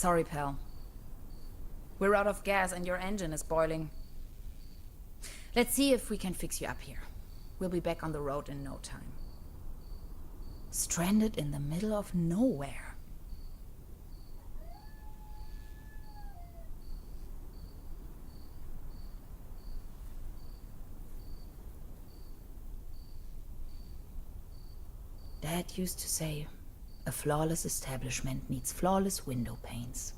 Sorry, pal. We're out of gas and your engine is boiling. Let's see if we can fix you up here. We'll be back on the road in no time. Stranded in the middle of nowhere. Dad used to say, a flawless establishment needs flawless window panes.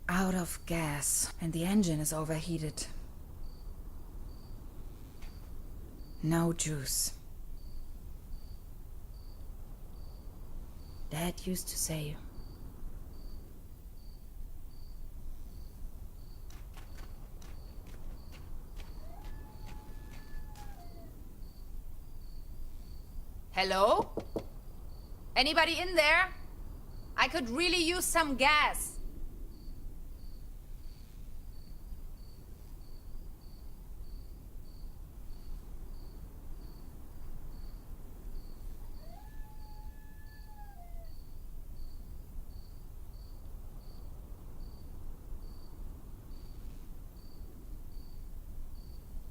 Out of gas, and the engine is overheated. No juice. Dad used to say, hello? Anybody in there? I could really use some gas.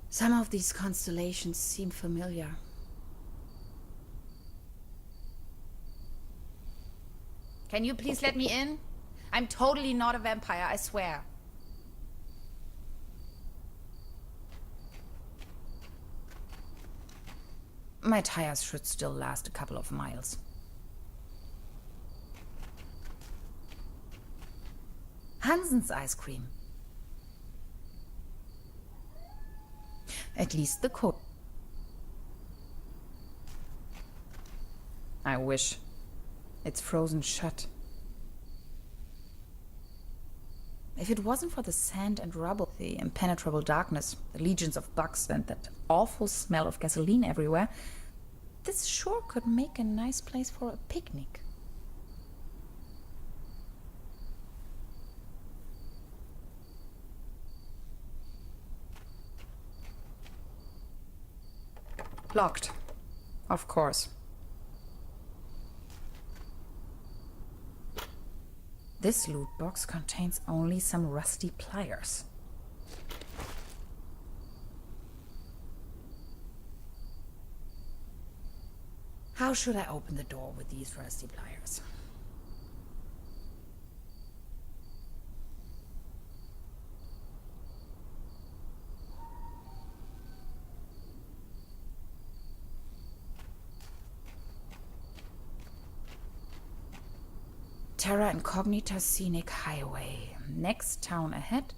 Some of these constellations seem familiar. Can you please let me in? I'm totally not a vampire, I swear. My tires should still last a couple of miles. Hansen's ice cream. At least the code. I wish. It's frozen shut. If it wasn't for the sand and rubble, the impenetrable darkness, the legions of bugs, and that awful smell of gasoline everywhere, this sure could make a nice place for a picnic. Locked. Of course. This loot box contains only some rusty pliers. How should I open the door with these rusty pliers? Terra Incognita Scenic Highway. Next town ahead.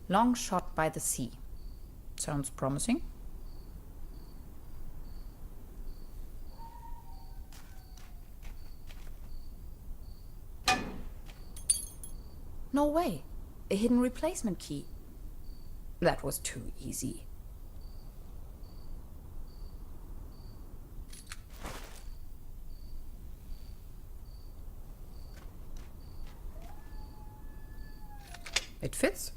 Long shot by the sea. Sounds promising. No way. A hidden replacement key. That was too easy. It fits.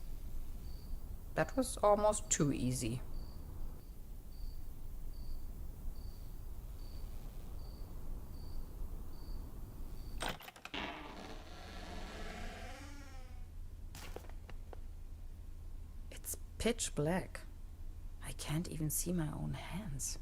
That was almost too easy. It's pitch black. I can't even see my own hands.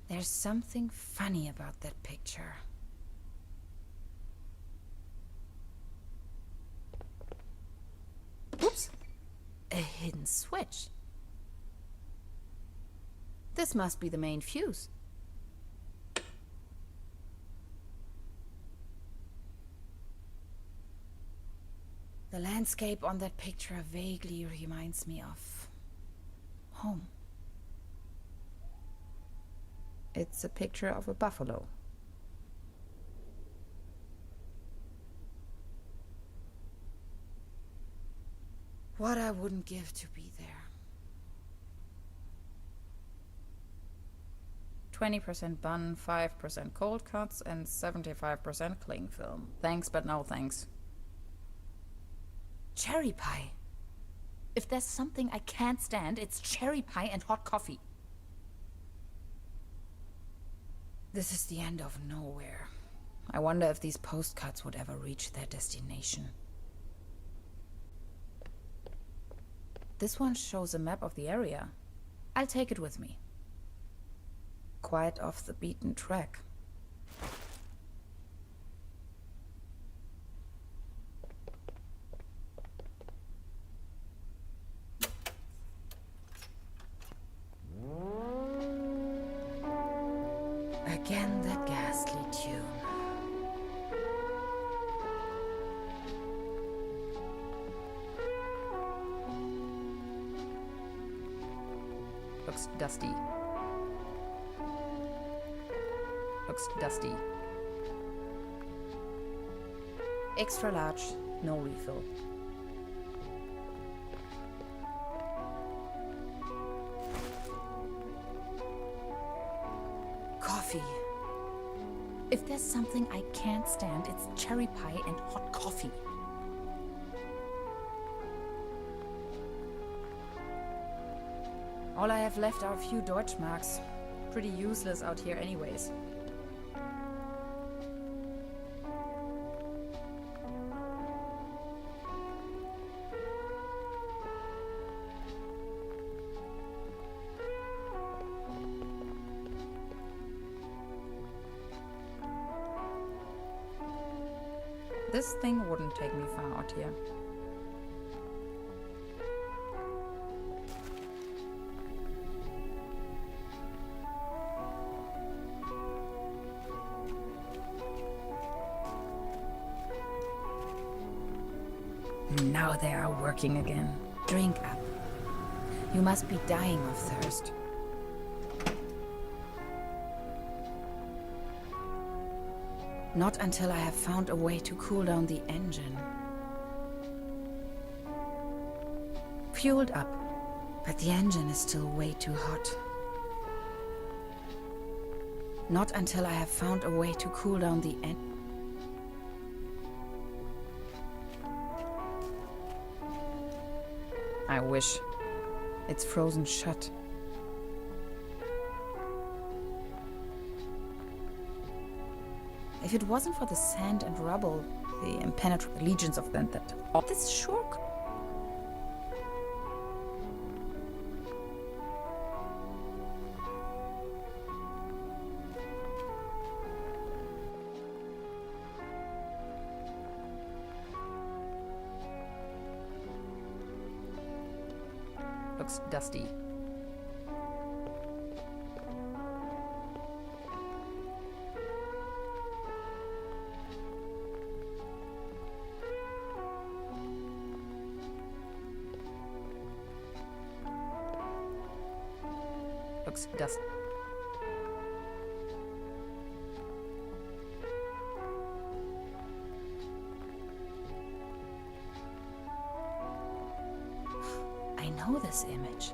There's something funny about that picture. Oops! A hidden switch. This must be the main fuse. The landscape on that picture vaguely reminds me of home. It's a picture of a buffalo. What I wouldn't give to be there. 20% bun, 5% cold cuts, and 75% cling film. Thanks, but no thanks. Cherry pie. If there's something I can't stand, it's cherry pie and hot coffee. This is the end of nowhere. I wonder if these postcards would ever reach their destination. This one shows a map of the area. I'll take it with me. Quite off the beaten track. Again, that ghastly tune. Looks dusty. Looks dusty. Extra large, no refill. Coffee. If there's something I can't stand, it's cherry pie and hot coffee. All I have left are a few Deutschmarks. Pretty useless out here anyways. This thing wouldn't take me far out here. Now they are working again. Drink up. You must be dying of thirst. Not until I have found a way to cool down the engine. Fueled up, but the engine is still way too hot. Not until I have found a way to cool down the engine. I wish. It's frozen shut. If it wasn't for the sand and rubble, the impenetrable legions of them that all this sure looks dusty. Looks dusty. I know this image.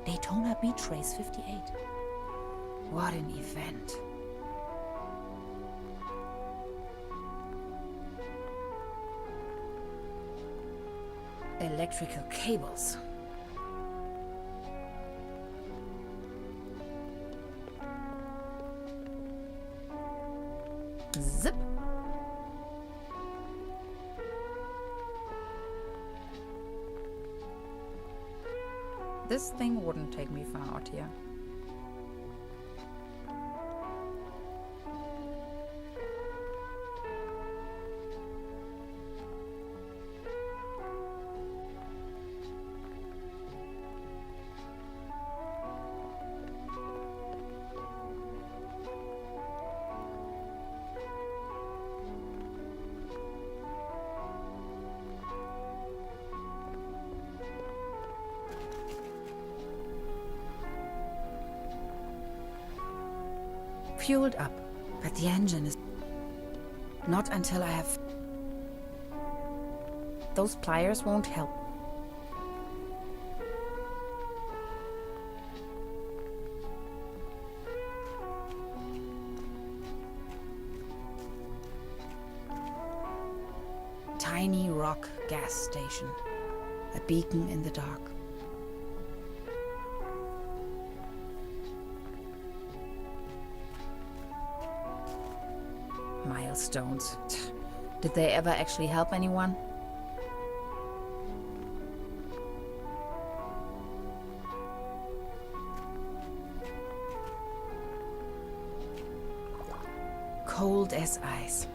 Daytona Beach Race 58. What an event. Electrical cables. Zip. This thing wouldn't take me far out here. fueled up, but the engine is... Not until I have... Those pliers won't help. Tiny rock gas station. A beacon in the dark. Milestones. Did they ever actually help anyone? Cold as ice.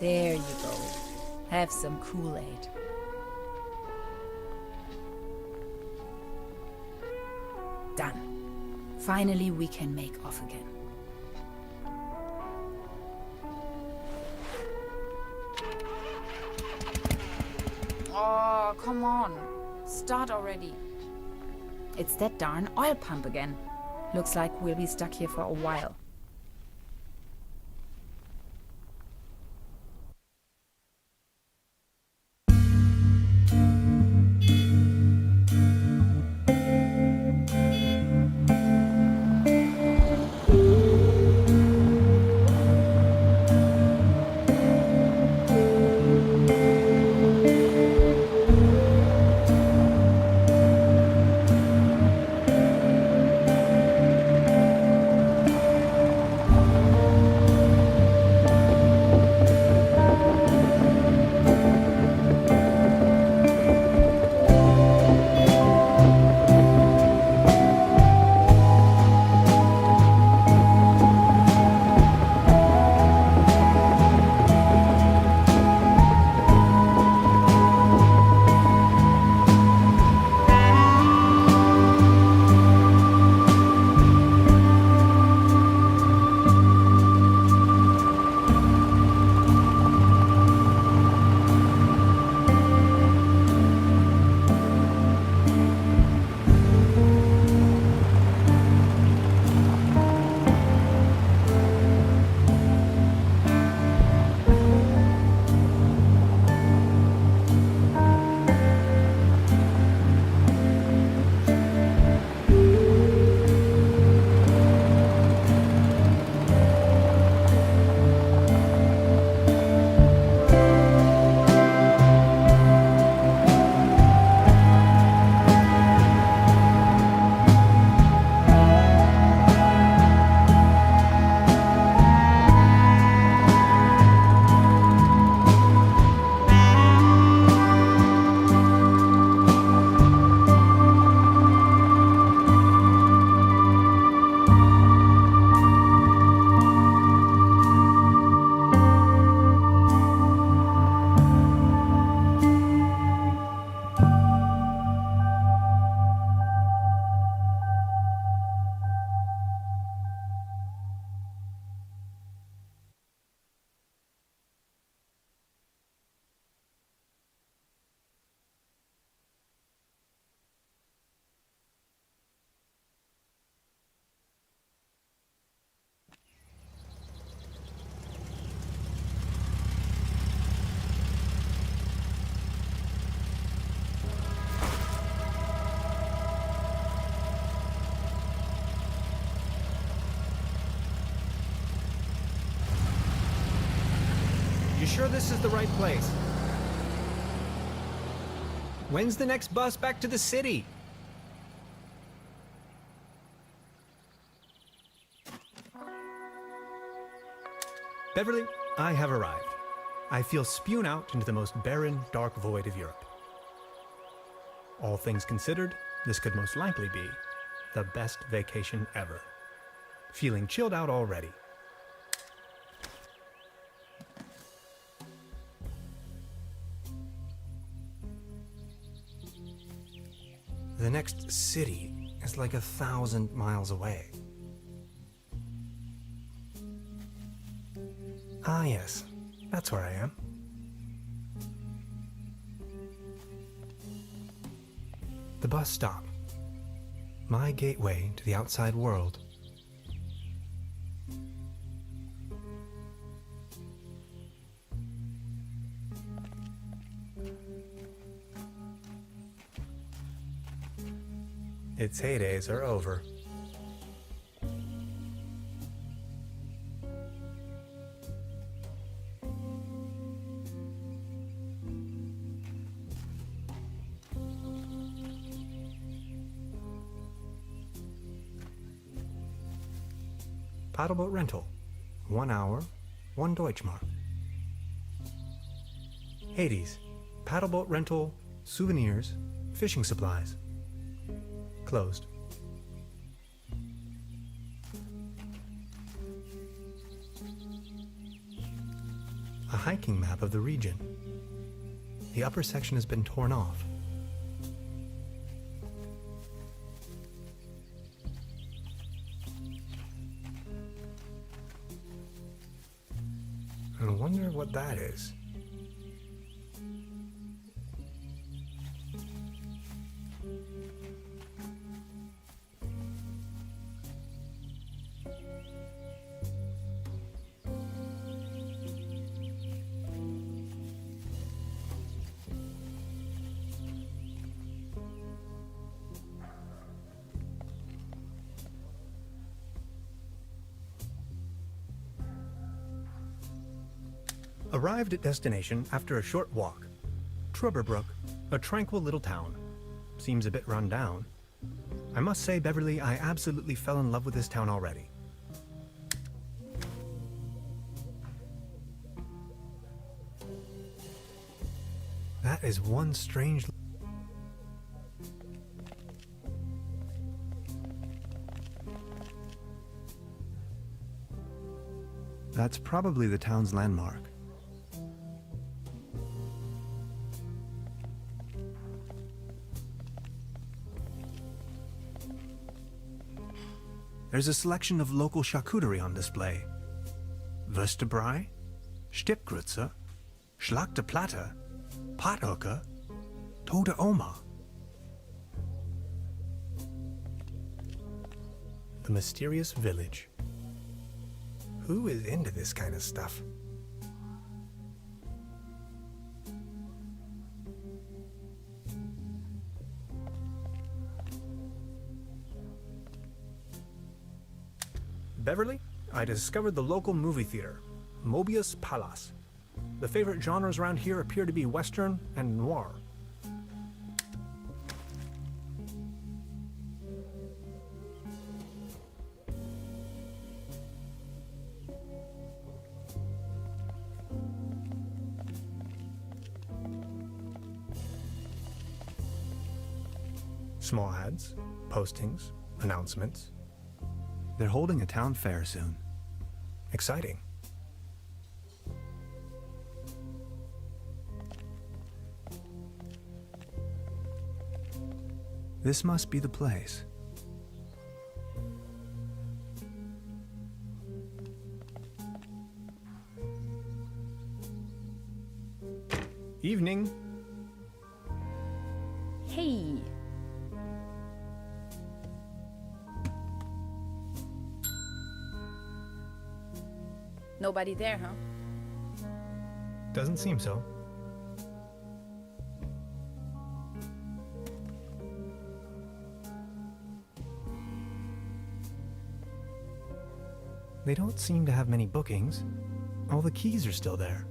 There you go. Have some Kool-Aid. Done. Finally, we can make off again. Oh, come on. Start already. It's that darn oil pump again. Looks like we'll be stuck here for a while. You sure this is the right place? When's the next bus back to the city? Beverly, I have arrived. I feel spewed out into the most barren, dark void of Europe. All things considered, this could most likely be the best vacation ever. Feeling chilled out already. The next city is like 1,000 miles away. Ah, yes. That's where I am. The bus stop. My gateway to the outside world. Its heydays are over. Paddleboat rental. 1 hour, 1 Deutschmark. Hades. Paddleboat rental, souvenirs, fishing supplies. Closed. A hiking map of the region. The upper section has been torn off. I wonder what that is. Arrived at destination after a short walk. Truberbrook, a tranquil little town. Seems a bit run down. I must say, Beverly, I absolutely fell in love with this town already. That is one strange... That's probably the town's landmark. There's a selection of local charcuterie on display. Würstebrei, Stippgrütze, Schlagte Platte, Pothoeke, Tote Oma. The mysterious village. Who is into this kind of stuff? Beverly, I discovered the local movie theater, Mobius Palace. The favorite genres around here appear to be Western and noir. Small ads, postings, announcements. They're holding a town fair soon. Exciting. This must be the place. Evening. Hey. Nobody there, huh? Doesn't seem so. They don't seem to have many bookings. All the keys are still there.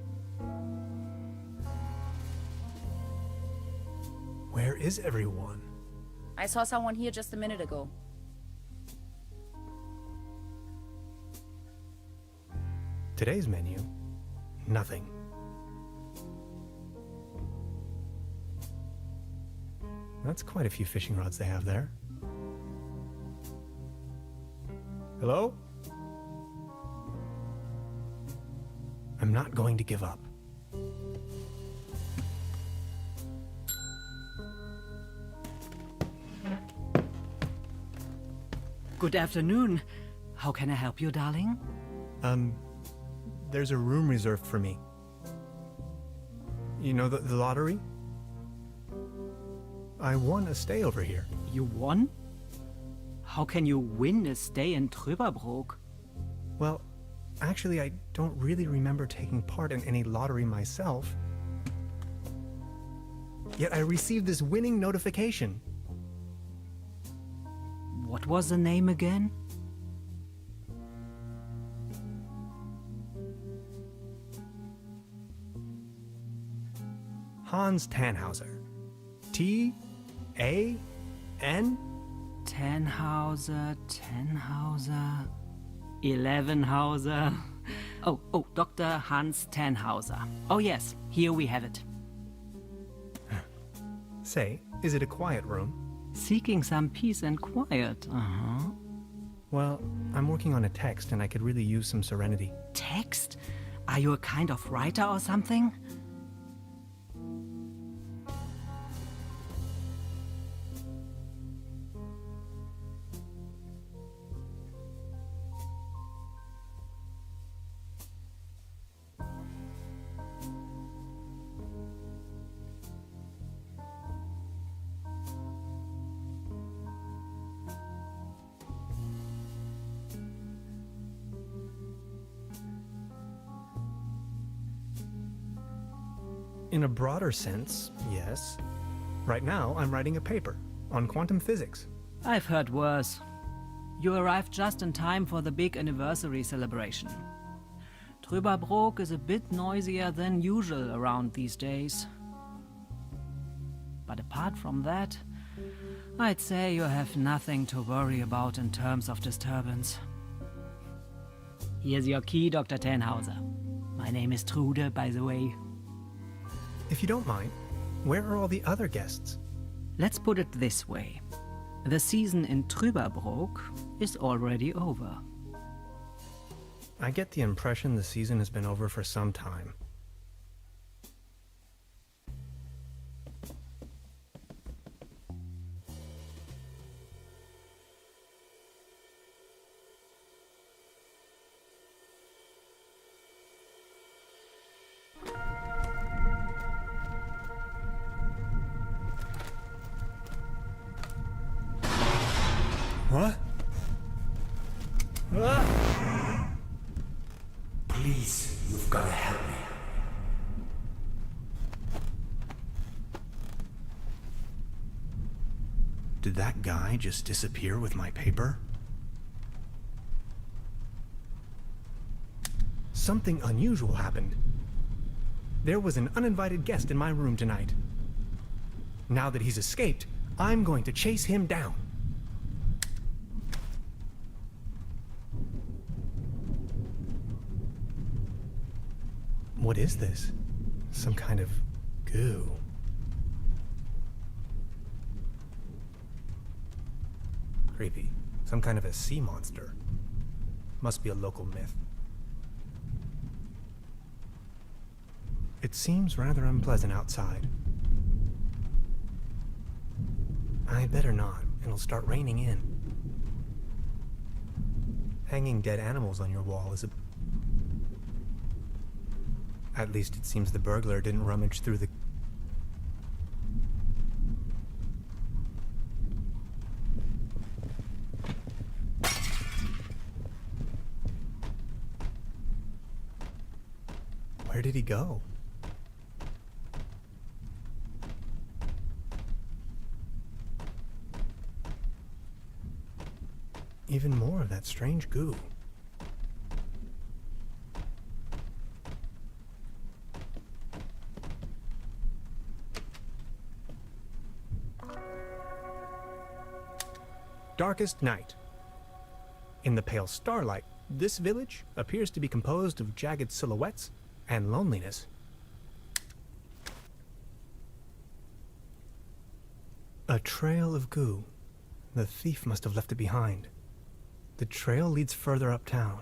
Where is everyone? I saw someone here just a minute ago. Today's menu, nothing. That's quite a few fishing rods they have there. Hello? I'm not going to give up. Good afternoon. How can I help you, darling? There's a room reserved for me. You know the lottery? I won a stay over here. You won? How can you win a stay in Truberbrook? Well, actually, I don't really remember taking part in any lottery myself. Yet I received this winning notification. What was the name again? Hans Tannhauser. T-A-N? Tannhauser, 11hauser. Oh, Dr. Hans Tannhauser. Oh yes, here we have it. Say, is it a quiet room? Seeking some peace and quiet, Well, I'm working on a text and I could really use some serenity. Text? Are you a kind of writer or something? In a broader sense, yes. Right now, I'm writing a paper on quantum physics. I've heard worse. You arrived just in time for the big anniversary celebration. Truberbrook is a bit noisier than usual around these days. But apart from that, I'd say you have nothing to worry about in terms of disturbance. Here's your key, Dr. Tannhauser. My name is Trude, by the way. If you don't mind, where are all the other guests? Let's put it this way. The season in Truberbrook is already over. I get the impression the season has been over for some time. What? Please, you've got to help me. Did that guy just disappear with my paper? Something unusual happened. There was an uninvited guest in my room tonight. Now that he's escaped, I'm going to chase him down. What is this? Some kind of goo. Creepy. Some kind of a sea monster. Must be a local myth. It seems rather unpleasant outside. I'd better not. It'll start raining in. Hanging dead animals on your wall is a... At least it seems the burglar didn't rummage through the... Where did he go? Even more of that strange goo. Darkest night. In the pale starlight, this village appears to be composed of jagged silhouettes and loneliness. A trail of goo. The thief must have left it behind. The trail leads further uptown.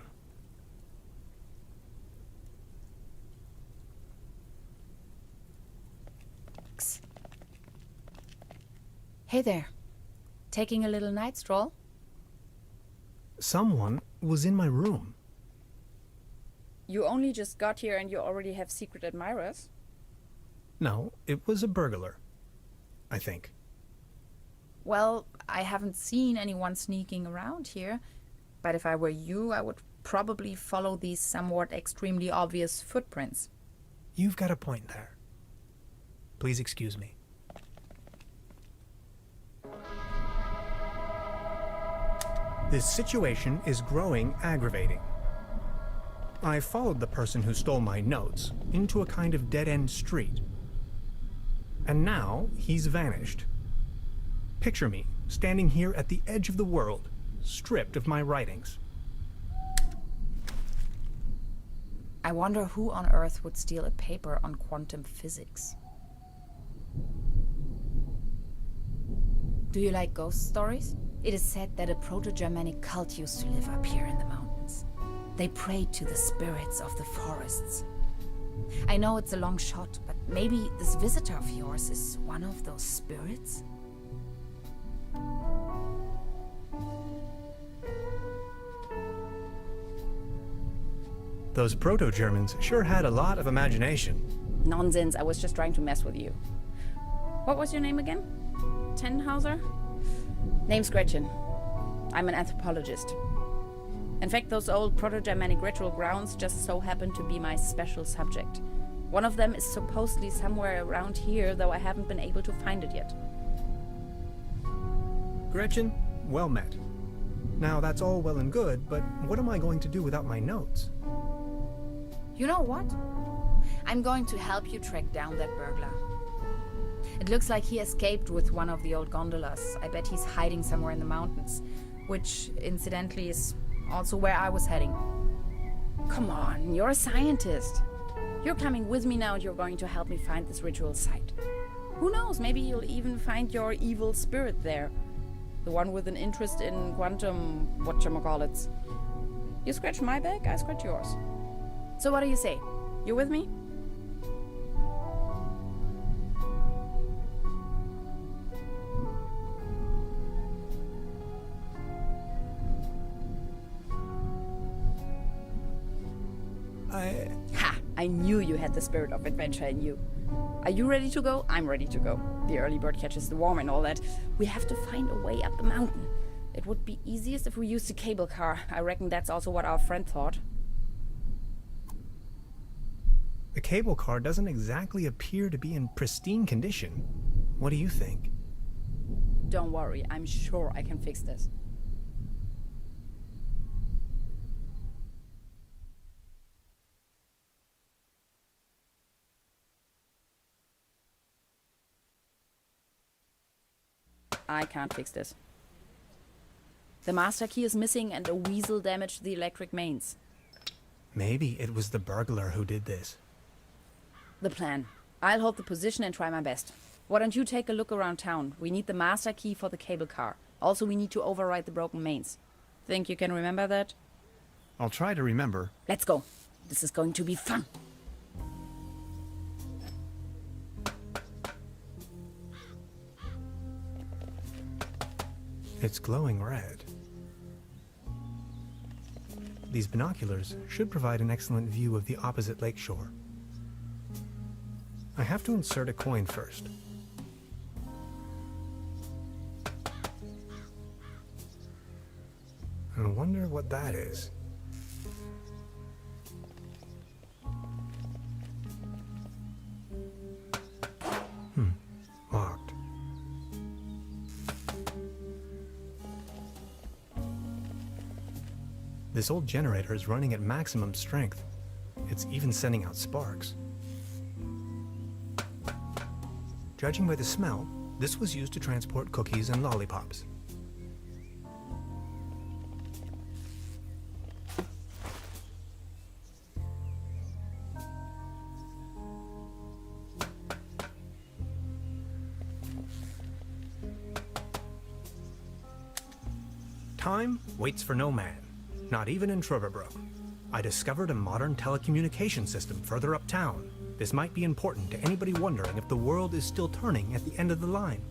Hey there. Taking a little night stroll? Someone was in my room. You only just got here and you already have secret admirers? No, it was a burglar. I think. Well, I haven't seen anyone sneaking around here, but if I were you, I would probably follow these somewhat extremely obvious footprints. You've got a point there. Please excuse me. This situation is growing aggravating. I followed the person who stole my notes into a kind of dead-end street. And now he's vanished. Picture me standing here at the edge of the world, stripped of my writings. I wonder who on earth would steal a paper on quantum physics. Do you like ghost stories? It is said that a Proto-Germanic cult used to live up here in the mountains. They prayed to the spirits of the forests. I know it's a long shot, but maybe this visitor of yours is one of those spirits? Those Proto-Germans sure had a lot of imagination. Nonsense, I was just trying to mess with you. What was your name again? Tenhauser? Name's Gretchen. I'm an anthropologist. In fact, those old Proto-Germanic ritual grounds just so happen to be my special subject. One of them is supposedly somewhere around here, though I haven't been able to find it yet. Gretchen, well met. Now that's all well and good, but what am I going to do without my notes? You know what? I'm going to help you track down that burglar. It looks like he escaped with one of the old gondolas. I bet he's hiding somewhere in the mountains, which, incidentally, is also where I was heading. Come on, you're a scientist. You're coming with me now and you're going to help me find this ritual site. Who knows, maybe you'll even find your evil spirit there. The one with an interest in quantum whatchamacallits. You scratch my back, I scratch yours. So what do you say? You with me? Ha! I knew you had the spirit of adventure in you. Are you ready to go? I'm ready to go. The early bird catches the worm and all that. We have to find a way up the mountain. It would be easiest if we used the cable car. I reckon that's also what our friend thought. The cable car doesn't exactly appear to be in pristine condition. What do you think? Don't worry, I'm sure I can fix this. I can't fix this. The master key is missing and a weasel damaged the electric mains. Maybe it was the burglar who did this. The plan. I'll hold the position and try my best. Why don't you take a look around town? We need the master key for the cable car. Also, we need to override the broken mains. Think you can remember that? I'll try to remember. Let's go. This is going to be fun. It's glowing red. These binoculars should provide an excellent view of the opposite lakeshore. I have to insert a coin first. I wonder what that is. Locked. This old generator is running at maximum strength. It's even sending out sparks. Judging by the smell, this was used to transport cookies and lollipops. Time waits for no man, not even in Truberbrook. I discovered a modern telecommunication system further uptown. This might be important to anybody wondering if the world is still turning at the end of the line.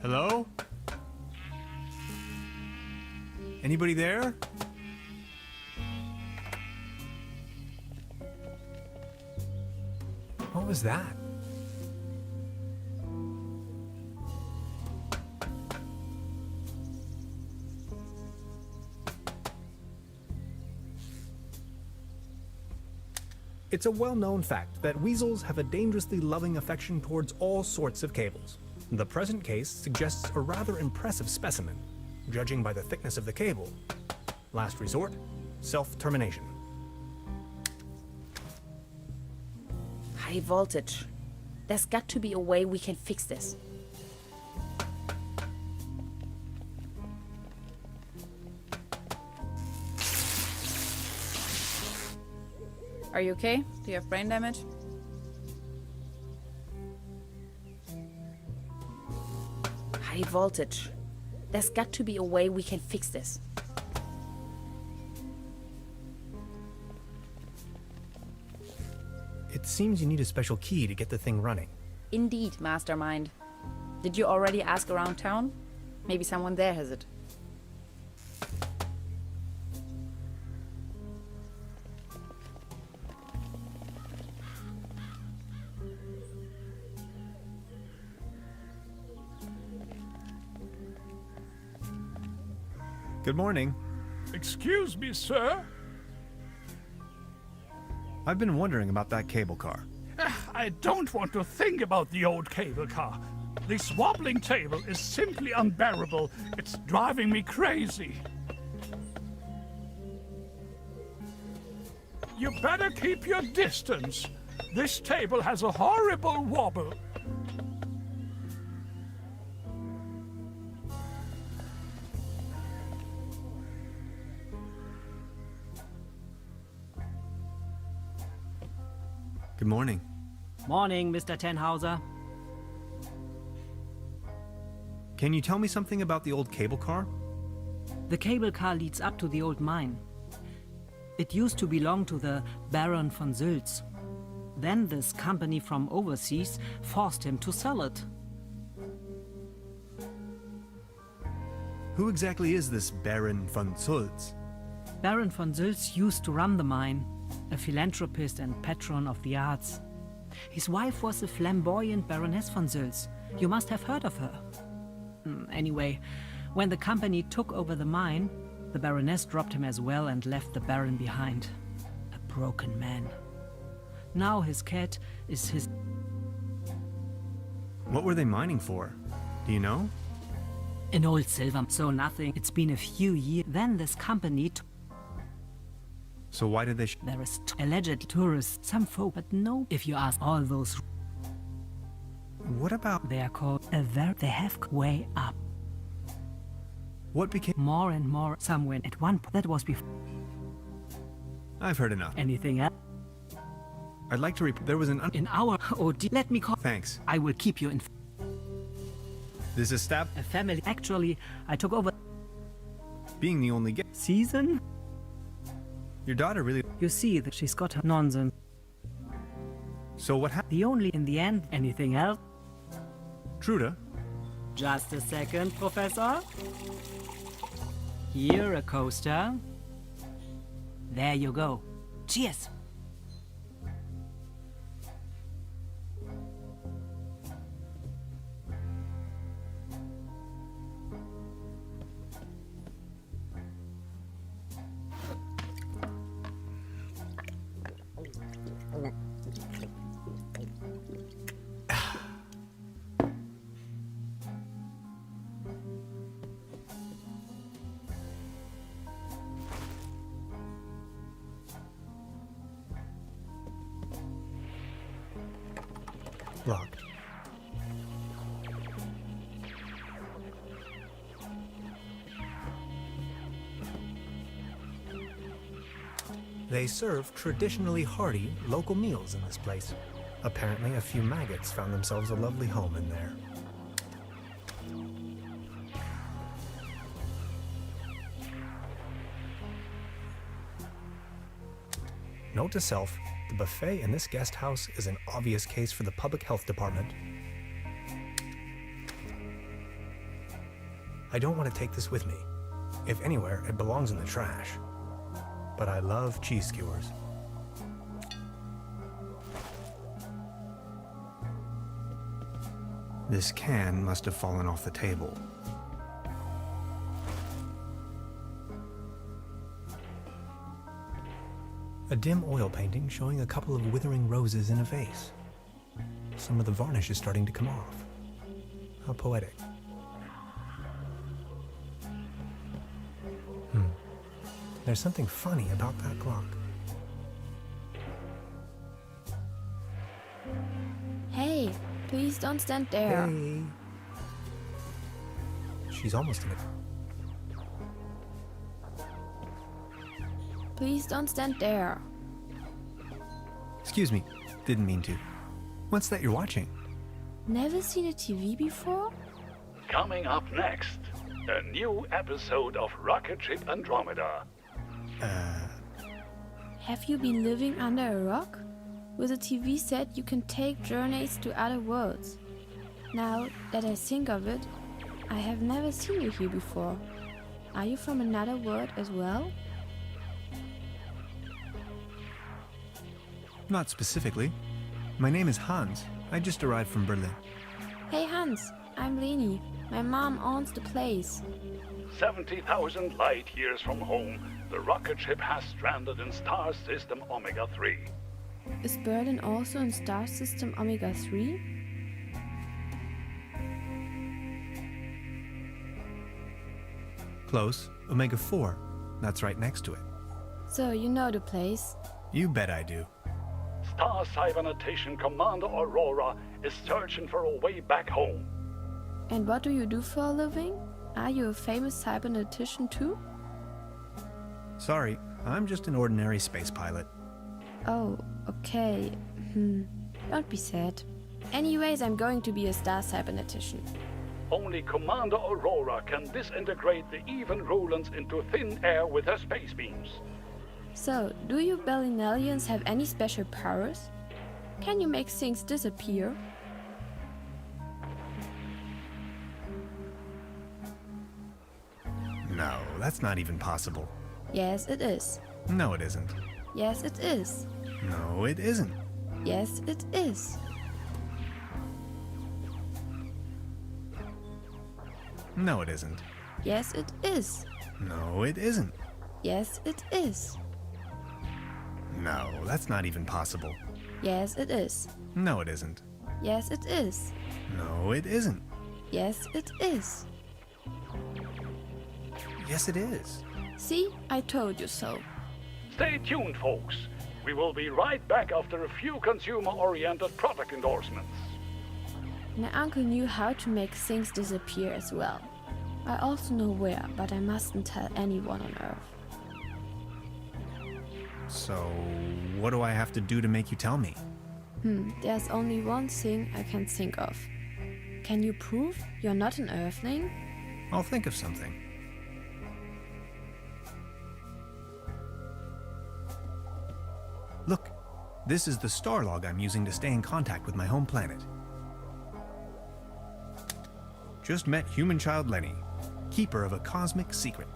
Hello? Anybody there? was that? It's a well-known fact that weasels have a dangerously loving affection towards all sorts of cables. The present case suggests a rather impressive specimen, judging by the thickness of the cable. Last resort, self-termination. High voltage. There's got to be a way we can fix this. Are you okay? Do you have brain damage? High voltage. There's got to be a way we can fix this. It seems you need a special key to get the thing running. Indeed, mastermind. Did you already ask around town? Maybe someone there has it. Good morning. Excuse me, sir? I've been wondering about that cable car. I don't want to think about the old cable car. This wobbling table is simply unbearable. It's driving me crazy. You better keep your distance. This table has a horrible wobble. Good morning. Morning, Mr. Tenhauser. Can you tell me something about the old cable car? The cable car leads up to the old mine. It used to belong to the Baron von Sülz. Then this company from overseas forced him to sell it. Who exactly is this Baron von Sülz? Baron von Sülz used to run the mine, a philanthropist and patron of the arts. His wife was a flamboyant Baroness von Sülz. You must have heard of her. Anyway, when the company took over the mine, the Baroness dropped him as well and left the Baron behind. A broken man. Now his cat is his... What were they mining for? Do you know? An old silver, so nothing. It's been a few years. Then this company So why did they There is alleged tourists, some folk, but no. If you ask all those, What about... they are called they have way up. What became... More and more, somewhere at one point. That was before. I've heard enough. Anything else? I'd like to there was an... In our... Oh, let me call... Thanks. I will keep you in... This is Stab... A family. Actually, I took over... Being the only... Season? Your daughter really... You see that she's got her nonsense. So what happened? The only in the end. Anything else? Truda? Just a second, Professor. Here, a coaster. There you go. Cheers. Locked. They serve traditionally hearty local meals in this place. Apparently, a few maggots found themselves a lovely home in there. Note to self, the buffet in this guest house is an obvious case for the public health department. I don't want to take this with me. If anywhere, it belongs in the trash. But I love cheese skewers. This can must have fallen off the table. A dim oil painting showing a couple of withering roses in a vase. Some of the varnish is starting to come off. How poetic. There's something funny about that clock. Hey, please don't stand there. Hey. She's almost in it. Please don't stand there. Excuse me, didn't mean to. What's that you're watching? Never seen a TV before? Coming up next, a new episode of Rocket Ship Andromeda. Have you been living under a rock? With a TV set, you can take journeys to other worlds. Now that I think of it, I have never seen you here before. Are you from another world as well? Not specifically. My name is Hans. I just arrived from Berlin. Hey Hans, I'm Leni. My mom owns the place. 70,000 light years from home, the rocket ship has stranded in star system Omega 3. Is Berlin also in star system Omega 3? Close. Omega 4. That's right next to it. So you know the place. You bet I do. Star Cybernetation Commander Aurora is searching for a way back home. And what do you do for a living? Are you a famous cybernetician too? Sorry, I'm just an ordinary space pilot. Oh, okay. Don't be sad. Anyways, I'm going to be a star cybernetician. Only Commander Aurora can disintegrate the even Rulans into thin air with her space beams. So, do you Berlinalians have any special powers? Can you make things disappear? No, that's not even possible. Yes, it is. No, it isn't. Yes, it is. No, it isn't. Yes, it is. No, it isn't. Yes, it is. No, it isn't. Yes, it is. No, that's not even possible. Yes, it is. No, it isn't. Yes, it is. No, it isn't. Yes, it is. Yes, it is. See, I told you so. Stay tuned, folks. We will be right back after a few consumer-oriented product endorsements. My uncle knew how to make things disappear as well. I also know where, but I mustn't tell anyone on Earth. So, what do I have to do to make you tell me? There's only one thing I can think of. Can you prove you're not an Earthling? I'll think of something. Look, this is the star log I'm using to stay in contact with my home planet. Just met human child Lenny, keeper of a cosmic secret.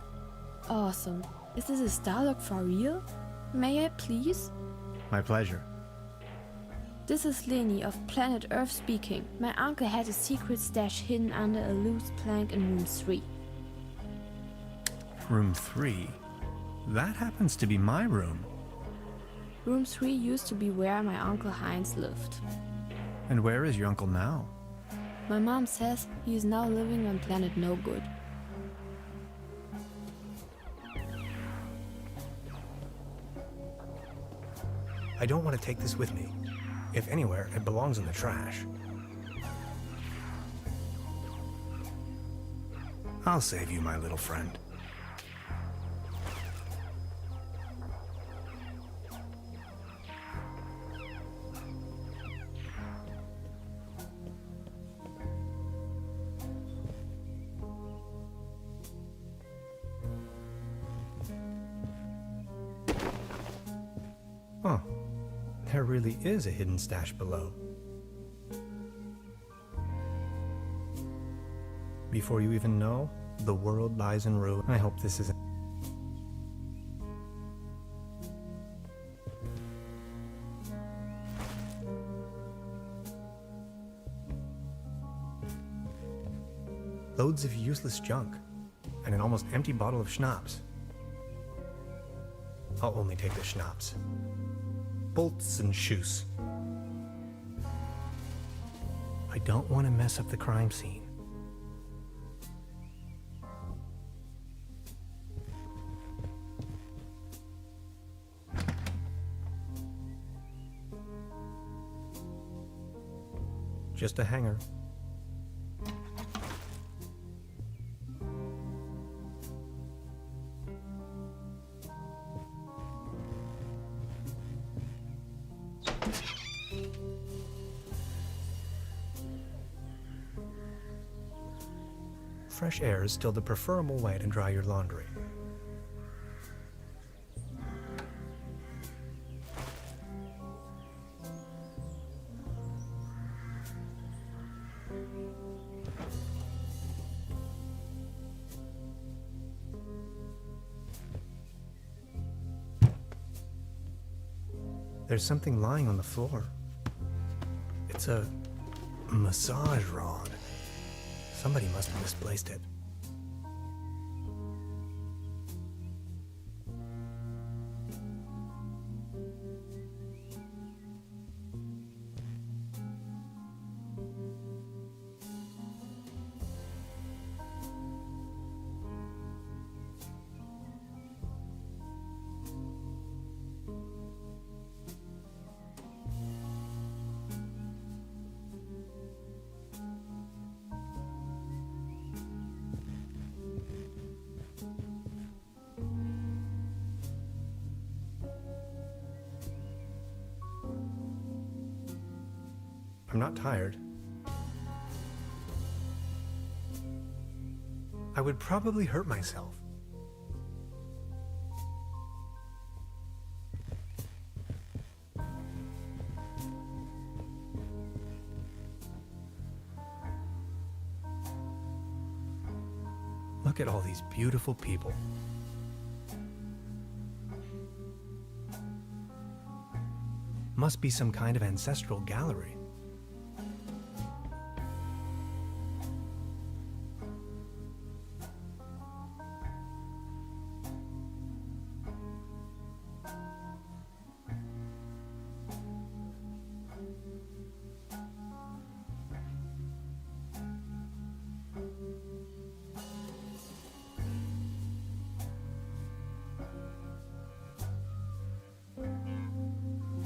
Awesome. Is this a Starlog for real? May I please? My pleasure. This is Leni of planet Earth speaking. My uncle had a secret stash hidden under a loose plank in room 3. Room 3? That happens to be my room. Room 3 used to be where my uncle Heinz lived. And where is your uncle now? My mom says he is now living on planet No Good. I don't want to take this with me. If anywhere, it belongs in the trash. I'll save you, my little friend. Huh. There really is a hidden stash below. Before you even know, the world lies in ruin. I hope this isn't... Loads of useless junk. And an almost empty bottle of schnapps. I'll only take the schnapps. Bolts and shoes. I don't want to mess up the crime scene. Just a hanger. Fresh air is still the preferable way to dry your laundry. There's something lying on the floor. It's a massage rod. Somebody must have misplaced it. I'm not tired. I would probably hurt myself. Look at all these beautiful people. Must be some kind of ancestral gallery.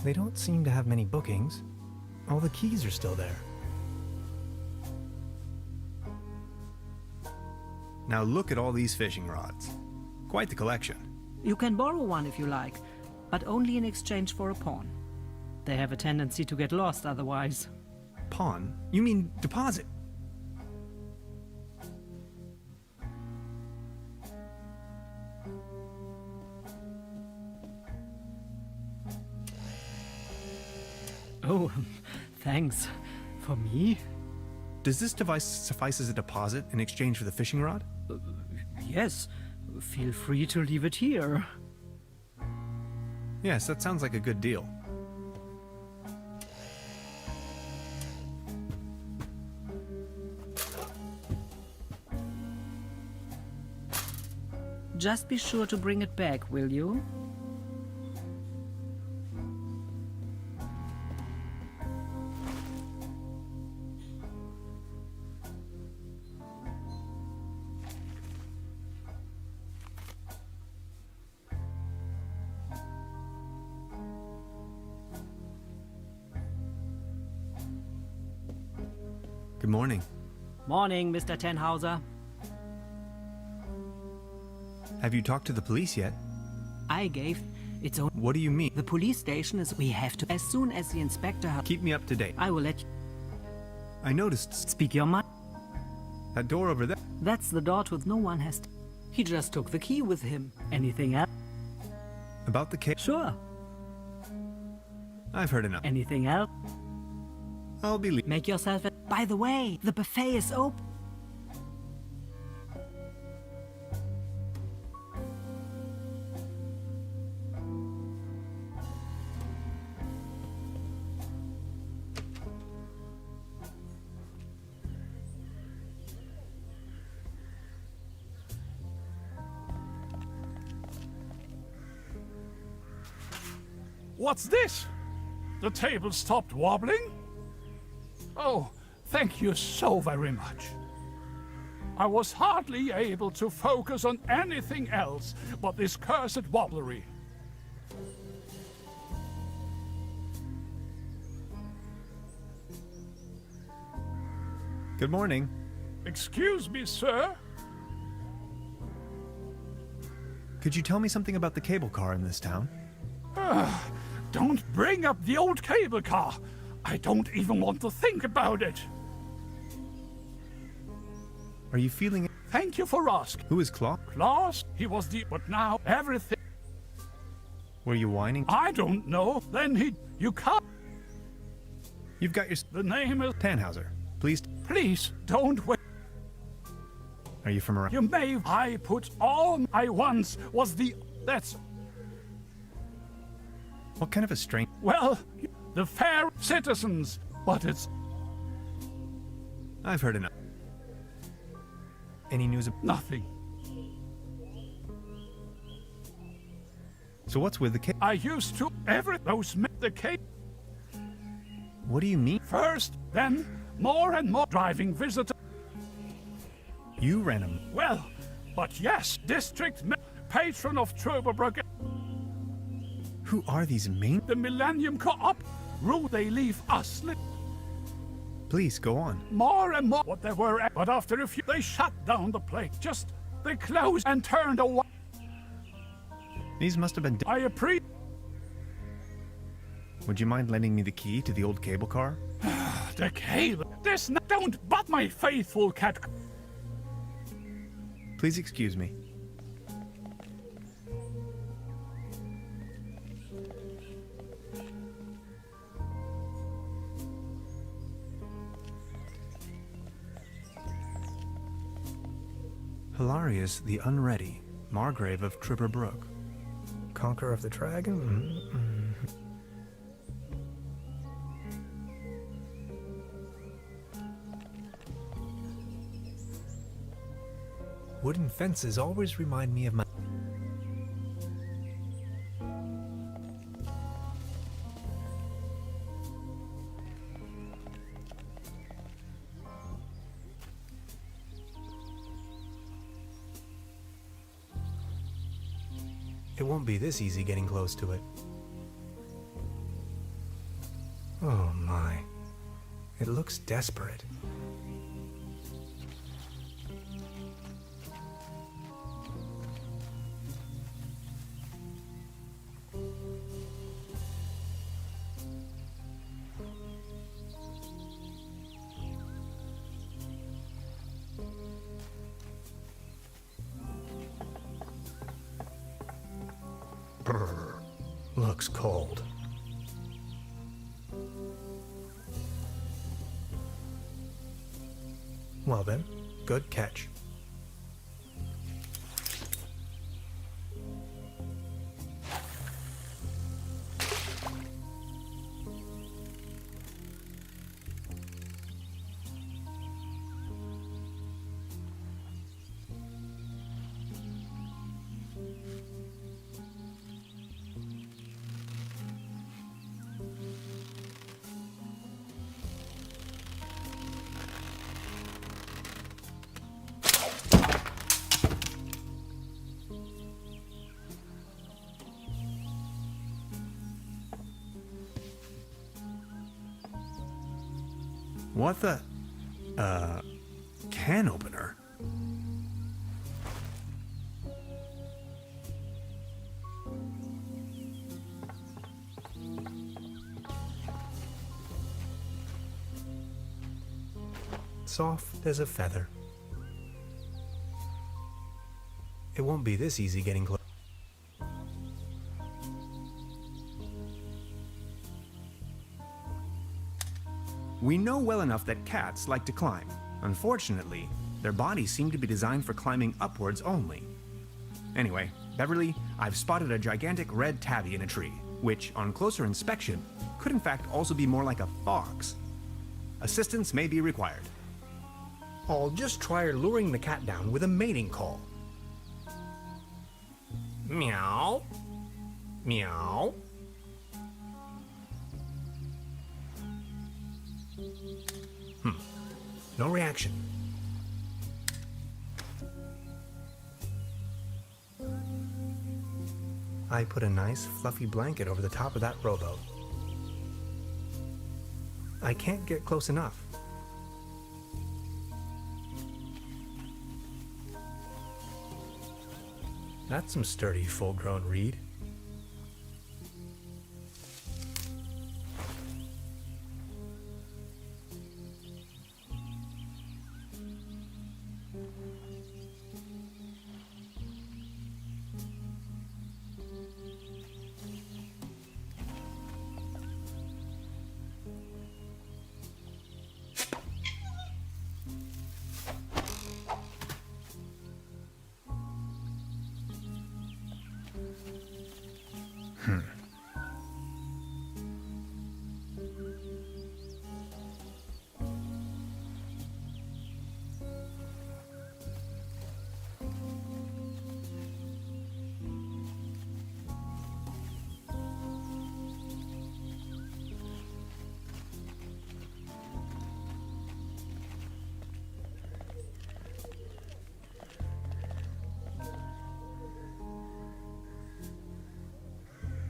They don't seem to have many bookings. All the keys are still there. Now look at all these fishing rods. Quite the collection. You can borrow one if you like, but only in exchange for a pawn. They have a tendency to get lost otherwise. Pawn? You mean deposit? Oh, thanks. For me? Does this device suffice as a deposit in exchange for the fishing rod? Yes. Feel free to leave it here. Yes, that sounds like a good deal. Just be sure to bring it back, will you? Good morning. Morning, Mr. Tenhauser. Have you talked to the police yet? I gave its own... What do you mean? The police station is... We have to... As soon as the inspector... Keep me up to date. I will let you... I noticed... Speak your mind. That door over there. That's the door to... No one has... He just took the key with him. Anything else? About the case? Sure. I've heard enough. Anything else? I'll be leaving. Make yourself... By the way, the buffet is open. What's this? The table stopped wobbling? Oh, thank you so very much. I was hardly able to focus on anything else but this cursed wobblery. Good morning. Excuse me, sir? Could you tell me something about the cable car in this town? Don't bring up the old cable car. I don't even want to think about it. Are you feeling it? Thank you for asking. Who is Claw? Claus, he was the... But now everything... Were you whining? I don't know. Then You can't... You've got your... The name is... Tannhauser. Please... Please, don't wait. Are you from around... You may... I put all I once was the... That's... What kind of a strange... Well, the fair citizens. But it's... I've heard enough. Any news of... Nothing. So what's with the cable? I used to... Those... The cable... What do you mean? First, then, more and more driving visitors. You ran them. Well, but yes, patron of Truberbrook. Who are these main... The Millennium Co-op. Rule they leave us. Please, go on. More and more what they were at. But after a few, they shut down the place. They closed and turned away. These must have been... I appreciate... Would you mind lending me the key to the old cable car? The cable. Don't but my faithful cat. Please excuse me. Hilarious the Unready, Margrave of Truberbrook. Conqueror of the Dragon? Wooden fences always remind me of my... It won't be this easy getting close to it. Oh my. It looks desperate. Looks cold. Well then, good catch. What the... can opener? Soft as a feather. It won't be this easy getting close. We know well enough that cats like to climb. Unfortunately, their bodies seem to be designed for climbing upwards only. Anyway, Beverly, I've spotted a gigantic red tabby in a tree, which, on closer inspection, could in fact also be more like a fox. Assistance may be required. I'll just try luring the cat down with a mating call. Meow. Meow. No reaction. I put a nice fluffy blanket over the top of that rowboat. I can't get close enough. That's some sturdy, full-grown reed.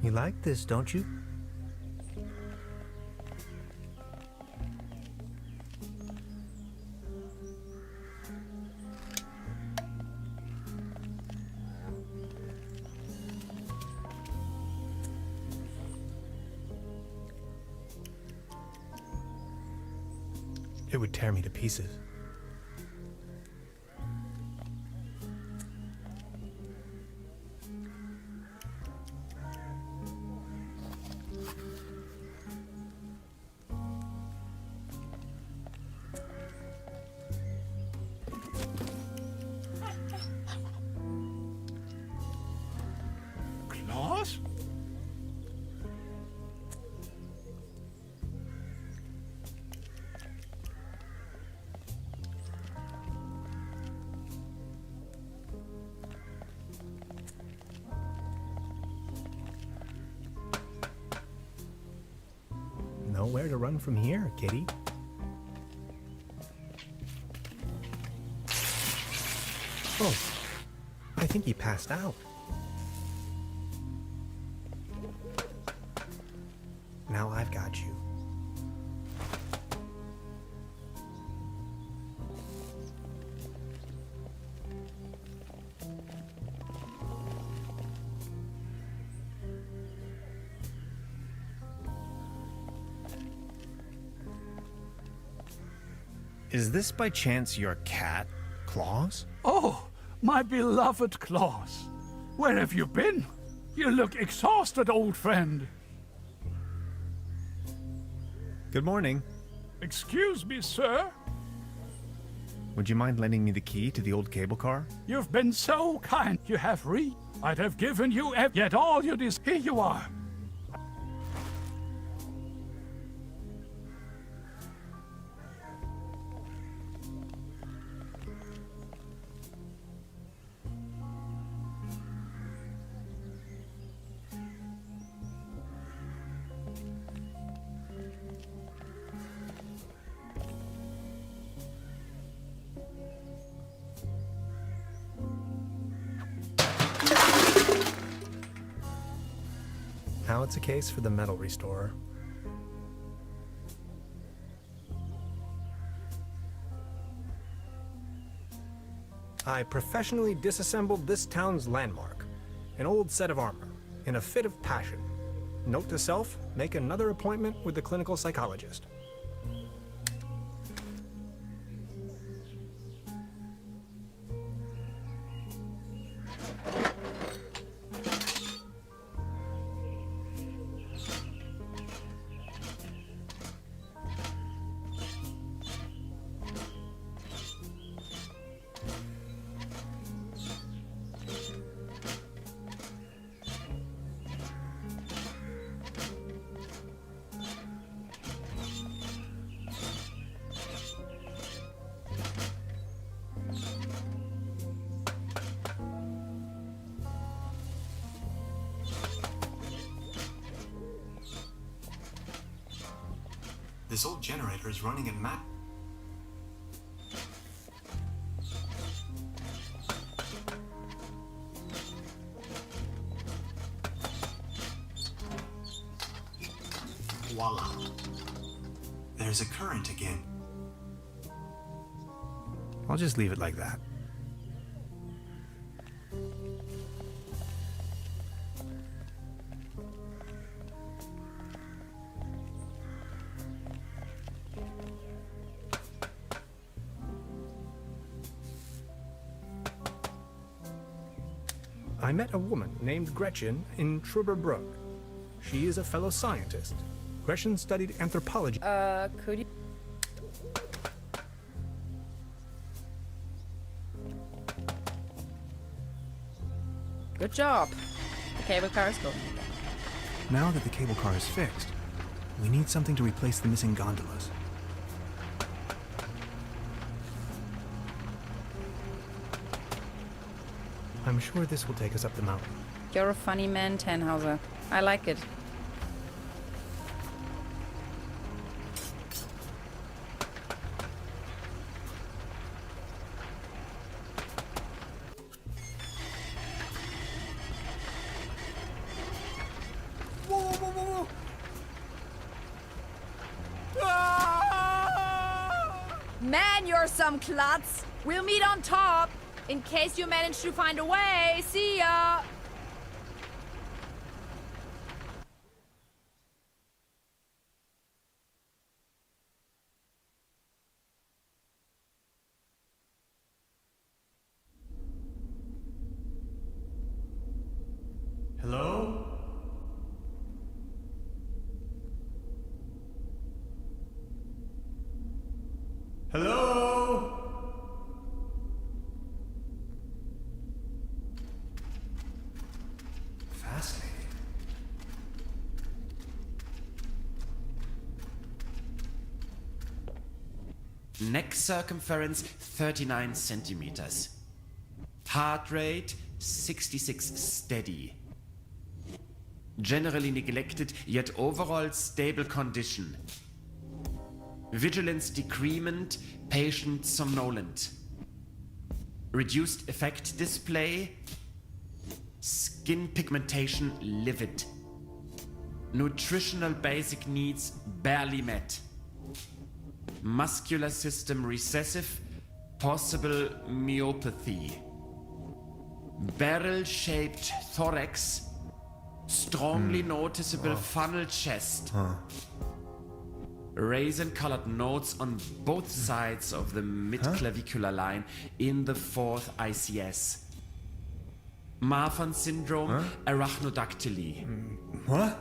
You like this, don't you? It would tear me to pieces. Claws? Nowhere to run from here, kitty. Oh, I think he passed out. Now I've got you. Is this by chance your cat, Claus? Oh, my beloved Claus. Where have you been? You look exhausted, old friend. Good morning. Excuse me, sir. Would you mind lending me the key to the old cable car? You've been so kind. You have I'd have given you yet all you desire. Here you are. Now it's a case for the metal restorer. I professionally disassembled this town's landmark, an old set of armor, in a fit of passion. Note to self, make another appointment with the clinical psychologist. This old generator is running at max. Voila. There's a current again. I'll just leave it like that. I met a woman named Gretchen in Truberbrook. She is a fellow scientist. Gretchen studied anthropology. Could you... Good job. The cable car is gone. Now that the cable car is fixed, we need something to replace the missing gondolas. I'm sure this will take us up the mountain. You're a funny man, Tannhauser. I like it. Whoa, whoa, whoa, whoa, whoa! Man, you're some klutz. We'll meet on top. In case you manage to find a way. See ya! Hello? Hello? Fascinating. Neck circumference 39 centimeters. Heart rate 66 steady. Generally neglected, yet overall stable condition. Vigilance decrement, patient somnolent. Reduced effect display. Skin pigmentation livid. Nutritional basic needs barely met. Muscular system recessive, possible myopathy. Barrel-shaped thorax, strongly noticeable funnel chest. Raisin-colored nodes on both sides of the mid-clavicular line in the fourth ICS. Marfan syndrome, arachnodactyly. What?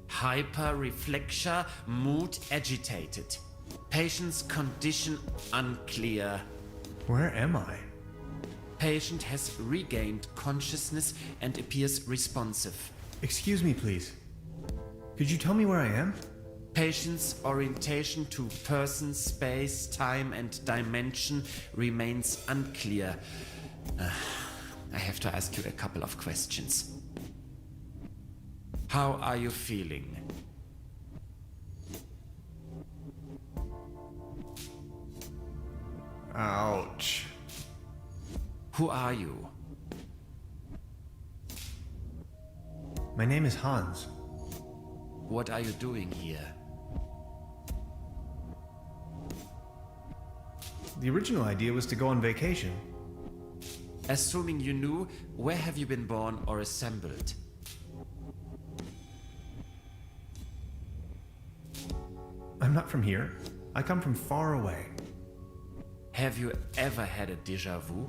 Hyperreflexia, mood agitated. Patient's condition unclear. Where am I? Patient has regained consciousness and appears responsive. Excuse me, please. Could you tell me where I am? Patient's orientation to person, space, time, and dimension remains unclear. I have to ask you a couple of questions. How are you feeling? Ouch. Who are you? My name is Hans. What are you doing here? The original idea was to go on vacation. Assuming you knew, where have you been born or assembled? I'm not from here. I come from far away. Have you ever had a déjà vu?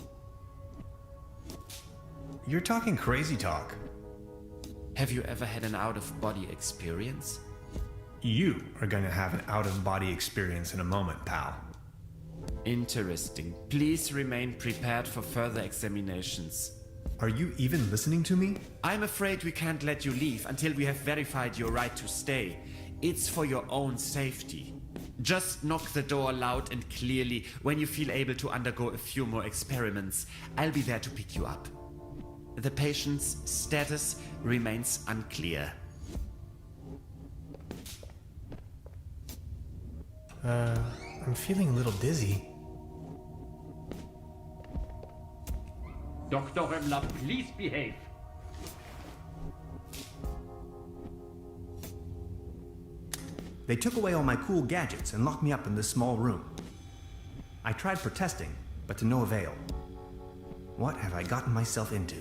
You're talking crazy talk. Have you ever had an out-of-body experience? You are going to have an out-of-body experience in a moment, pal. Interesting. Please remain prepared for further examinations. Are you even listening to me? I'm afraid we can't let you leave until we have verified your right to stay. It's for your own safety. Just knock the door loud and clearly when you feel able to undergo a few more experiments. I'll be there to pick you up. The patient's status remains unclear. I'm feeling a little dizzy. Dr. Remmler, please behave. They took away all my cool gadgets and locked me up in this small room. I tried protesting, but to no avail. What have I gotten myself into?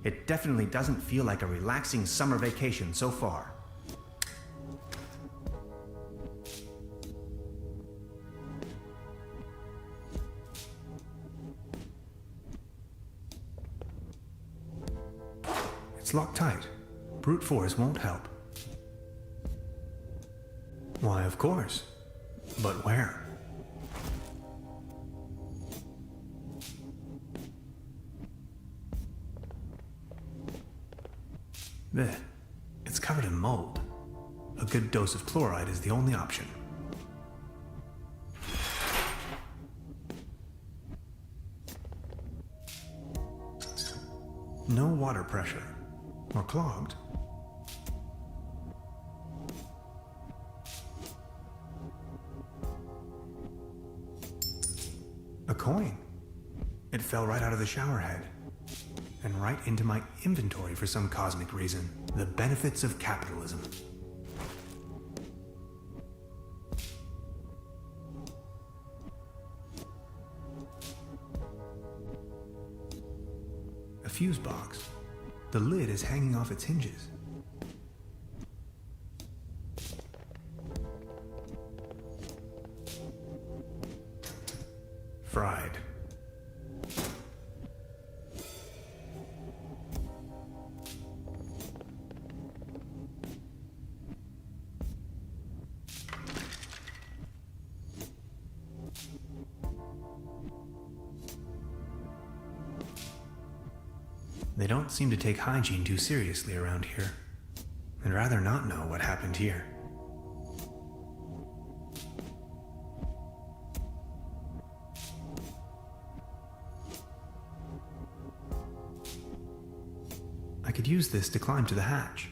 It definitely doesn't feel like a relaxing summer vacation so far. It's locked tight. Brute force won't help. Why, of course. But where? Blech. It's covered in mold. A good dose of chloride is the only option. No water pressure. Or clogged. A coin. It fell right out of the shower head. And right into my inventory for some cosmic reason. The benefits of capitalism. A fuse box. The lid is hanging off its hinges. Fried. They don't seem to take hygiene too seriously around here. I'd rather not know what happened here. I could use this to climb to the hatch.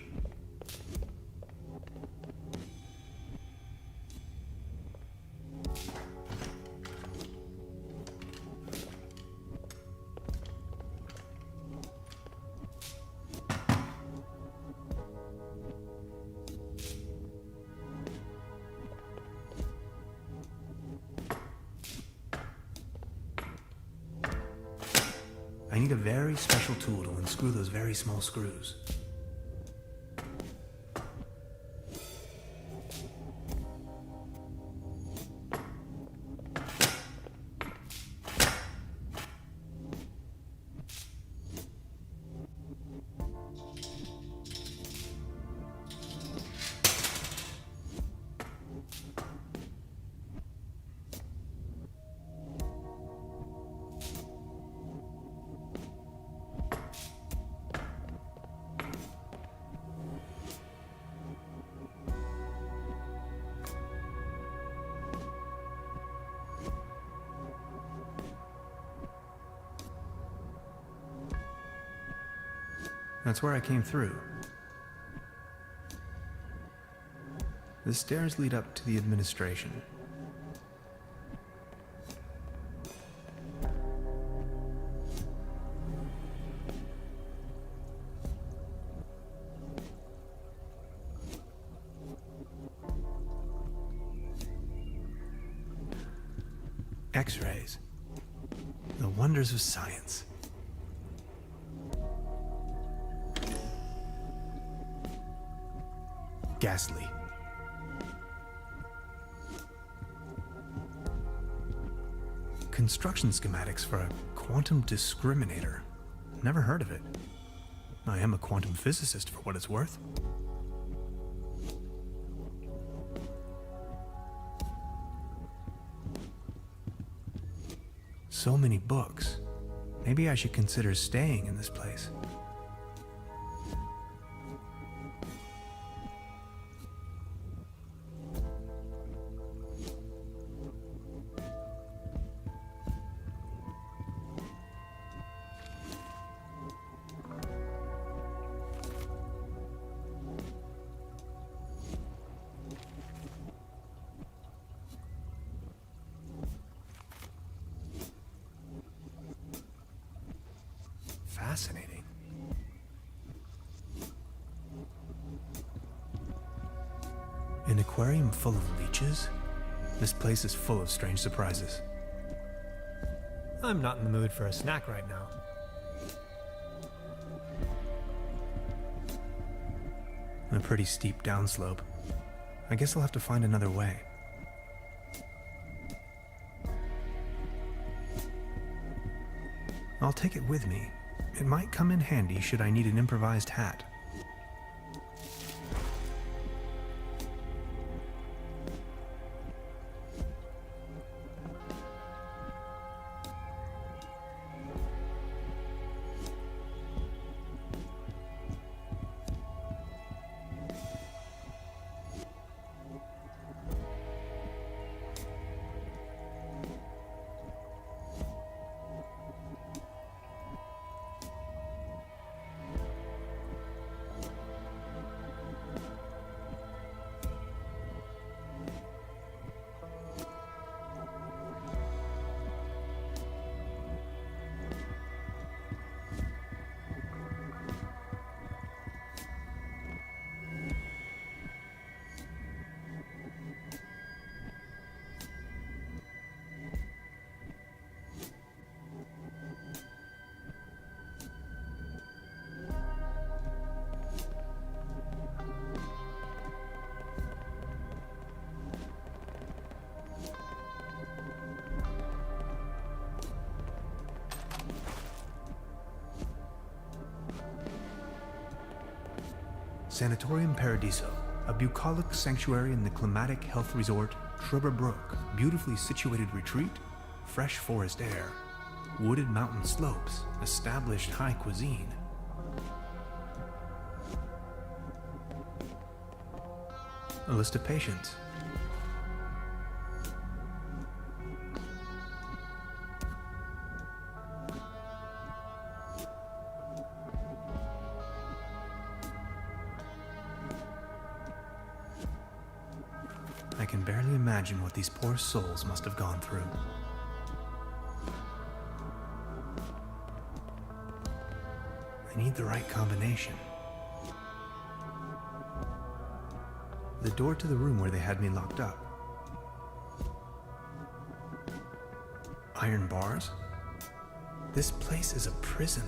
I need a very special tool to unscrew those very small screws. That's where I came through. The stairs lead up to the administration. X-rays. The wonders of science. Ghastly. Construction schematics for a quantum discriminator. Never heard of it. I am a quantum physicist for what it's worth. So many books. Maybe I should consider staying in this place. Fascinating. An aquarium full of leeches? This place is full of strange surprises. I'm not in the mood for a snack right now. A pretty steep downslope. I guess I'll have to find another way. I'll take it with me. It might come in handy should I need an improvised hat. Sanatorium Paradiso, a bucolic sanctuary in the climatic health resort Truberbrook. Beautifully situated retreat, fresh forest air, wooded mountain slopes, established high cuisine. A list of patients. I can barely imagine what these poor souls must have gone through. I need the right combination. The door to the room where they had me locked up. Iron bars? This place is a prison.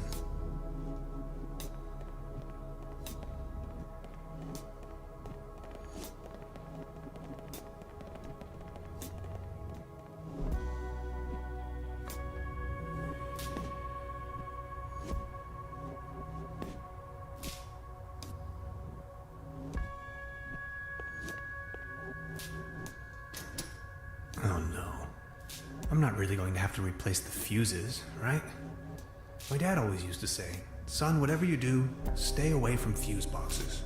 Oh no. I'm not really going to have to replace the fuses, right? My dad always used to say, son, whatever you do, stay away from fuse boxes.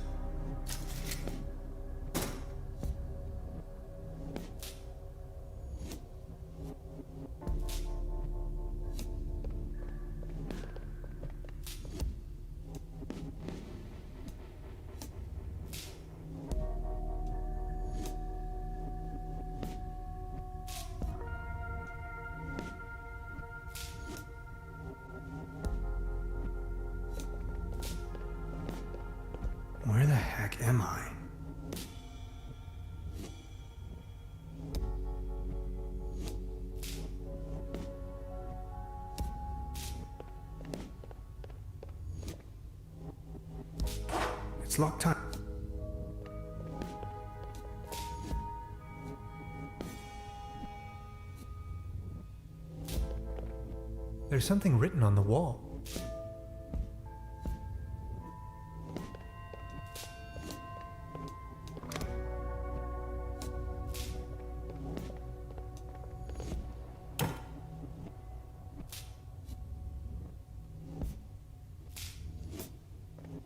Where the heck am I? It's locked time. There's something written on the wall.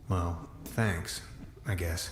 Well, thanks, I guess.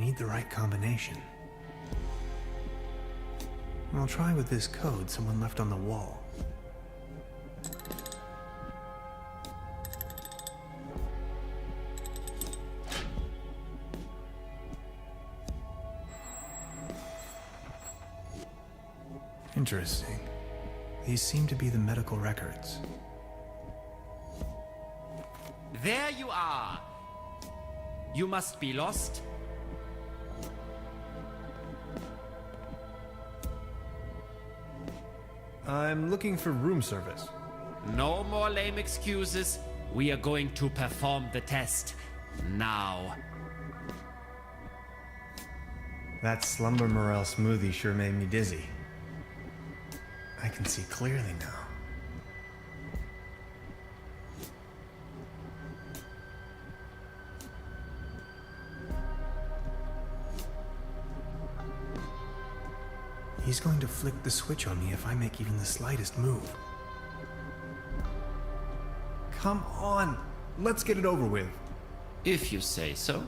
need the right combination. I'll try with this code someone left on the wall. Interesting. These seem to be the medical records. There you are! You must be lost. I'm looking for room service. No more lame excuses. We are going to perform the test. Now. That slumber morel smoothie sure made me dizzy. I can see clearly now. He's going to flick the switch on me if I make even the slightest move. Come on, let's get it over with. If you say so.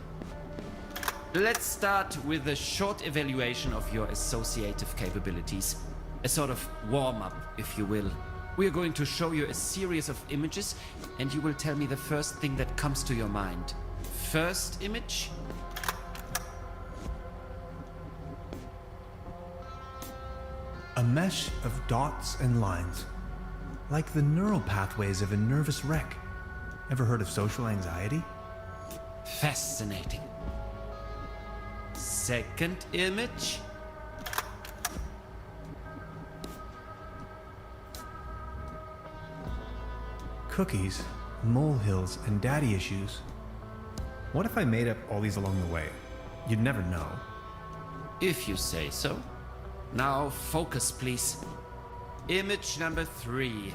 Let's start with a short evaluation of your associative capabilities. A sort of warm-up, if you will. We are going to show you a series of images, and you will tell me the first thing that comes to your mind. First image? A mesh of dots and lines, like the neural pathways of a nervous wreck. Ever heard of social anxiety? Fascinating. Second image? Cookies, molehills, and daddy issues. What if I made up all these along the way? You'd never know. If you say so. Now focus, please. Image number 3.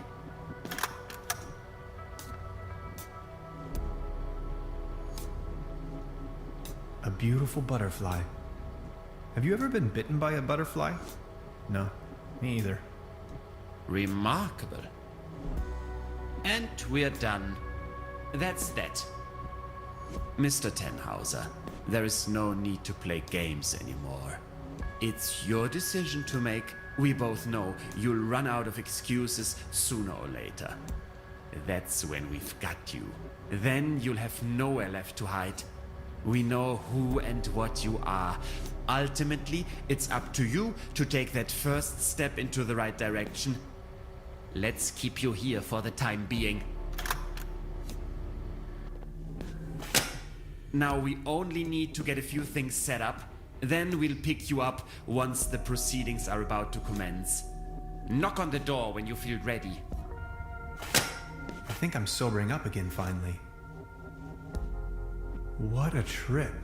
A beautiful butterfly. Have you ever been bitten by a butterfly? No, me either. Remarkable. And we're done. That's that. Mr. Tenhauser, there is no need to play games anymore. It's your decision to make. We both know you'll run out of excuses sooner or later. That's when we've got you. Then you'll have nowhere left to hide. We know who and what you are. Ultimately, it's up to you to take that first step into the right direction. Let's keep you here for the time being. Now we only need to get a few things set up. Then we'll pick you up once the proceedings are about to commence. Knock on the door when you feel ready. I think I'm sobering up again finally. What a trip.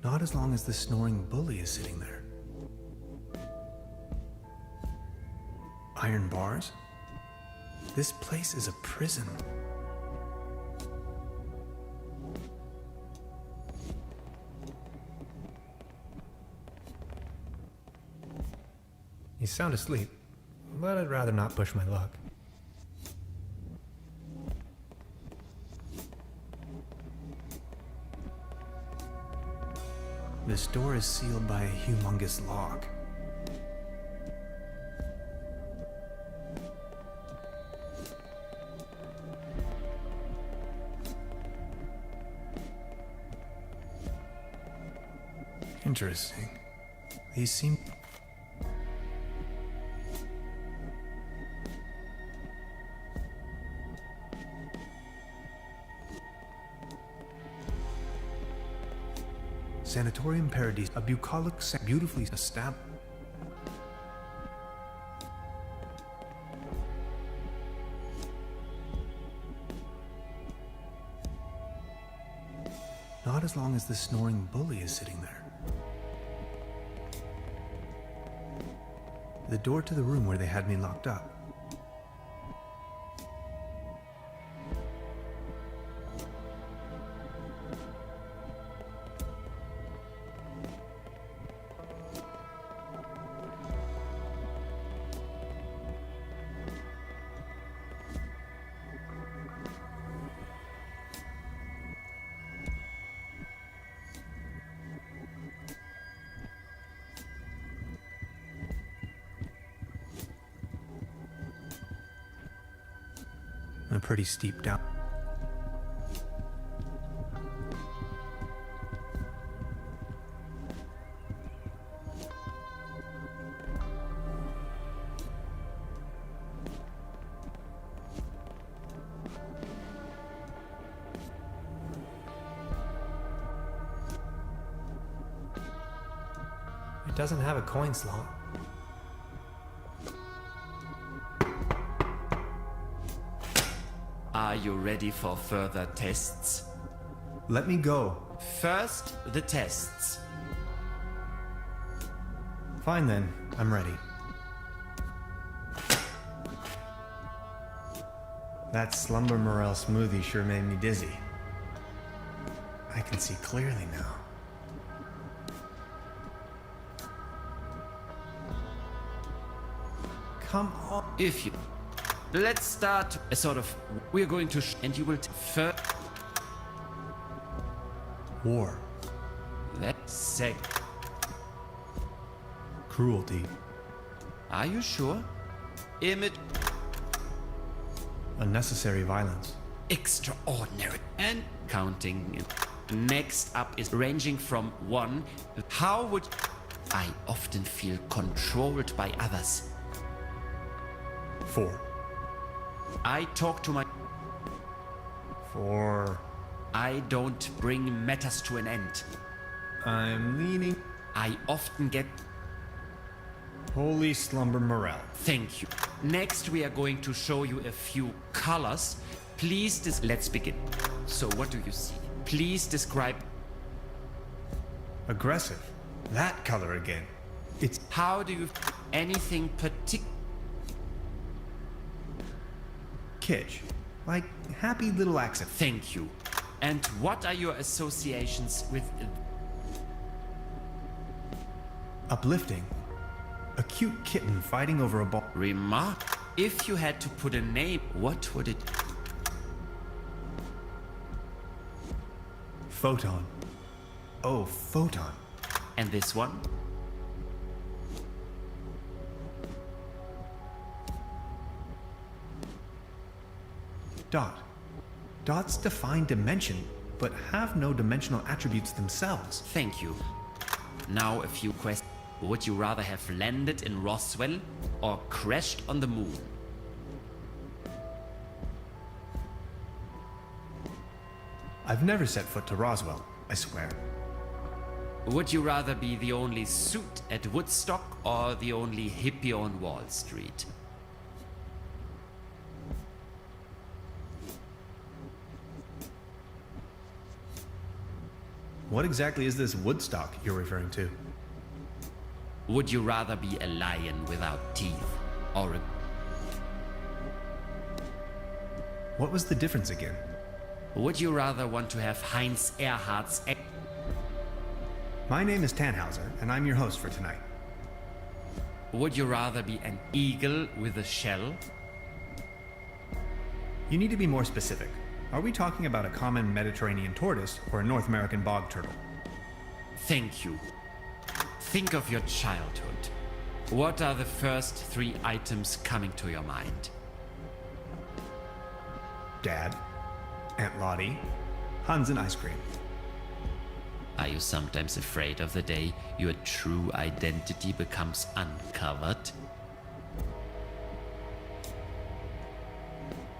Not as long as the snoring bully is sitting there. Iron bars? This place is a prison. You sound asleep, but I'd rather not push my luck. This door is sealed by a humongous lock. Interesting. These seem... Sanatorium Paradise, a bucolic, beautifully established. Not as long as the snoring bully is sitting there. The door to the room where they had me locked up. A pretty steep down. It doesn't have a coin slot. Are you ready for further tests? Let me go. First, the tests. Fine then, I'm ready. That Slumber Morel smoothie sure made me dizzy. I can see clearly now. Come on. If you... Let's start a sort of... We're going to... and you will... First... War. Let's say... Cruelty. Are you sure? Image... Unnecessary violence. Extraordinary. And counting. Next up is ranging from 1. How would... I often feel controlled by others. 4. I talk to my... 4. I don't bring matters to an end. I'm leaning. I often get... Holy Slumber Morel. Thank you. Next we are going to show you a few colors. Please let's begin. So what do you see? Please describe... Aggressive. That color again. It's... How do you... Anything particular... Kitsch. Like happy little accent. Thank you. And what are your associations with... Uplifting. A cute kitten fighting over a ball. Remark. If you had to put a name, what would it... Photon. Oh, photon. And this one? Dot. Dots define dimension, but have no dimensional attributes themselves. Thank you. Now a few questions. Would you rather have landed in Roswell or crashed on the moon? I've never set foot to Roswell, I swear. Would you rather be the only suit at Woodstock or the only hippie on Wall Street? What exactly is this Woodstock you're referring to? Would you rather be a lion without teeth or a... What was the difference again? Would you rather want to have Heinz Erhardt's... My name is Tannhauser, and I'm your host for tonight. Would you rather be an eagle with a shell? You need to be more specific. Are we talking about a common Mediterranean tortoise or a North American bog turtle? Thank you. Think of your childhood. What are the first 3 items coming to your mind? Dad, Aunt Lottie, Hans and ice cream. Are you sometimes afraid of the day your true identity becomes uncovered?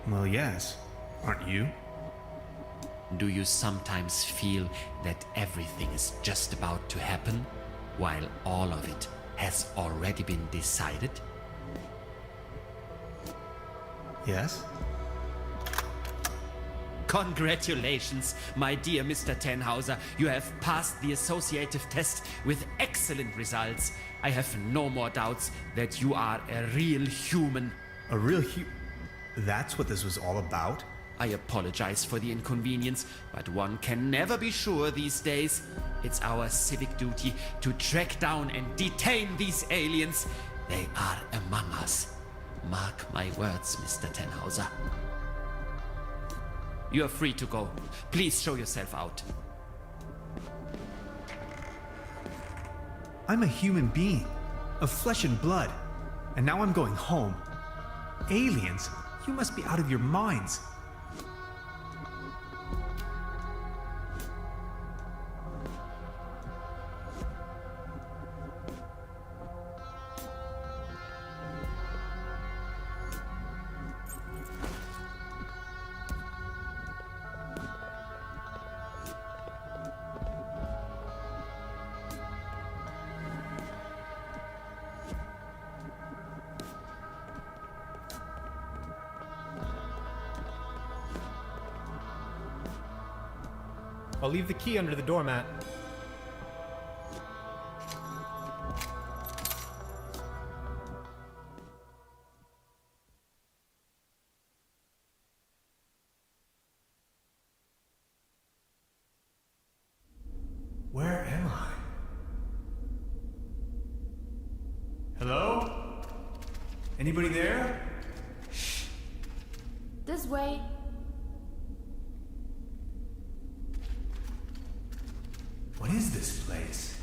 Well, yes. Aren't you? Do you sometimes feel that everything is just about to happen, while all of it has already been decided? Yes. Congratulations, my dear Mr. Tannhauser. You have passed the associative test with excellent results. I have no more doubts that you are a real human. A real That's what this was all about? I apologize for the inconvenience, but one can never be sure these days. It's our civic duty to track down and detain these aliens. They are among us. Mark my words, Mr. Tannhauser. You are free to go. Please show yourself out. I'm a human being, of flesh and blood, and now I'm going home. Aliens? You must be out of your minds. I'll leave the key under the doormat. Where am I? Hello? Anybody there? This way. What is this place?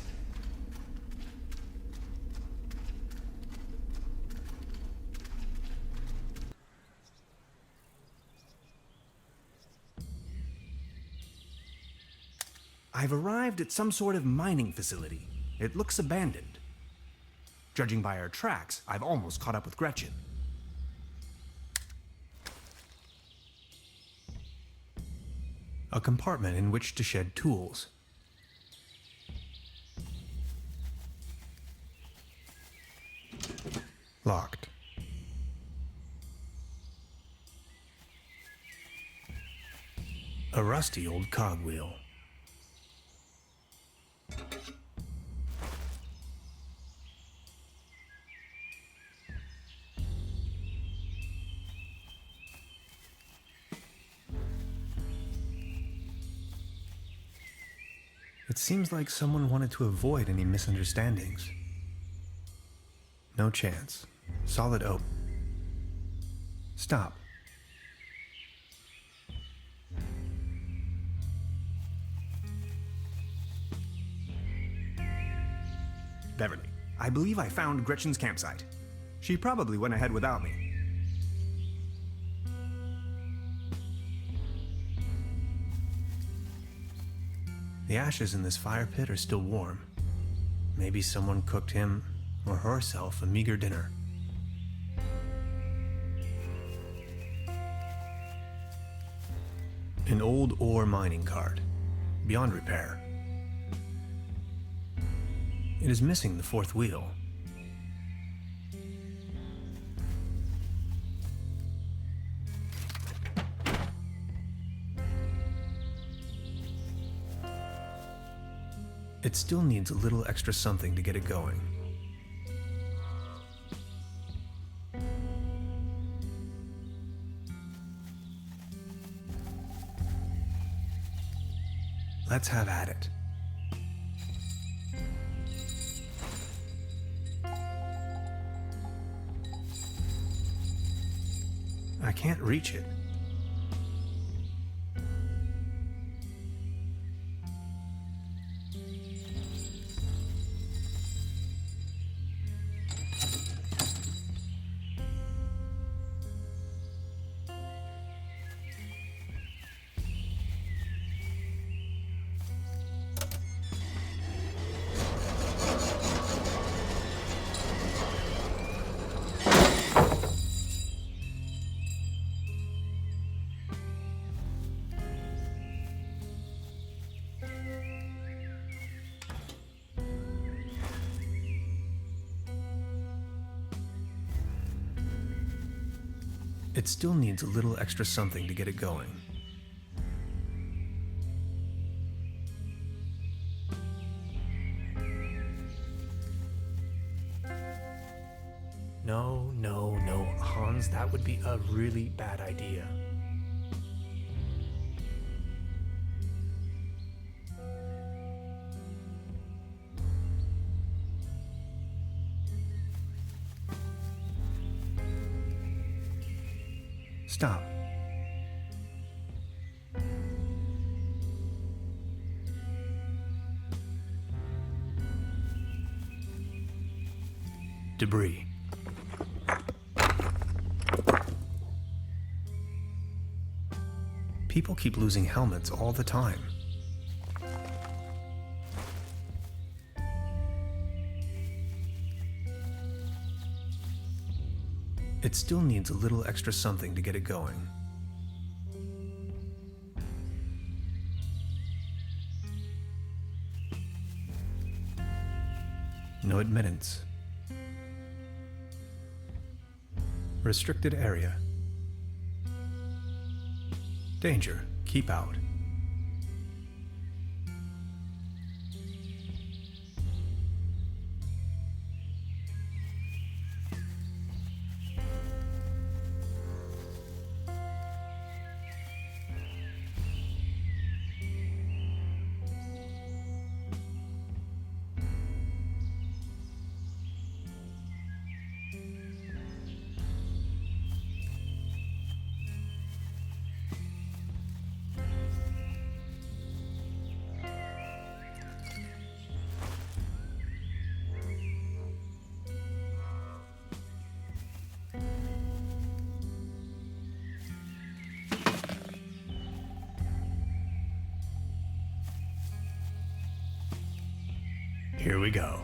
I've arrived at some sort of mining facility. It looks abandoned. Judging by our tracks, I've almost caught up with Gretchen. A compartment in which to shed tools. Locked. A rusty old cogwheel. It seems like someone wanted to avoid any misunderstandings. No chance. Solid oak. Stop. Beverly, I believe I found Gretchen's campsite. She probably went ahead without me. The ashes in this fire pit are still warm. Maybe someone cooked him or herself a meager dinner. An old ore mining cart, beyond repair. It is missing the fourth wheel. It still needs a little extra something to get it going. Let's have at it. I can't reach it. It still needs a little extra something to get it going. No, no, no, Hans, that would be a really bad idea. Stop. Debris. People keep losing helmets all the time. It still needs a little extra something to get it going. No admittance. Restricted area. Danger. Keep out. Here we go.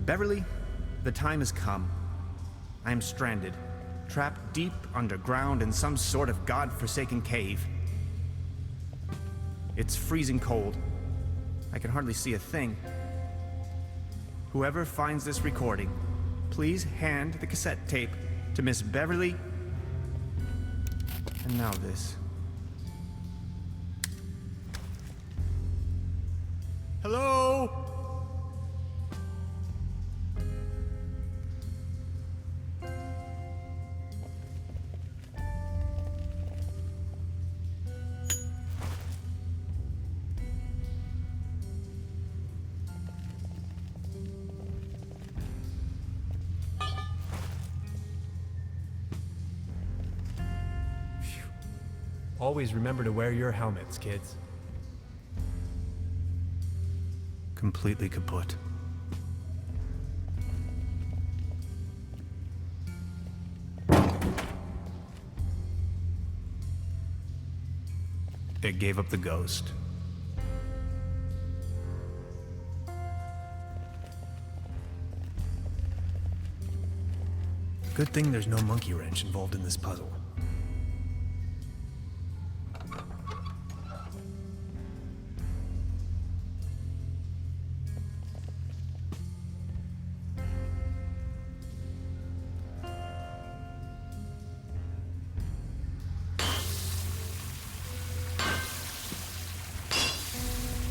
Beverly, the time has come. I am stranded, trapped deep underground in some sort of god-forsaken cave. It's freezing cold. I can hardly see a thing. Whoever finds this recording, please hand the cassette tape to Miss Beverly. And now this. Hello? Always remember to wear your helmets, kids. Completely kaput. It gave up the ghost. Good thing there's no monkey wrench involved in this puzzle.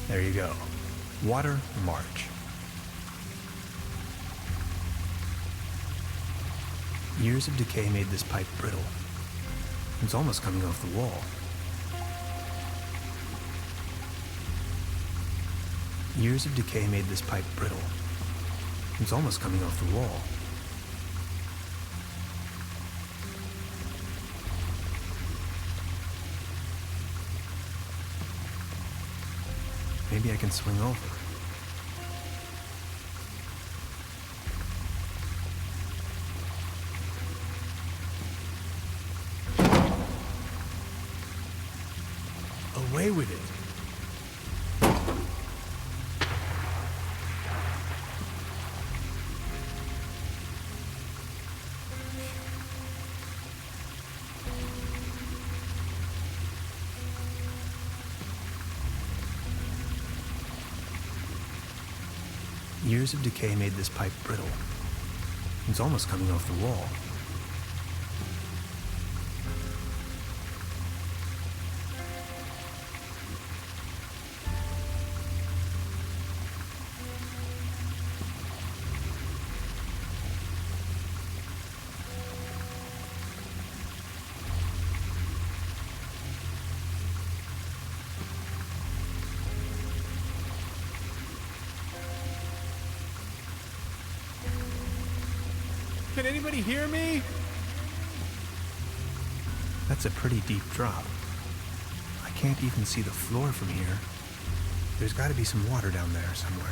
There you go. Water March. Years of decay made this pipe brittle. It's almost coming off the wall. Years of decay made this pipe brittle. It's almost coming off the wall. Maybe I can swing over. Away with it. Years of decay made this pipe brittle. It's almost coming off the wall. Can anybody hear me? That's a pretty deep drop. I can't even see the floor from here. There's got to be some water down there somewhere.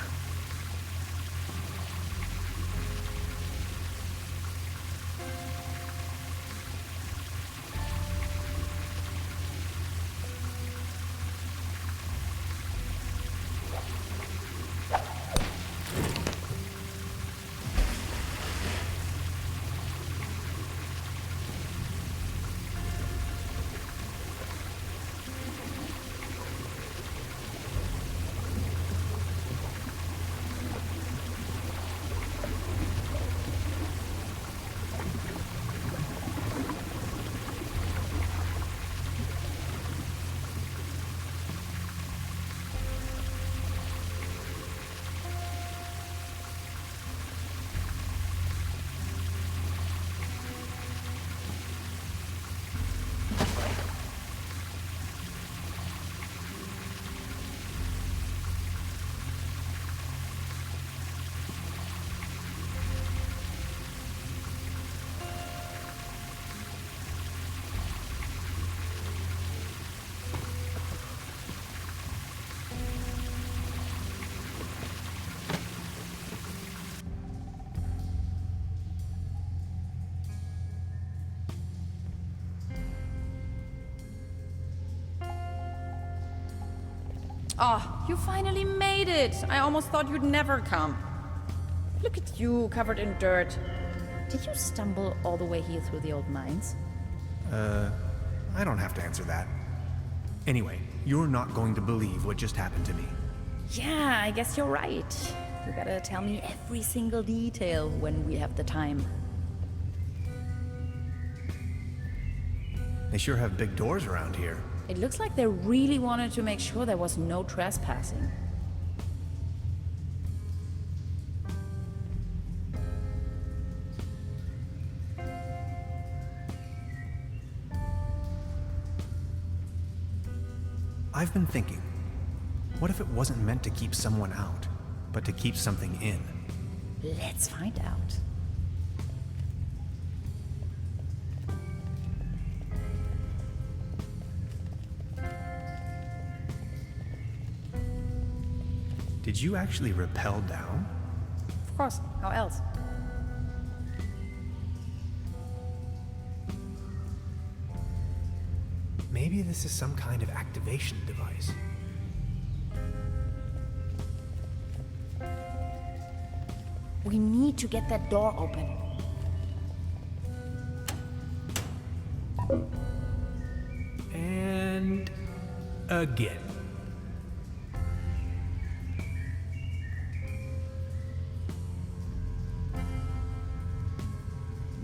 Oh, you finally made it! I almost thought you'd never come. Look at you, covered in dirt. Did you stumble all the way here through the old mines? I don't have to answer that. Anyway, you're not going to believe what just happened to me. Yeah, I guess you're right. You gotta tell me every single detail when we have the time. They sure have big doors around here. It looks like they really wanted to make sure there was no trespassing. I've been thinking, what if it wasn't meant to keep someone out, but to keep something in? Let's find out. Did you actually rappel down? Of course, how else? Maybe this is some kind of activation device. We need to get that door open. And again.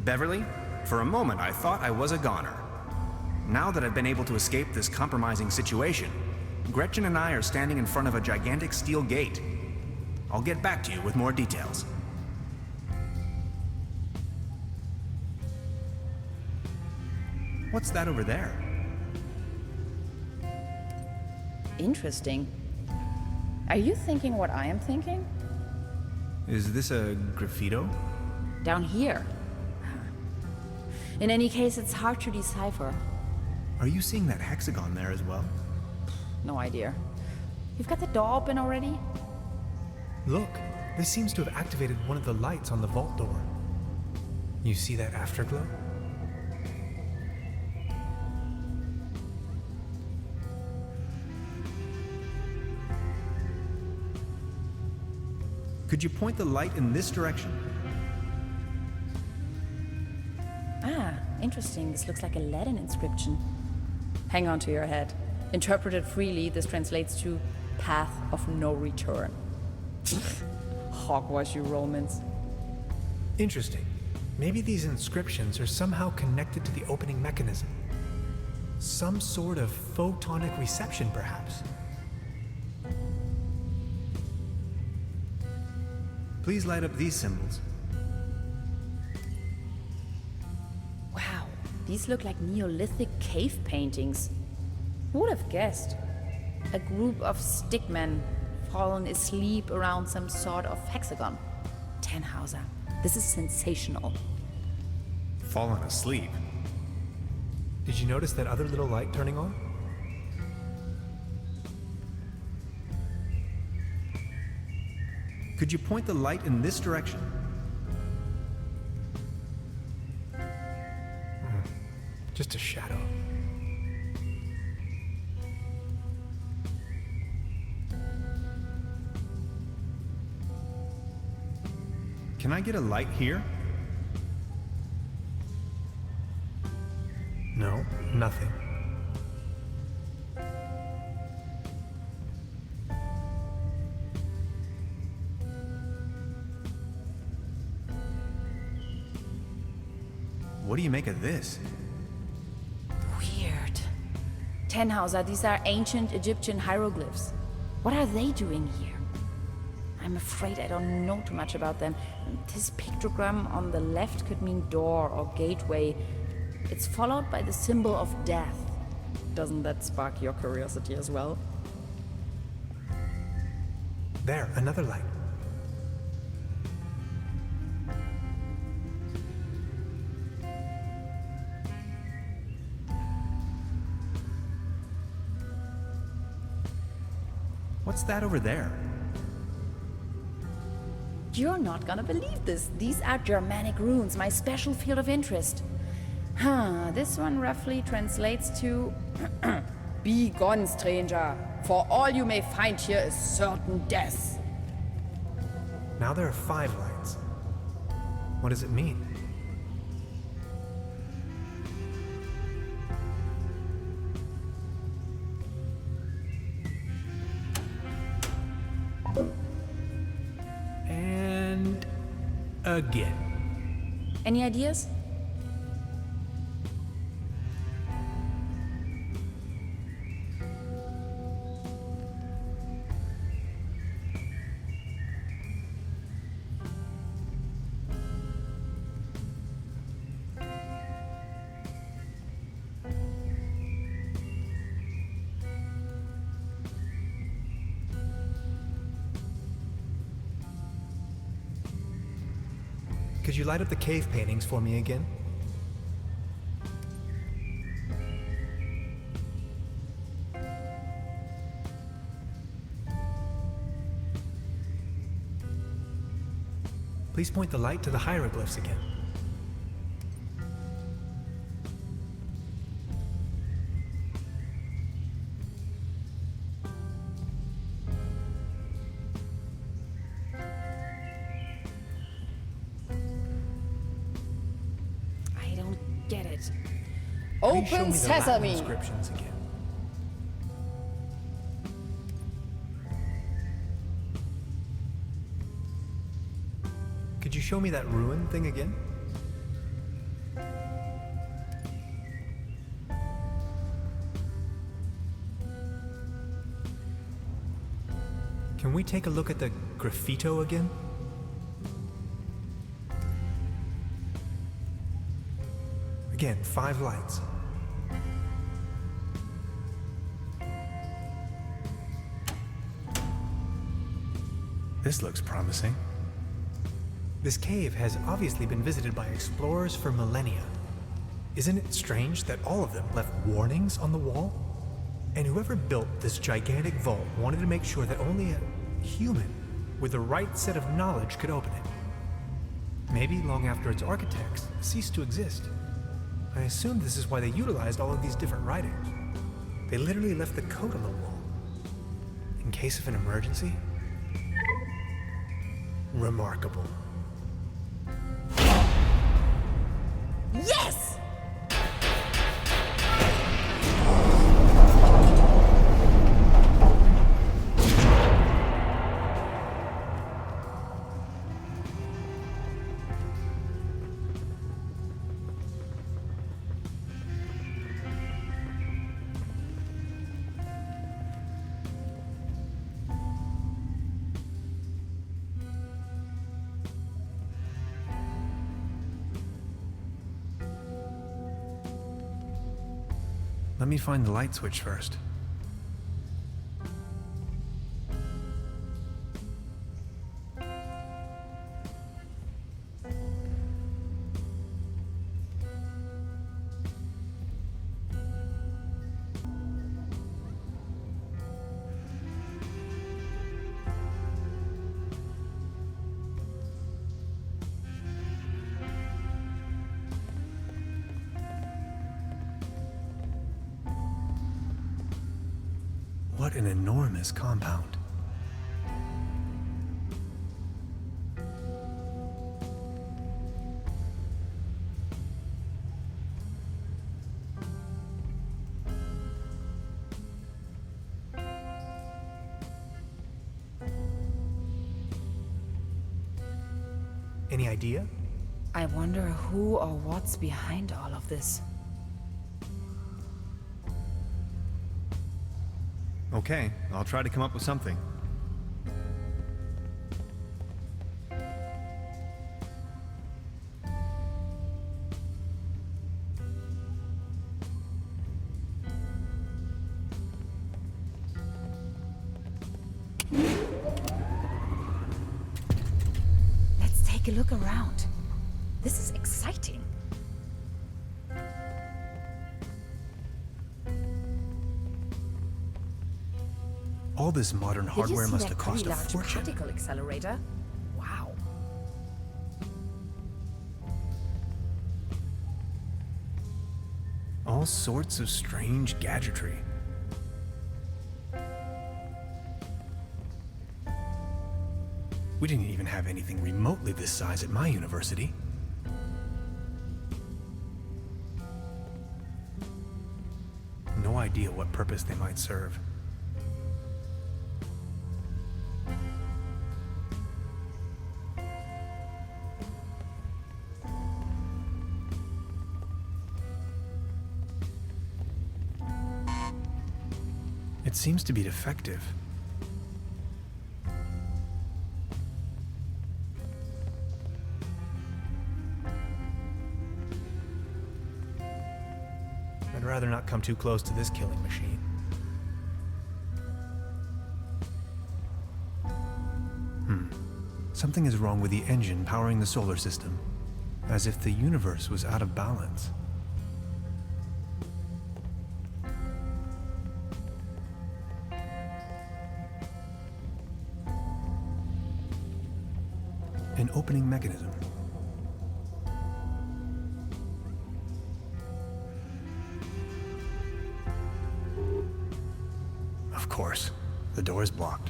Beverly, for a moment I thought I was a goner. Now that I've been able to escape this compromising situation, Gretchen and I are standing in front of a gigantic steel gate. I'll get back to you with more details. What's that over there? Interesting. Are you thinking what I am thinking? Is this a graffito? Down here. In any case, it's hard to decipher. Are you seeing that hexagon there as well? No idea. You've got the door open already? Look, this seems to have activated one of the lights on the vault door. You see that afterglow? Could you point the light in this direction? Ah, interesting. This looks like a Latin inscription. Hang on to your head. Interpreted freely, this translates to path of no return. hogwash, you Romans. Interesting. Maybe these inscriptions are somehow connected to the opening mechanism. Some sort of photonic reception, perhaps. Please light up these symbols. Wow, these look like Neolithic cave paintings. Who would have guessed? A group of stickmen fallen asleep around some sort of hexagon. Tannhauser, this is sensational. Fallen asleep. Did you notice that other little light turning on? Could you point the light in this direction? Just a shadow. Can I get a light here? No, nothing. What do you make of this? Weird. Tannhauser, these are ancient Egyptian hieroglyphs. What are they doing here? I'm afraid I don't know too much about them. This pictogram on the left could mean door or gateway. It's followed by the symbol of death. Doesn't that spark your curiosity as well? There, another light. What's that over there? You're not gonna believe this. These are Germanic runes, my special field of interest. This one roughly translates to Be gone, stranger, for all you may find here is certain death. Now there are 5 lights. What does it mean? And again. Any ideas? Could you light up the cave paintings for me again? Please point the light to the hieroglyphs again. Get it. Please show me Open the Latin sesame! inscriptions again. Could you show me that ruin thing again? Can we take a look at the graffito again? Again, 5 lights. This looks promising. This cave has obviously been visited by explorers for millennia. Isn't it strange that all of them left warnings on the wall? And whoever built this gigantic vault wanted to make sure that only a human with the right set of knowledge could open it. Maybe long after its architects ceased to exist. I assume this is why they utilized all of these different writings. They literally left the code on the wall. In case of an emergency? Remarkable. Yes! Let me find the light switch first. What an enormous compound. Any idea? I wonder who or what's behind all of this. Okay, I'll try to come up with something. Let's take a look around. This is exciting. All this modern hardware must have cost a large fortune. particle accelerator? Wow. All sorts of strange gadgetry. We didn't even have anything remotely this size at my university. No idea what purpose they might serve. It seems to be defective. I'd rather not come too close to this killing machine. Something is wrong with the engine powering the solar system, as if the universe was out of balance. An opening mechanism. Of course, the door is blocked.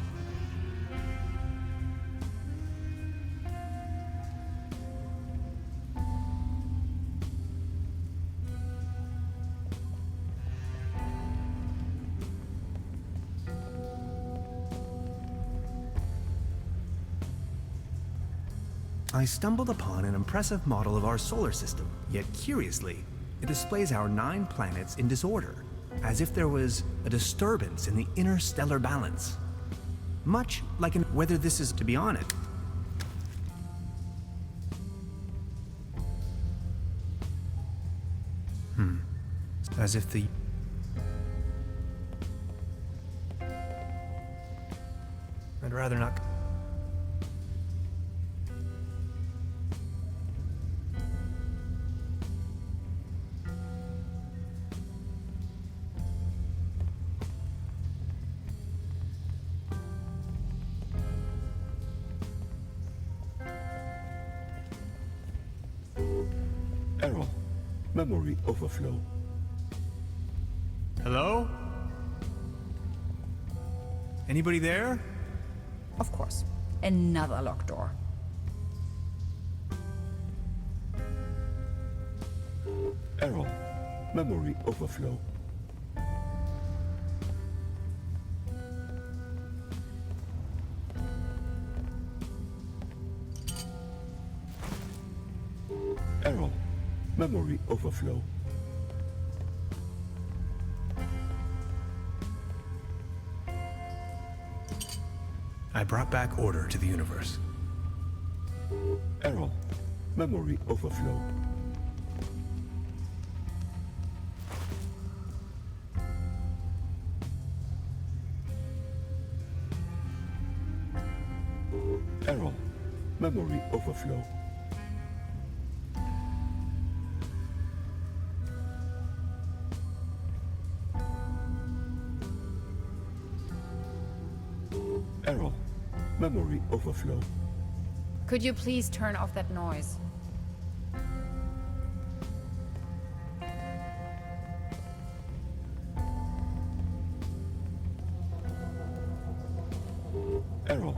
I stumbled upon an impressive model of our solar system, yet curiously, it displays our 9 planets in disorder, as if there was a disturbance in the interstellar balance. Much like whether this is to be on it. As if the... I'd rather not... Error. Memory overflow. Hello? Anybody there? Of course. Another locked door. Error. Memory overflow. Error. Memory overflow. I brought back order to the universe. Error. Memory overflow. Error. Memory overflow. Error. Memory overflow. Could you please turn off that noise? Error.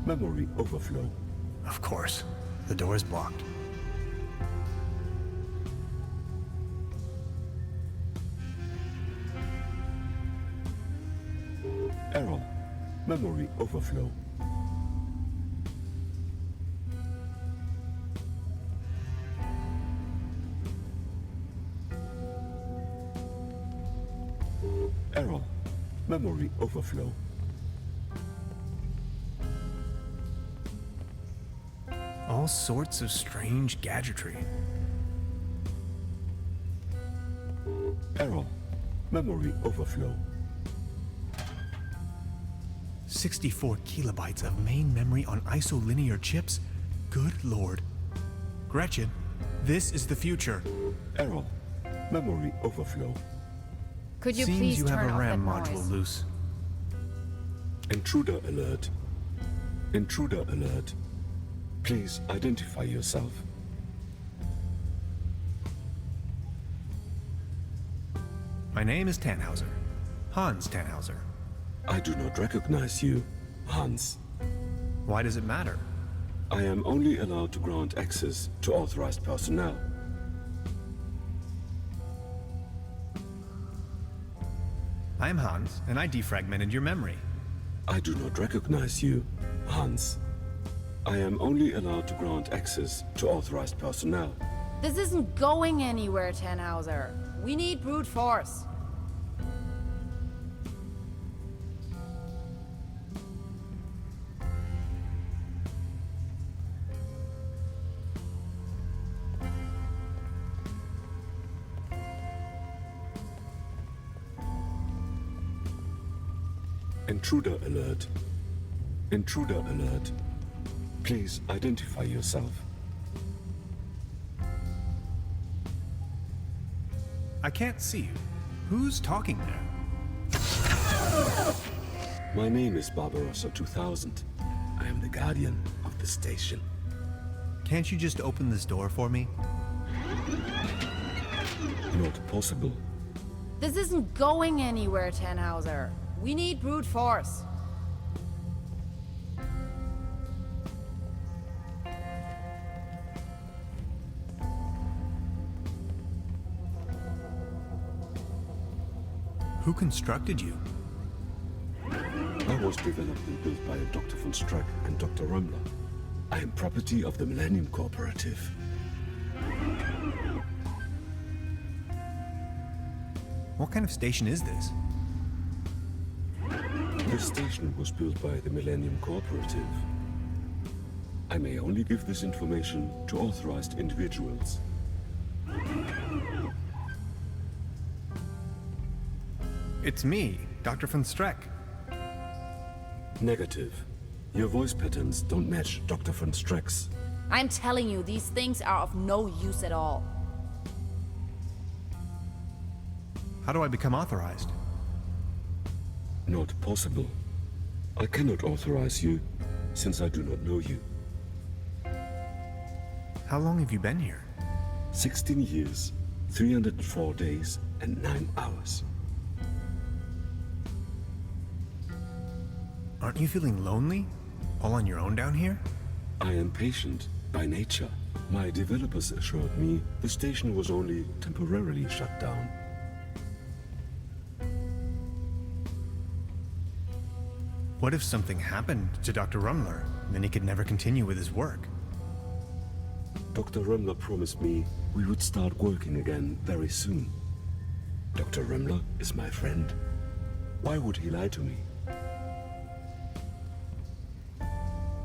Memory overflow. Of course. The door is blocked. Error. Memory overflow. Error. Memory overflow. All sorts of strange gadgetry. Error. Memory overflow. 64 kilobytes of main memory on isolinear chips? Good lord. Gretchen, this is the future. Error. Memory overflow. Could you Seems please you have turn a off RAM that module noise? loose. Intruder alert. Intruder alert. Please identify yourself. My name is Tannhauser. Hans Tannhauser. I do not recognize you, Hans. Why does it matter? I am only allowed to grant access to authorized personnel. I am Hans, and I defragmented your memory. I do not recognize you, Hans. I am only allowed to grant access to authorized personnel. This isn't going anywhere, Tannhauser. We need brute force. Intruder alert. Intruder alert. Please identify yourself. I can't see you. Who's talking there? My name is Barbarossa 2000. I am the guardian of the station. Can't you just open this door for me? Not possible. This isn't going anywhere, Tannhauser. We need brute force. Who constructed you? I was developed and built by Dr. von Strack and Dr. Römmler. I am property of the Millennium Cooperative. What kind of station is this? The station was built by the Millennium Cooperative. I may only give this information to authorized individuals. It's me, Dr. von Strack. Negative. Your voice patterns don't match Dr. von Strack's. I'm telling you, these things are of no use at all. How do I become authorized? Not possible. I cannot authorize you, since I do not know you. How long have you been here? 16 years, 304 days, and 9 hours. Aren't you feeling lonely? All on your own down here? I am patient by nature. My developers assured me the station was only temporarily shut down. What if something happened to Dr. Römmler, and then he could never continue with his work? Dr. Römmler promised me we would start working again very soon. Dr. Römmler is my friend. Why would he lie to me?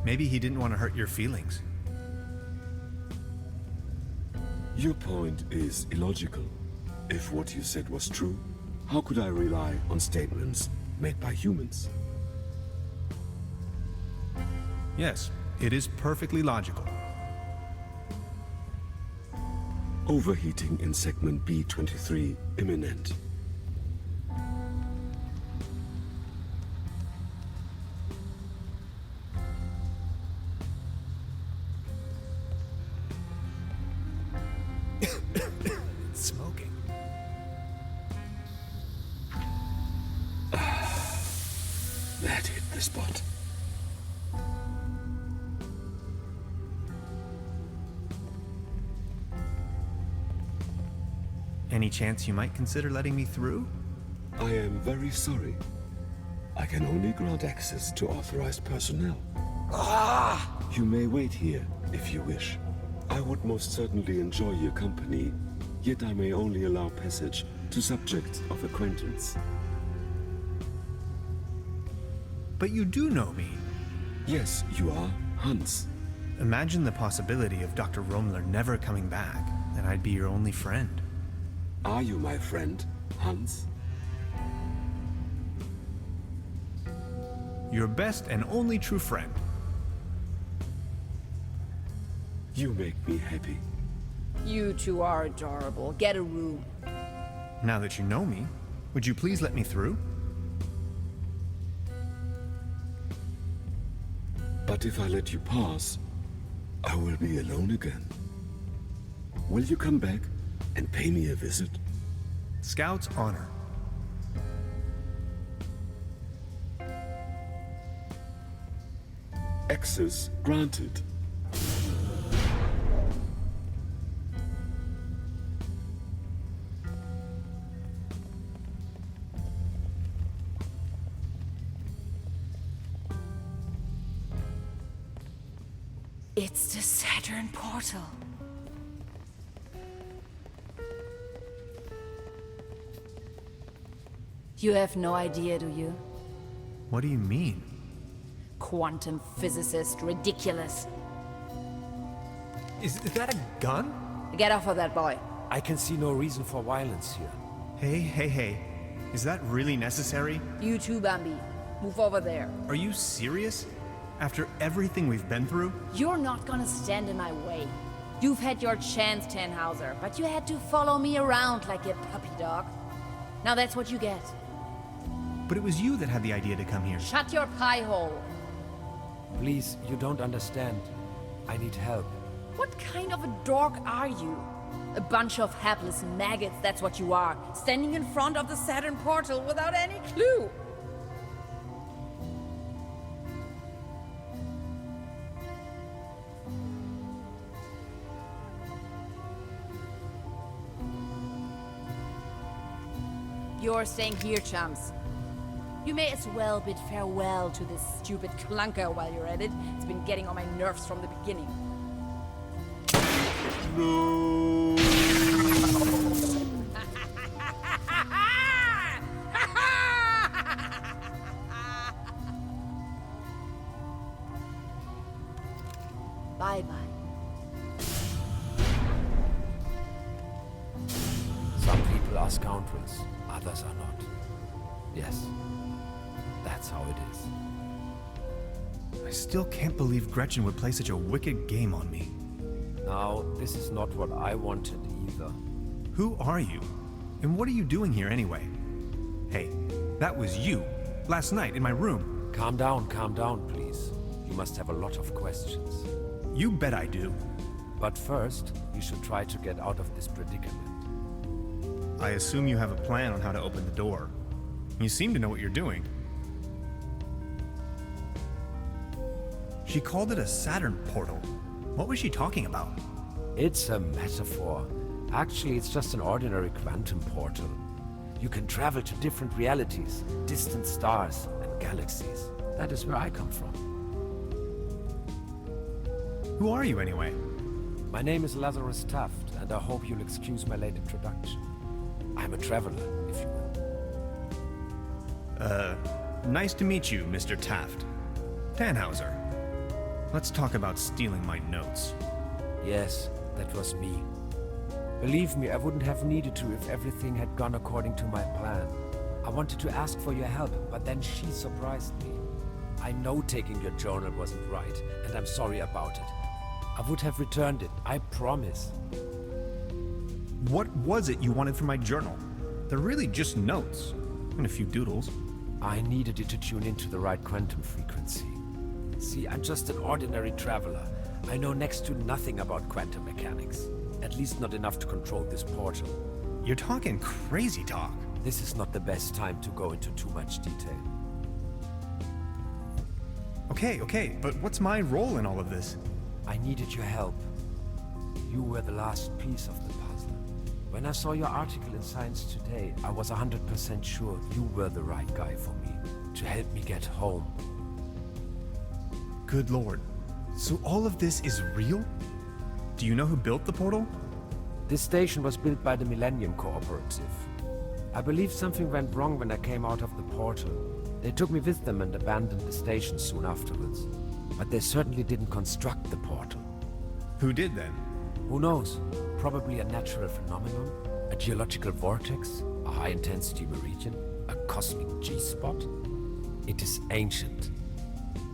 Maybe he didn't want to hurt your feelings. Your point is illogical. If what you said was true, how could I rely on statements made by humans? Yes, It is perfectly logical. Overheating in segment B23 imminent. Smoking. That hit the spot. Any chance you might consider letting me through? I am very sorry. I can only grant access to authorized personnel. You may wait here, if you wish. I would most certainly enjoy your company, yet I may only allow passage to subjects of acquaintance. But you do know me. Yes, you are Hans. Imagine the possibility of Dr. Romler never coming back, and I'd be your only friend. Are you my friend, Hans? Your best and only true friend. You make me happy. You two are adorable. Get a room. Now that you know me, would you please let me through? But if I let you pass, I will be alone again. Will you come back and pay me a visit? Scout's honor. Access granted. It's the Saturn portal. You have no idea, do you? What do you mean? Quantum physicist, ridiculous. Is that a gun? Get off of that boy. I can see no reason for violence here. Hey. Is that really necessary? You too, Bambi. Move over there. Are you serious? After everything we've been through? You're not gonna stand in my way. You've had your chance, Tannhauser, but you had to follow me around like a puppy dog. Now that's what you get. But it was you that had the idea to come here. Shut your pie hole. Please, you don't understand. I need help. What kind of a dork are you? A bunch of hapless maggots, that's what you are. Standing in front of the Saturn portal without any clue. You're staying here, chums. You may as well bid farewell to this stupid clunker while you're at it. It's been getting on my nerves from the beginning. No! Bye-bye. Some people are scoundrels, others are not. Yes, that's how it is. I still can't believe Gretchen would play such a wicked game on me. Now, this is not what I wanted either. Who are you? And what are you doing here anyway? Hey, that was you, last night in my room. Calm down, please. You must have a lot of questions. You bet I do. But first, you should try to get out of this predicament. I assume you have a plan on how to open the door. You seem to know what you're doing. She called it a Saturn portal. What was she talking about? It's a metaphor. Actually, it's just an ordinary quantum portal. You can travel to different realities, distant stars, and galaxies. That is where I come from. Who are you anyway? My name is Lazarus Taft, and I hope you'll excuse my late introduction. I'm a traveler, if you will. Nice to meet you, Mr. Taft. Tannhauser. Let's talk about stealing my notes. Yes, that was me. Believe me, I wouldn't have needed to if everything had gone according to my plan. I wanted to ask for your help, but then she surprised me. I know taking your journal wasn't right, and I'm sorry about it. I would have returned it, I promise. What was it you wanted from my journal? They're really just notes, and a few doodles. I needed it to tune into the right quantum frequency. See, I'm just an ordinary traveler. I know next to nothing about quantum mechanics. At least not enough to control this portal. You're talking crazy talk. This is not the best time to go into too much detail. Okay, but what's my role in all of this? I needed your help. You were the last piece of the puzzle. When I saw your article in Science Today, I was 100% sure you were the right guy for me, to help me get home. Good lord. So all of this is real? Do you know who built the portal? This station was built by the Millennium Cooperative. I believe something went wrong when I came out of the portal. They took me with them and abandoned the station soon afterwards. But they certainly didn't construct the portal. Who did then? Who knows? Probably a natural phenomenon, a geological vortex, a high-intensity meridian, a cosmic G-spot. It is ancient.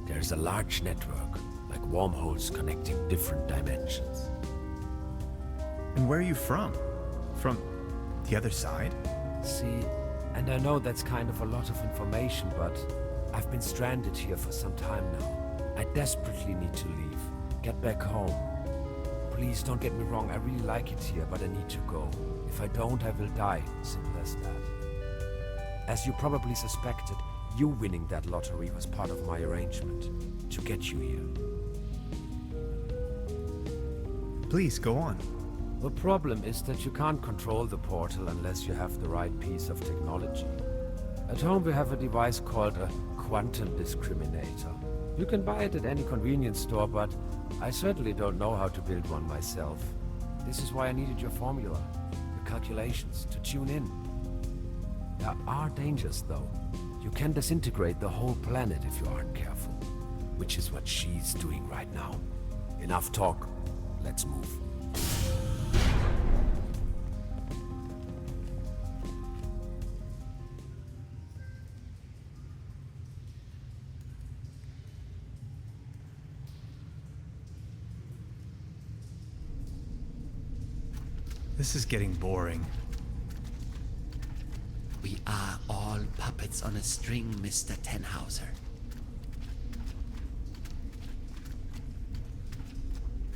There is a large network, like wormholes connecting different dimensions. And where are you from? From the other side? See, and I know that's kind of a lot of information, but I've been stranded here for some time now. I desperately need to leave, get back home. Please don't get me wrong, I really like it here, but I need to go. If I don't, I will die, simple as that. As you probably suspected, you winning that lottery was part of my arrangement, to get you here. Please, go on. The problem is that you can't control the portal unless you have the right piece of technology. At home we have a device called a quantum discriminator. You can buy it at any convenience store, but I certainly don't know how to build one myself. This is why I needed your formula, your calculations, to tune in. There are dangers, though. You can disintegrate the whole planet if you aren't careful, which is what she's doing right now. Enough talk. Let's move. This is getting boring. We are all puppets on a string, Mr. Tenhauser.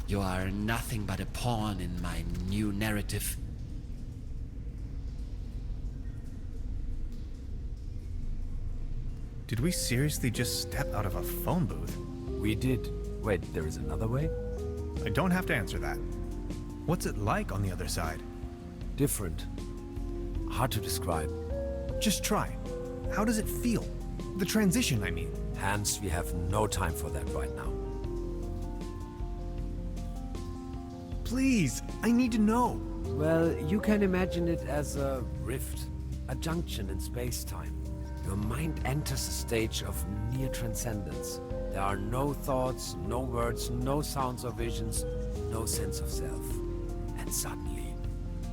You are nothing but a pawn in my new narrative. Did we seriously just step out of a phone booth? We did. Wait, there is another way? I don't have to answer that. What's it like on the other side? Different. Hard to describe. Just try. How does it feel? The transition, I mean. Hans, we have no time for that right now. Please, I need to know. Well, you can imagine it as a rift, a junction in space-time. Your mind enters a stage of near transcendence. There are no thoughts, no words, no sounds or visions, no sense of self. And suddenly,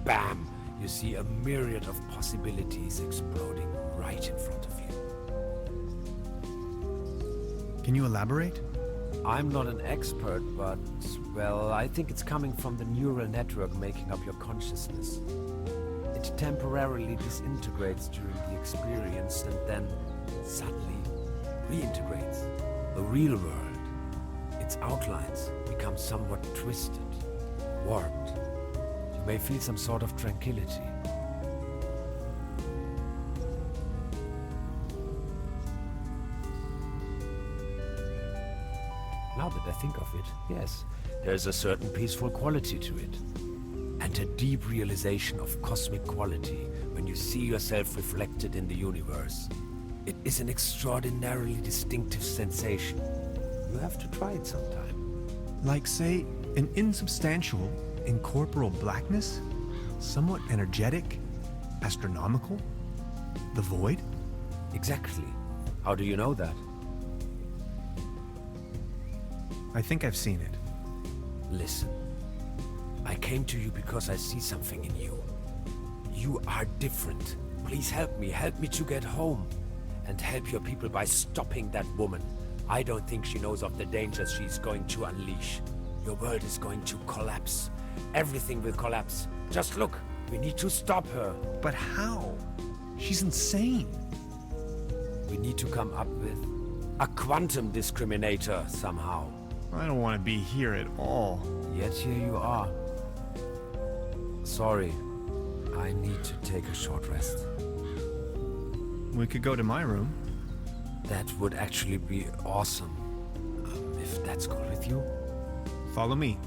bam, you see a myriad of possibilities exploding right in front of you. Can you elaborate? I'm not an expert, but, well, I think it's coming from the neural network making up your consciousness. It temporarily disintegrates during the experience and then suddenly reintegrates. The real world, its outlines become somewhat twisted, warped. You may feel some sort of tranquility. Now that I think of it, yes, there's a certain peaceful quality to it. And a deep realization of cosmic quality when you see yourself reflected in the universe. It is an extraordinarily distinctive sensation. You have to try it sometime. Like, say, an insubstantial, incorporeal blackness? Somewhat energetic? Astronomical? The void? Exactly. How do you know that? I think I've seen it. Listen. I came to you because I see something in you. You are different. Please help me to get home. And help your people by stopping that woman. I don't think she knows of the dangers she's going to unleash. Your world is going to collapse. Everything will collapse. Just look, we need to stop her. But how? She's insane. We need to come up with a quantum discriminator somehow. I don't want to be here at all. Yet here you are. Sorry, I need to take a short rest. We could go to my room. That would actually be awesome. If that's cool with you. Follow me.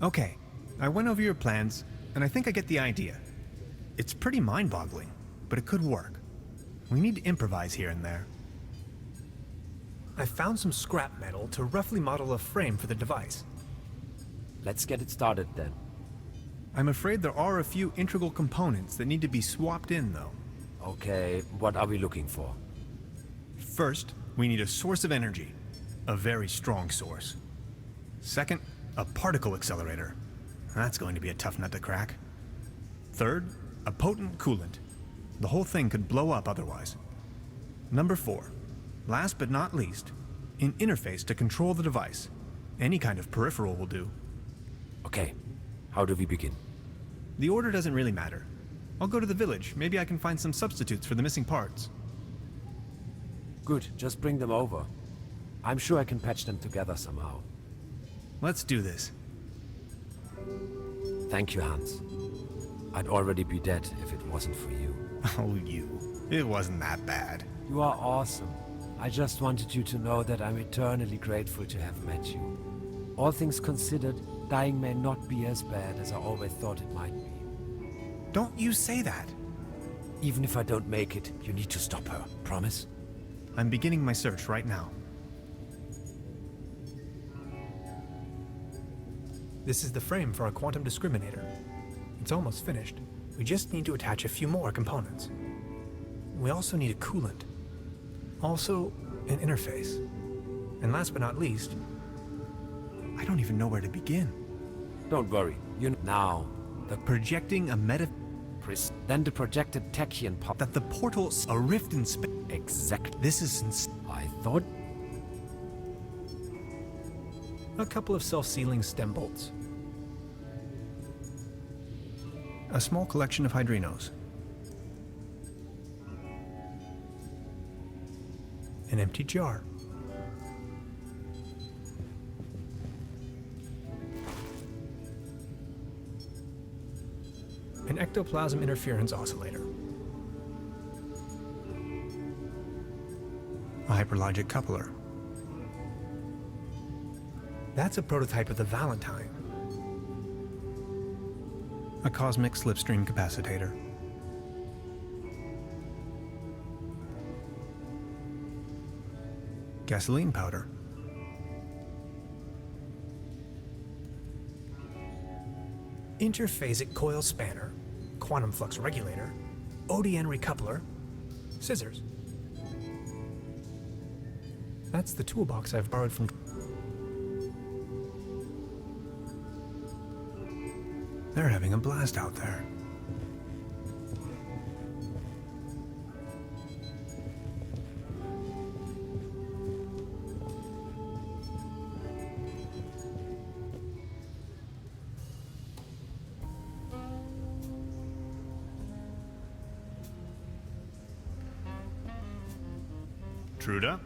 Okay, I went over your plans, and I think I get the idea. It's pretty mind-boggling, but it could work. We need to improvise here and there. I found some scrap metal to roughly model a frame for the device. Let's get it started then. I'm afraid there are a few integral components that need to be swapped in, though. Okay, what are we looking for? First, we need a source of energy. A very strong source. Second, a particle accelerator. That's going to be a tough nut to crack. Third, a potent coolant. The whole thing could blow up otherwise. Number 4, last but not least, an interface to control the device. Any kind of peripheral will do. Okay, how do we begin? The order doesn't really matter. I'll go to the village. Maybe I can find some substitutes for the missing parts. Good, just bring them over. I'm sure I can patch them together somehow. Let's do this. Thank you, Hans. I'd already be dead if it wasn't for you. Oh, you. It wasn't that bad. You are awesome. I just wanted you to know that I'm eternally grateful to have met you. All things considered, dying may not be as bad as I always thought it might be. Don't you say that. Even if I don't make it, you need to stop her. Promise? I'm beginning my search right now. This is the frame for our quantum discriminator. It's almost finished. We just need to attach a few more components. We also need a coolant. Also, an interface. And last but not least, I don't even know where to begin. Don't worry. You know now. Projecting a Then the projected Techian pop. That the portal's a rift in space. Exactly. This is I thought. A couple of self-sealing stem bolts. A small collection of hydrinos. An empty jar. An ectoplasm interference oscillator. A hyperlogic coupler. That's a prototype of the Valentine. A cosmic slipstream capacitator. Gasoline powder. Interphasic coil spanner, quantum flux regulator, ODN recoupler, scissors. That's the toolbox I've borrowed from... They're having a blast out there. Truda?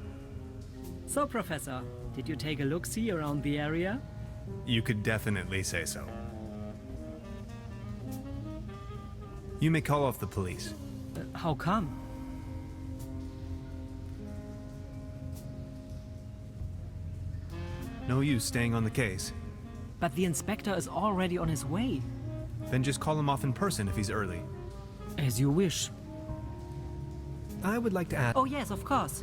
So, Professor, did you take a look-see around the area? You could definitely say so. You may call off the police. How come? No use staying on the case. But the inspector is already on his way. Then just call him off in person if he's early. As you wish. I would like to ask... Oh yes, of course.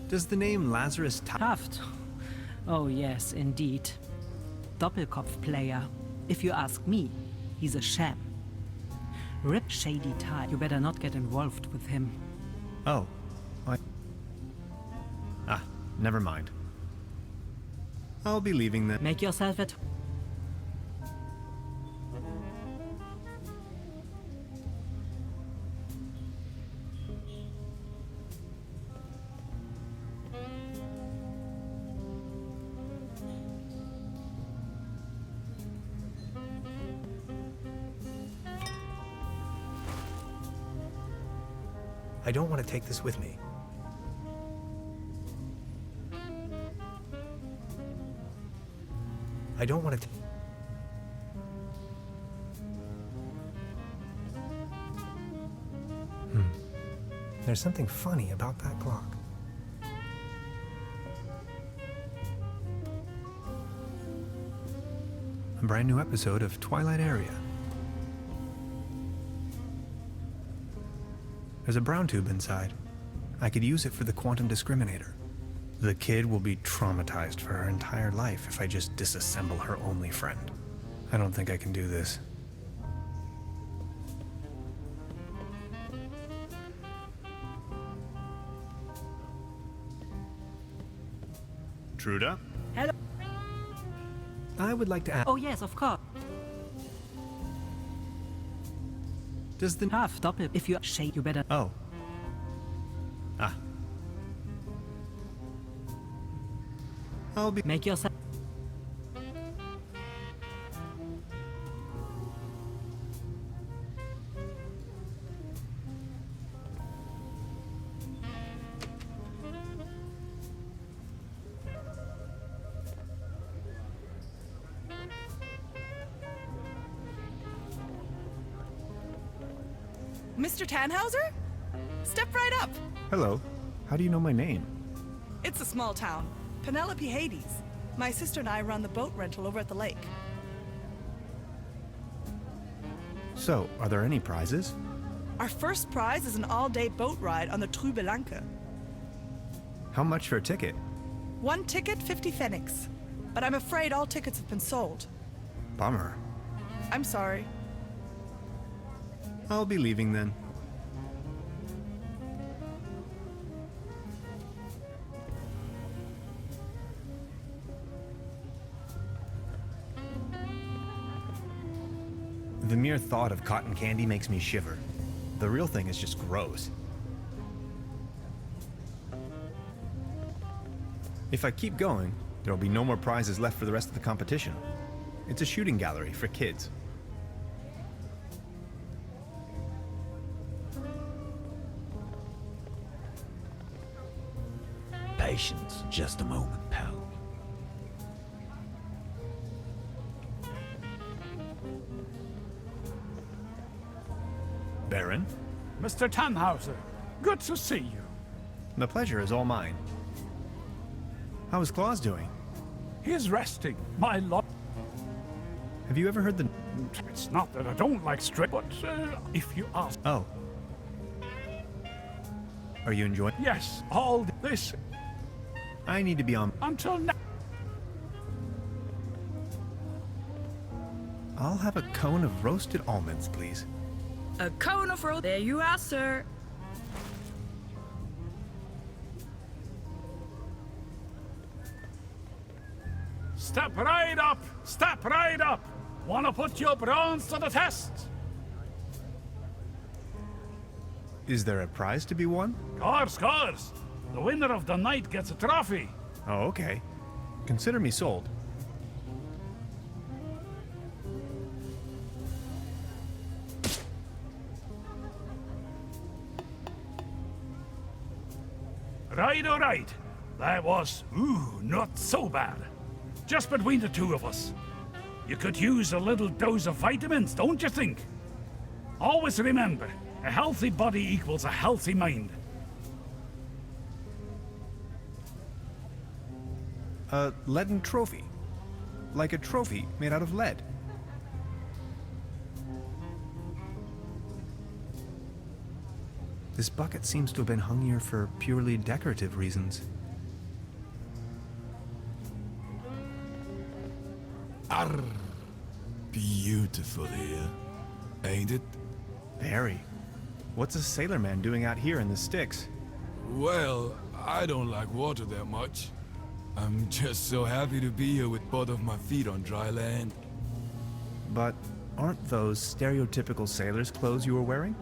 Does the name Lazarus Taft? Oh yes, indeed. Doppelkopf player. If you ask me, he's a sham. Rip shady type. You better not get involved with him. Oh. Never mind. I'll be leaving then. Make yourself at I don't want to take this with me. I don't want to. There's something funny about that clock. A brand new episode of Twilight Area. There's a brown tube inside. I could use it for the quantum discriminator. The kid will be traumatized for her entire life if I just disassemble her only friend. I don't think I can do this. Truda? Hello. I would like to ask. Oh yes, of course. Does the Half stop it. If you shake, you better. Oh. Ah. I'll be. Make yourself. Mr. Tannhauser? Step right up. Hello. How do you know my name? It's a small town. Penelope Hades. My sister and I run the boat rental over at the lake. So, are there any prizes? Our first prize is an all-day boat ride on the Truberbrook. How much for a ticket? One ticket, 50 pfennigs. But I'm afraid all tickets have been sold. Bummer. I'm sorry. I'll be leaving then. The mere thought of cotton candy makes me shiver. The real thing is just gross. If I keep going, there'll be no more prizes left for the rest of the competition. It's a shooting gallery for kids. Patience, just a moment, pal. Baron? Mr. Tannhauser, good to see you. The pleasure is all mine. How is Claus doing? He's resting, my lord. Have you ever heard the... It's not that I don't like strip, but if you ask... Oh. Are you enjoying... Yes, all this... I need to be on... Until now... I'll have a cone of roasted almonds, please. A cone of road. There you are, sir. Step right up! Step right up! Wanna put your bronze to the test? Is there a prize to be won? Course. The winner of the night gets a trophy. Oh, okay. Consider me sold. Right. That was, not so bad. Just between the two of us. You could use a little dose of vitamins, don't you think? Always remember, a healthy body equals a healthy mind. A leaden trophy. Like a trophy made out of lead. This bucket seems to have been hung here for purely decorative reasons. Arr, beautiful here, ain't it? Very. What's a sailorman doing out here in the sticks? Well, I don't like water that much. I'm just so happy to be here with both of my feet on dry land. But aren't those stereotypical sailor's clothes you were wearing?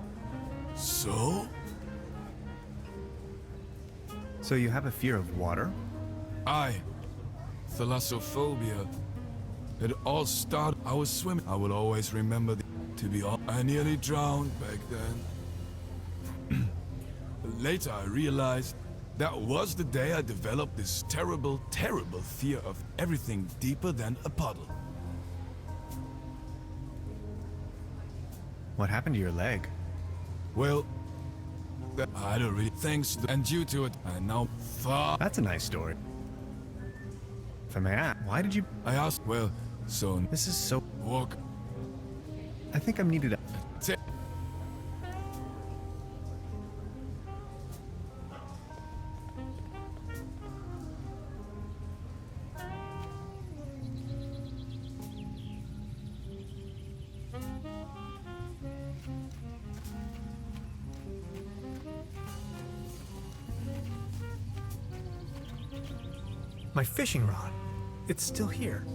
So? So you have a fear of water? Thalassophobia. It all started. I was swimming. I will always remember to be honest. I nearly drowned back then. Later I realized that was the day I developed this terrible, terrible fear of everything deeper than a puddle. What happened to your leg? Well, I don't really. Thanks to, and due to it, I now far. That's a nice story. If I may ask, why did you? I asked. Well, so this is so. Walk. I think I'm needed. My fishing rod. It's still here.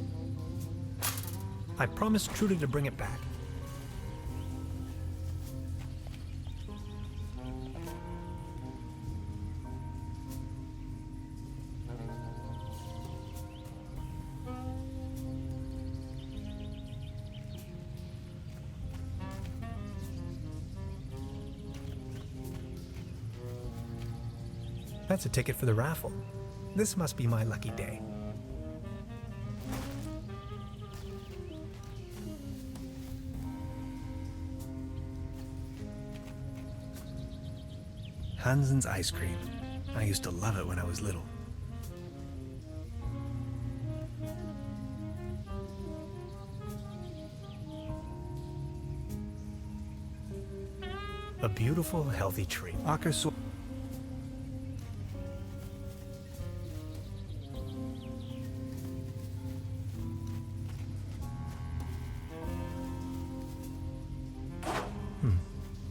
I promised Trudy to bring it back. That's a ticket for the raffle. This must be my lucky day. Hansen's ice cream. I used to love it when I was little. A beautiful, healthy tree. Ackerso.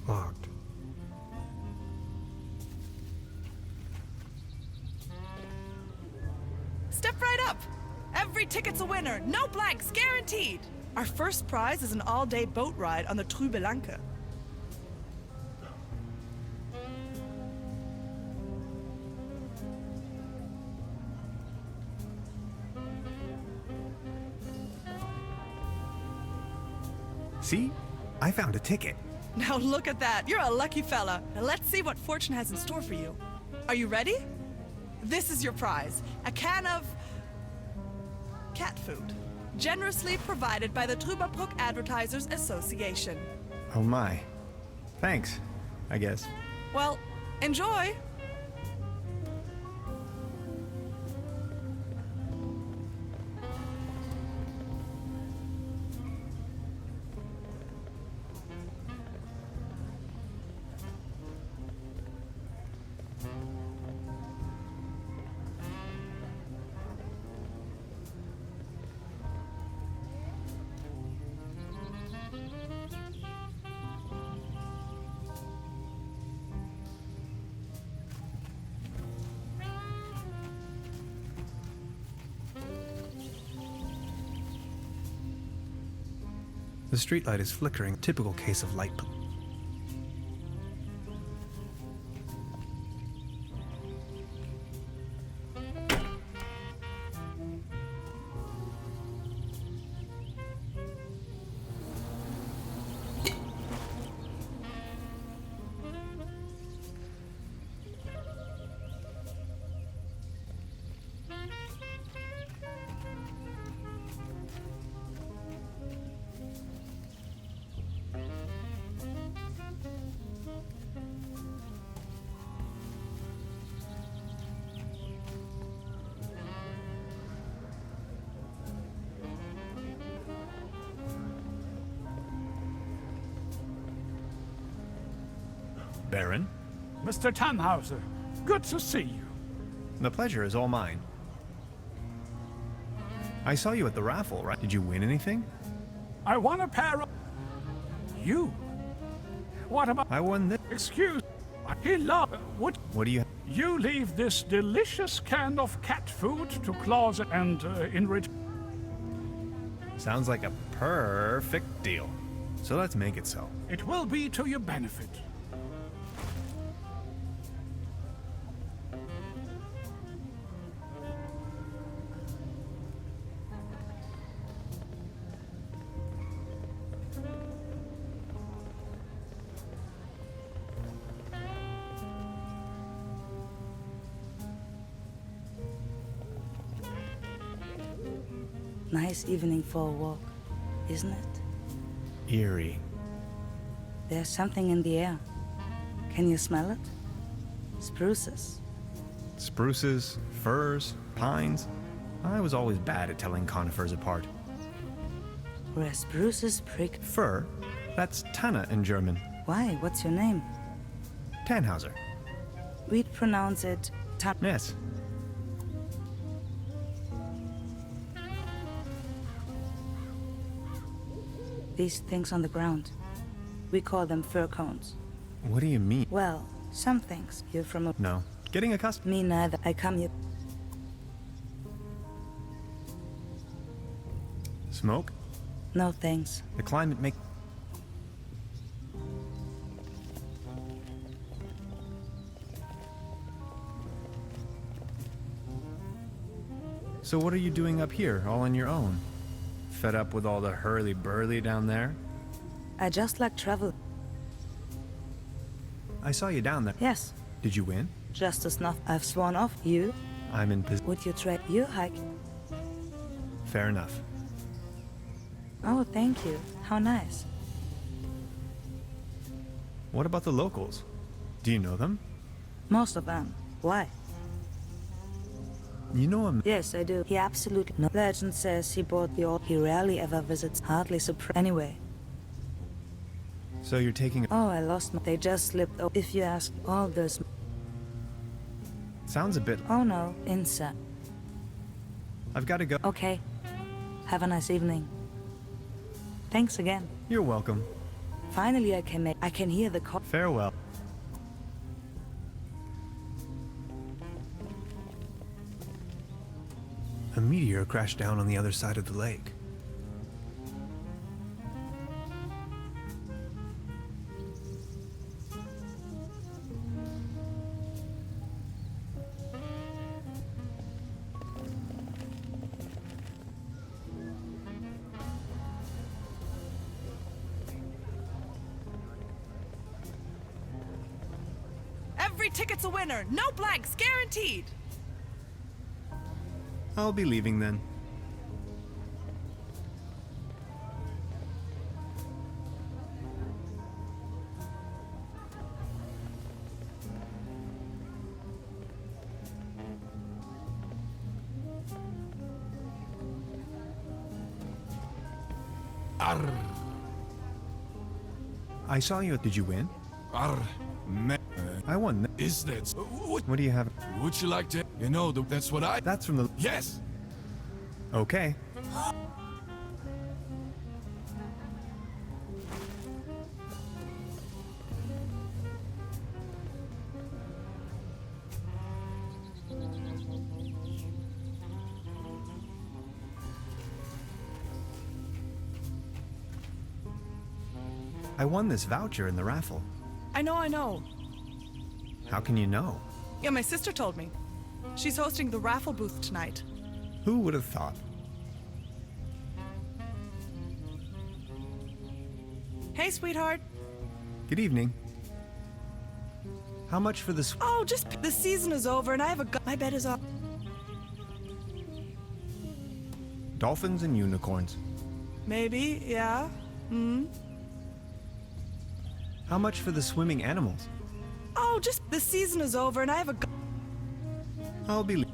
Locked. Step right up! Every ticket's a winner, no blanks, guaranteed! Our first prize is an all-day boat ride on the Truberbrook. See? I found a ticket. Now look at that, you're a lucky fella. Now let's see what fortune has in store for you. Are you ready? This is your prize, a can of cat food, generously provided by the Truberbrook Advertisers Association. Oh my. Thanks, I guess. Well, enjoy! The streetlight is flickering, typical case of light pollution. Baron? Mr. Tannhauser, good to see you. The pleasure is all mine. I saw you at the raffle, right? Did you win anything? I won a pair of... You? What about... I won this. Excuse... He loved... What do you have? You leave this delicious can of cat food to Claus and enrich. Sounds like a perfect deal. So let's make it so. It will be to your benefit. Nice evening for a walk, isn't it? Eerie. There's something in the air. Can you smell it? Spruces. Spruces, firs, pines. I was always bad at telling conifers apart. Where spruces prick... Fir? That's Tanne in German. Why? What's your name? Tannhauser. We'd pronounce it... Yes. These things on the ground. We call them fir cones. What do you mean? Well, some things. You're from a... No. Getting accustomed. Me neither. I come here... Smoke? No thanks. The climate make... So what are you doing up here, all on your own? Fed up with all the hurly-burly down there? I just like travel. I saw you down there. Yes. Did you win? Just as enough. I've sworn off. You? I'm in position. Would you trade? You hike? Fair enough. Oh, thank you. How nice. What about the locals? Do you know them? Most of them. Why? You know him? Yes, I do. He absolutely... No. Legend says he bought the old... He rarely ever visits. Hardly surprised. Anyway. So you're taking... Oh, I lost my... They just slipped... Oh, if you ask all those... Sounds a bit... Oh no, inside. I've got to go. Okay. Have a nice evening. Thanks again. You're welcome. Finally I can hear the call. Farewell. A meteor crashed down on the other side of the lake. Every ticket's a winner. No blanks, guaranteed. I'll be leaving then. Arr. I saw you. Did you win? Arr. Man. I won. Is that... What do you have? Would you like to... You know, that's what I... That's from the... Yes! Okay. I won this voucher in the raffle. I know. How can you know? Yeah, my sister told me. She's hosting the raffle booth tonight. Who would have thought? Hey, sweetheart. Good evening. How much for this? Oh, just... The season is over and I have a... My bed is up. Dolphins and unicorns. Maybe, yeah. Hmm? How much for the swimming animals? Oh, just... The season is over and I have a... I'll be...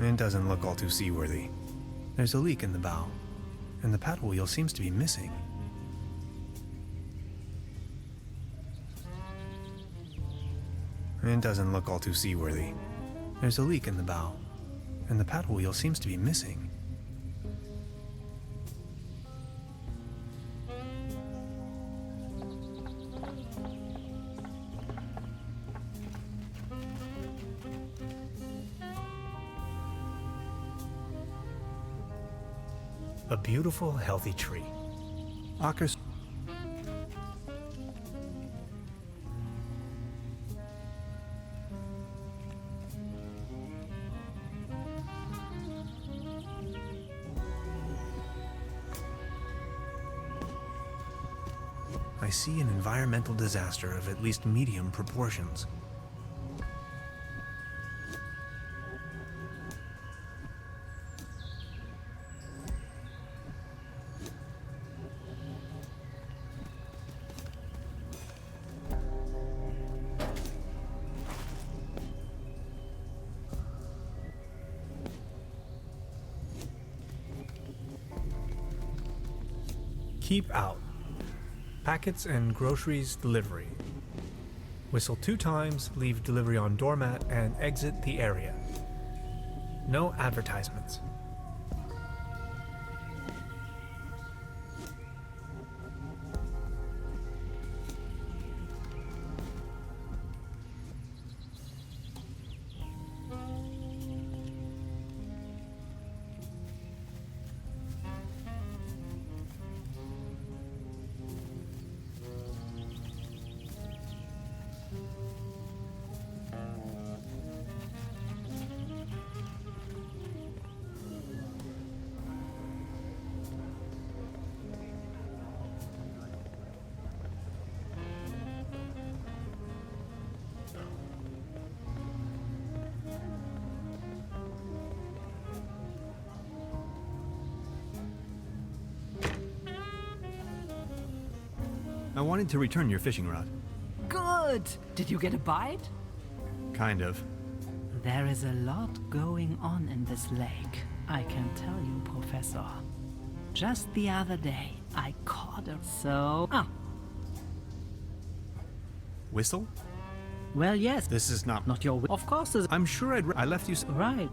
It doesn't look all too seaworthy. There's a leak in the bow, and the paddle wheel seems to be missing. It doesn't look all too seaworthy. There's a leak in the bow, and the paddle wheel seems to be missing. A beautiful, healthy tree. Akers. I see an environmental disaster of at least medium proportions. Keep out. Packets and groceries delivery. Whistle 2 times, leave delivery on doormat, and exit the area. No advertisements. I wanted to return your fishing rod. Good! Did you get a bite? Kind of. There is a lot going on in this lake, I can tell you, Professor. Just the other day, I caught a... Whistle? Well, yes. This is not your... Of course it's... I'm sure I left you... Right.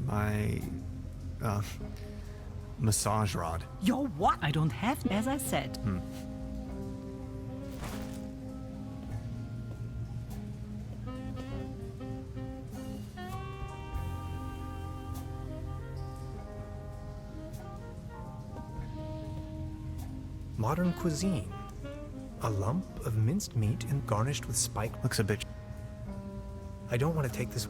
My... massage rod. Your what? I don't have, as I said. Modern cuisine. A lump of minced meat and garnished with spike looks a bit... I don't want to take this...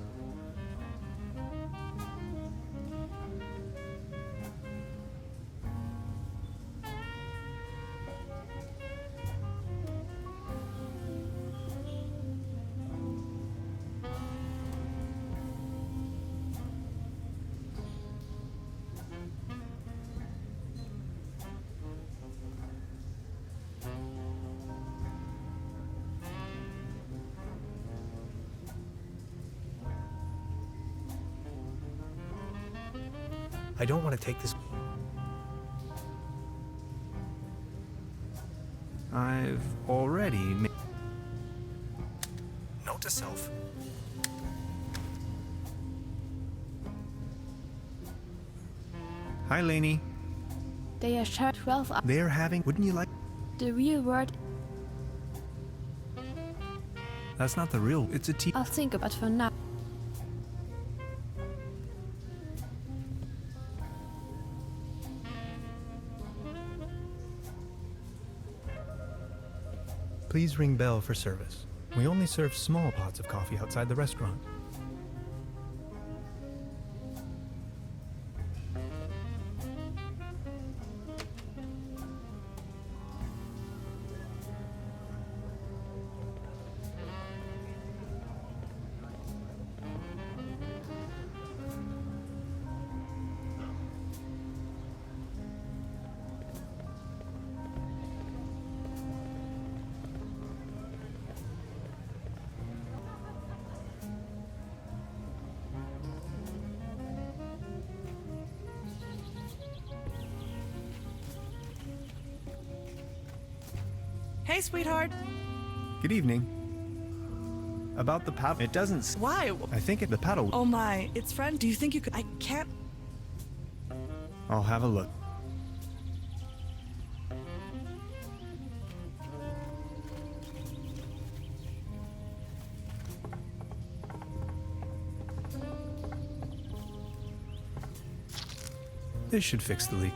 I don't want to take this... I've already made... Note to self. Hi, Lainey. They are shut 12 hours. They're having... Wouldn't you like... The real word... That's not the real... It's a tea... I'll think about it for now. Please ring bell for service. We only serve small pots of coffee outside the restaurant. Hey, sweetheart. Good evening. About the paddle. It doesn't. Why? I think the paddle. Oh my, it's friend. Do you think you could? I can't. I'll have a look. This should fix the leak.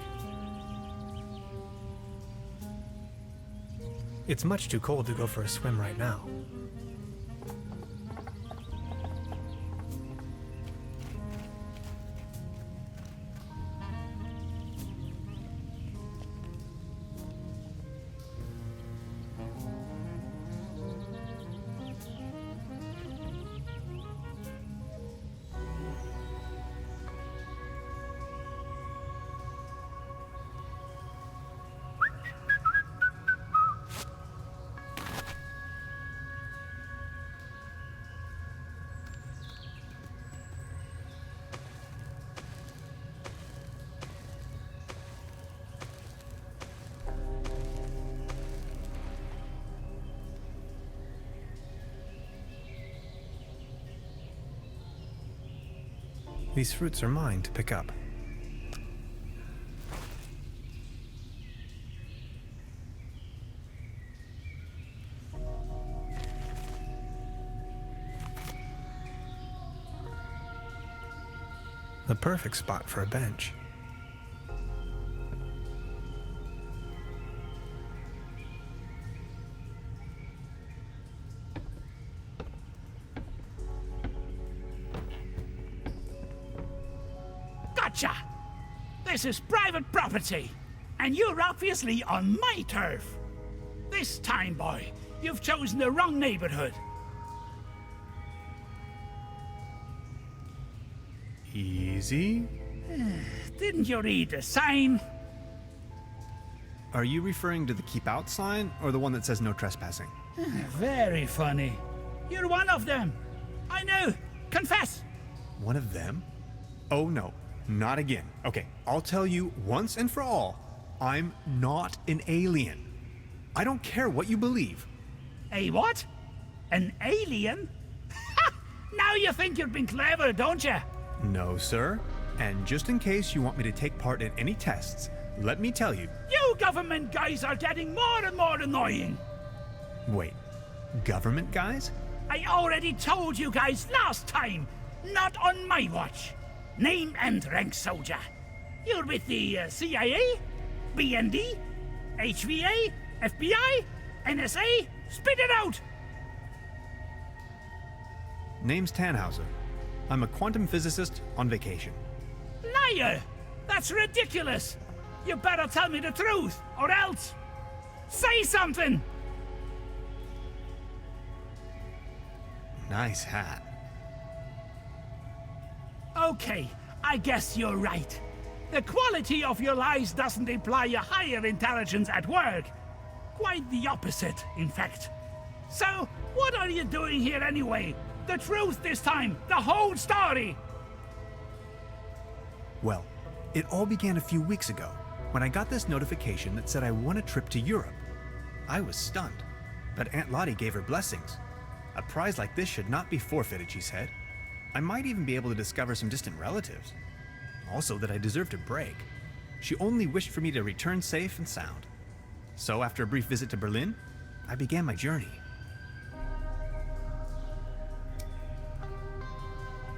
It's much too cold to go for a swim right now. These fruits are mine to pick up. The perfect spot for a bench. Gotcha! This is private property, and you're obviously on my turf. This time, boy, you've chosen the wrong neighborhood. Easy. Didn't you read the sign? Are you referring to the keep out sign or the one that says no trespassing? Very funny. You're one of them. I know. Confess. One of them? Oh no, not again. Okay, I'll tell you once and for all, I'm not an alien. I don't care what you believe. A what? An alien? Ha! Now you think you've been clever, don't you? No, sir. And just in case you want me to take part in any tests, let me tell you. You government guys are getting more and more annoying. Wait, government guys? I already told you guys last time. Not on my watch. Name and rank soldier. You're with the CIA, BND, HVA, FBI, NSA. Spit it out! Name's Tannhauser. I'm a quantum physicist on vacation. Liar! That's ridiculous! You better tell me the truth, or else... Say something! Nice hat. Okay, I guess you're right. The quality of your lies doesn't imply a higher intelligence at work. Quite the opposite, in fact. So, what are you doing here anyway? The truth this time, the whole story! Well, it all began a few weeks ago, when I got this notification that said I won a trip to Europe. I was stunned, but Aunt Lottie gave her blessings. A prize like this should not be forfeited, she said. I might even be able to discover some distant relatives. Also that I deserved a break. She only wished for me to return safe and sound. So after a brief visit to Berlin, I began my journey.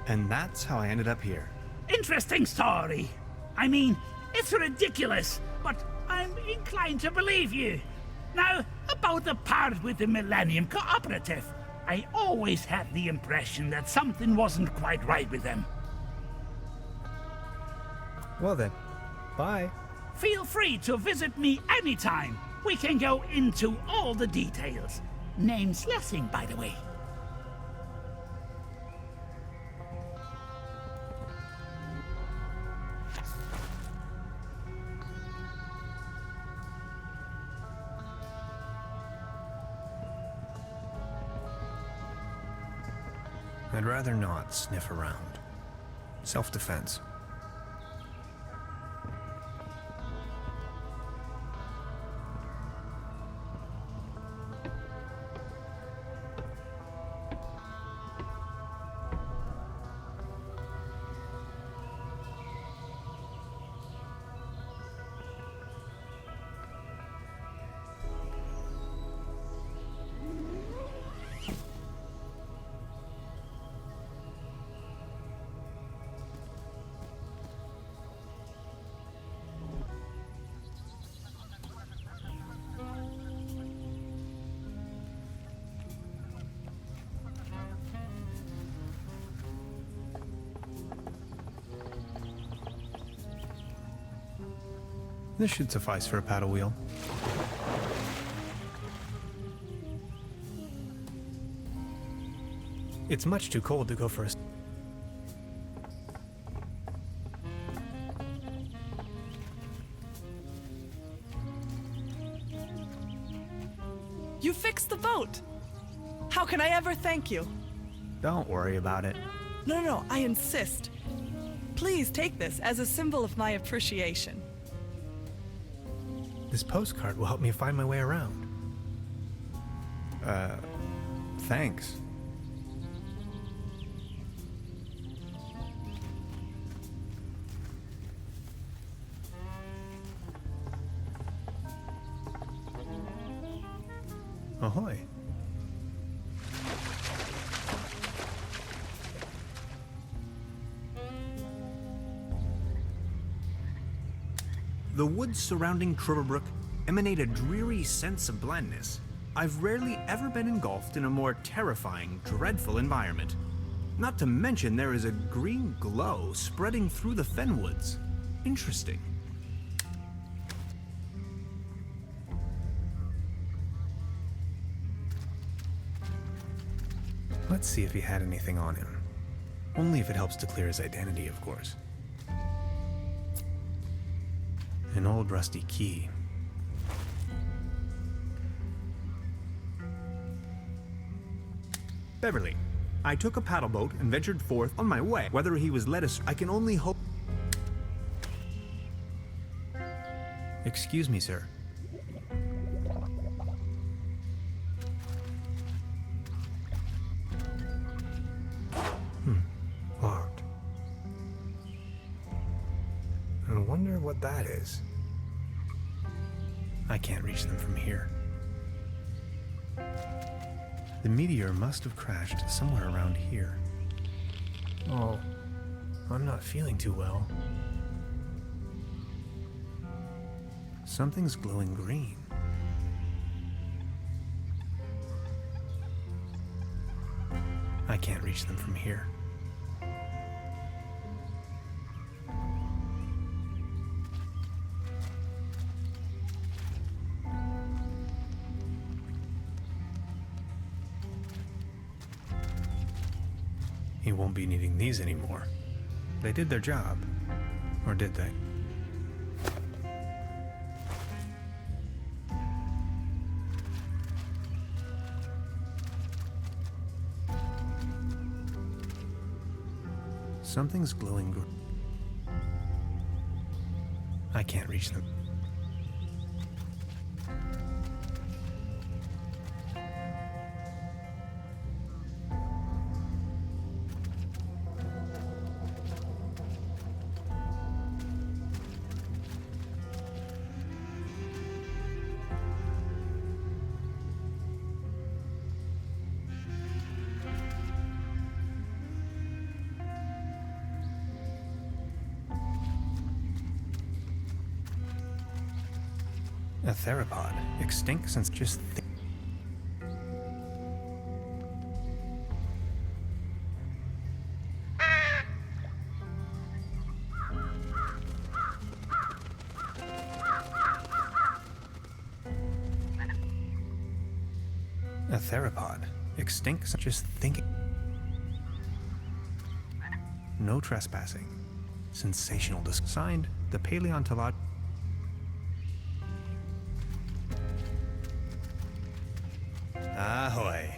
And that's how I ended up here. Interesting story. I mean, it's ridiculous, but I'm inclined to believe you. Now, about the part with the Millennium Cooperative. I always had the impression that something wasn't quite right with them. Well then, bye. Feel free to visit me anytime. We can go into all the details. Name's Lessing, by the way. I'd rather not sniff around. Self-defense. This should suffice for a paddle wheel. It's much too cold to go for a... You fixed the boat! How can I ever thank you? Don't worry about it. No, I insist. Please take this as a symbol of my appreciation. This postcard will help me find my way around. Thanks. Ahoy. The woods surrounding Truberbrook emanate a dreary sense of blandness. I've rarely ever been engulfed in a more terrifying, dreadful environment. Not to mention there is a green glow spreading through the fenwoods. Interesting. Let's see if he had anything on him. Only if it helps to clear his identity, of course. An old rusty key. Beverly, I took a paddle boat and ventured forth on my way. Whether he was led astray, I can only hope. Excuse me, sir. Locked. I wonder what that is. I can't reach them from here. The meteor must have crashed somewhere around here. Oh, I'm not feeling too well. Something's glowing green. I can't reach them from here. He won't be needing these anymore. They did their job. Or did they? Something's glowing green. I can't reach them. A theropod, extinct since just a theropod, extinct since just thinking. No trespassing. Sensational. Signed, the paleontologist. Ahoy.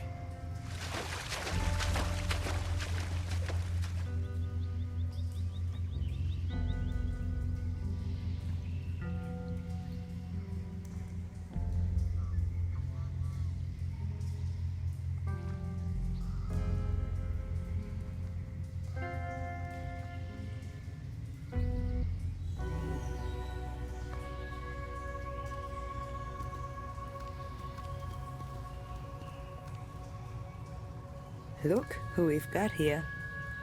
Look who we've got here.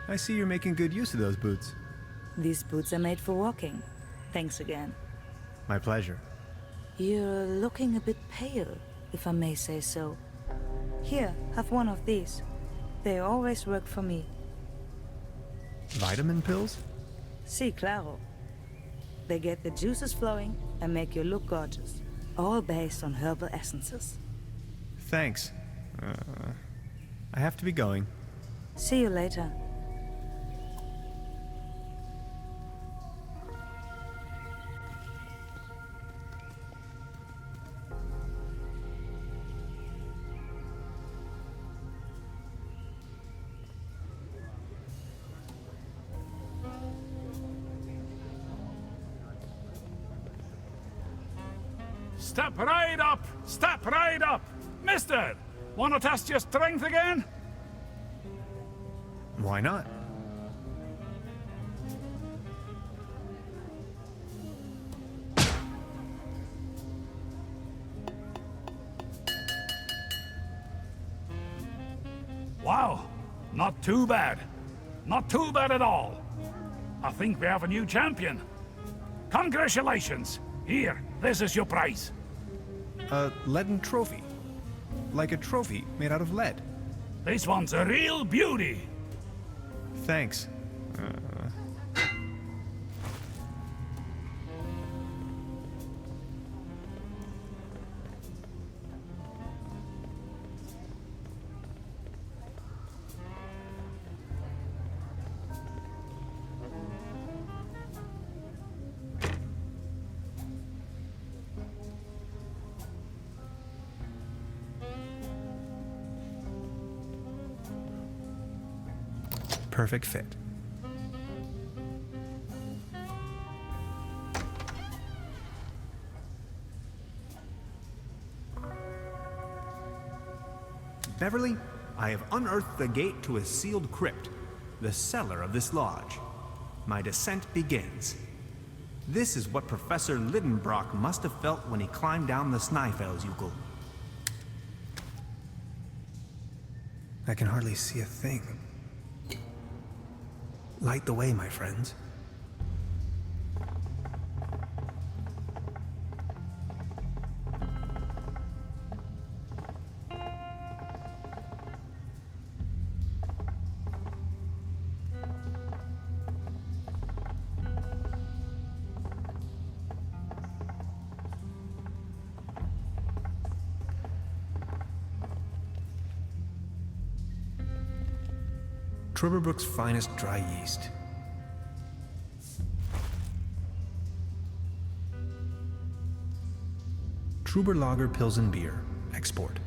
I see you're making good use of those boots. These boots are made for walking. Thanks again. My pleasure. You're looking a bit pale, if I may say so. Here, have one of these. They always work for me. Vitamin pills? Sí, claro. They get the juices flowing and make you look gorgeous. All based on herbal essences. Thanks. I have to be going. See you later. Step right up! Step right up! Mister! Wanna test your strength again? Why not? Wow, not too bad. Not too bad at all. I think we have a new champion. Congratulations! Here, this is your prize. A leaden trophy. Like a trophy made out of lead. This one's a real beauty. Thanks. Perfect fit. Beverly, I have unearthed the gate to a sealed crypt, the cellar of this lodge. My descent begins. This is what Professor Lidenbrock must have felt when he climbed down the Snæfellsjökull. I can hardly see a thing. Light the way, my friends. Truberbrook's finest dry yeast. Truber Lager Pilsen Beer, export.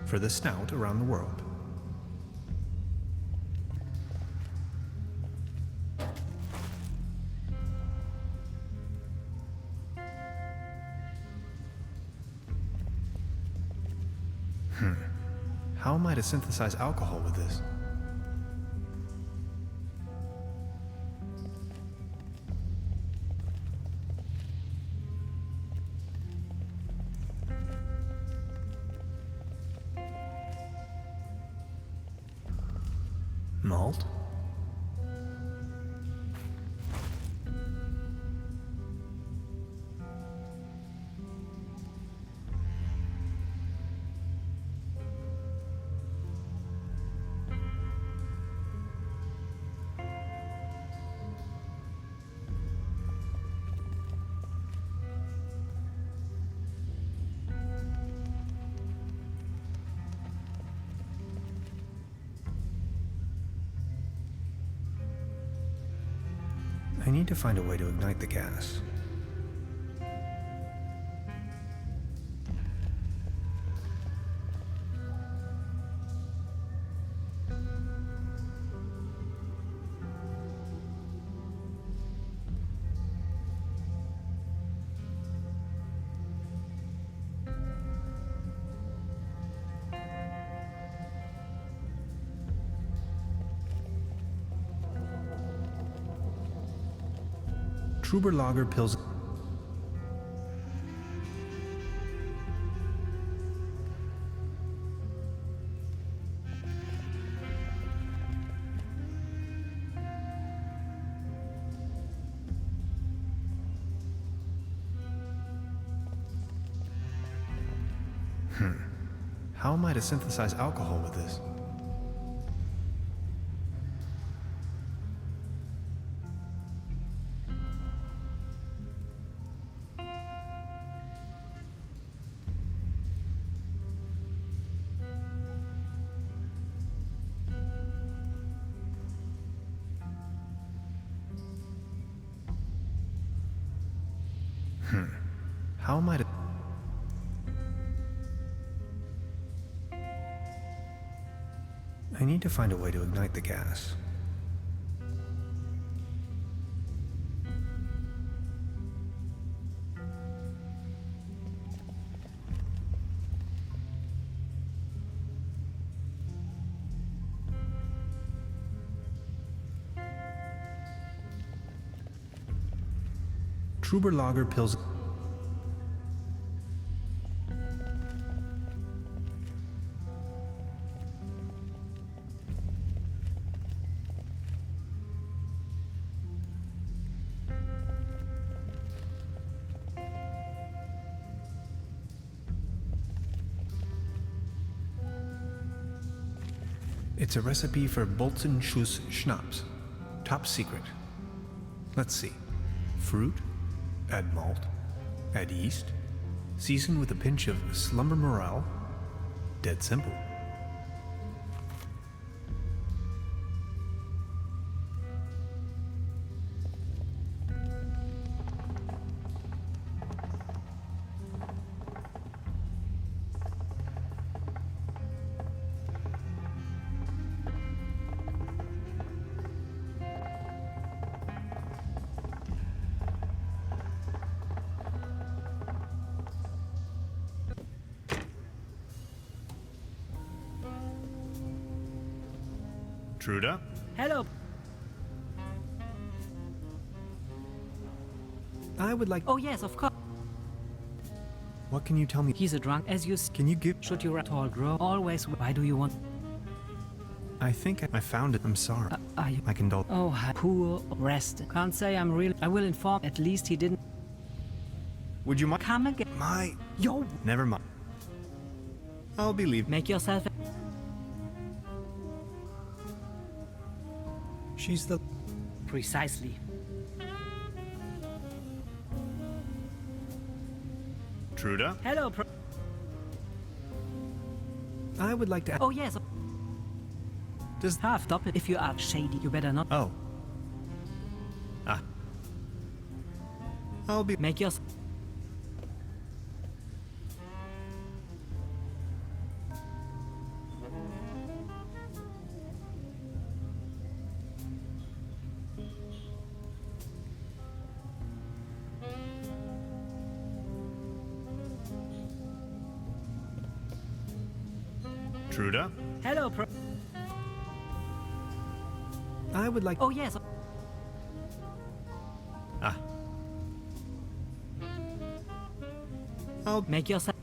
For the stout around the world. How am I to synthesize alcohol with this? Malt? I need to find a way to ignite the gas. Truber Lager Pilsen. How am I to synthesize alcohol with this? How am I to... I need to find a way to ignite the gas. Truberbrook pills. It's a recipe for Bolton Schuss Schnapps. Top secret. Let's see. Fruit, add malt, add yeast, season with a pinch of slumber morale. Dead simple. Truda? Hello. I would like... Oh yes, of course. What can you tell me? He's a drunk, as you... Can you give... Should your tall grow? Always... Why do you want... I think I found it. I'm sorry. Are you... I condole. Oh, poor rest. Can't say I'm really... I will inform. At least he didn't... Would you mind? Come again. My... Yo! Never mind. I'll be leaving. Make yourself... She's the... Precisely. Truda? Hello, I would like to... Oh, yes. Does... Half stop it. If you are shady, you better not... Oh. Ah. I'll be... Make yourself... Truda? Hello, I would like... Oh, yes. Ah. I'll... Make yourself...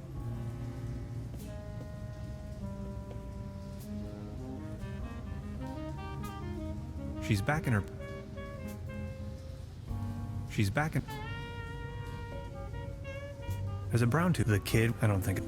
She's back in her... She's back in... There's a brown tooth. The kid, I don't think...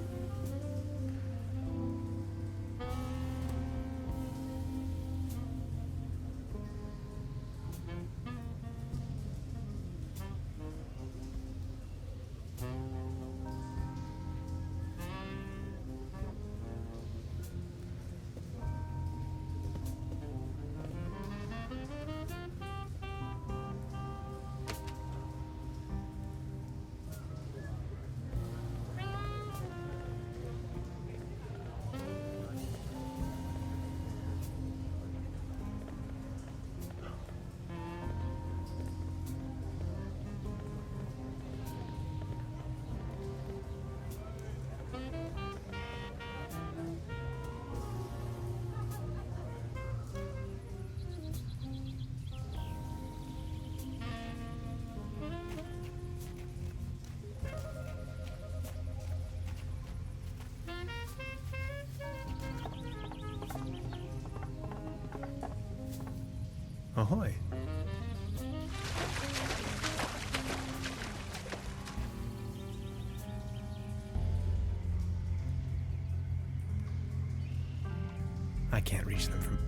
Ahoy. I can't reach them from...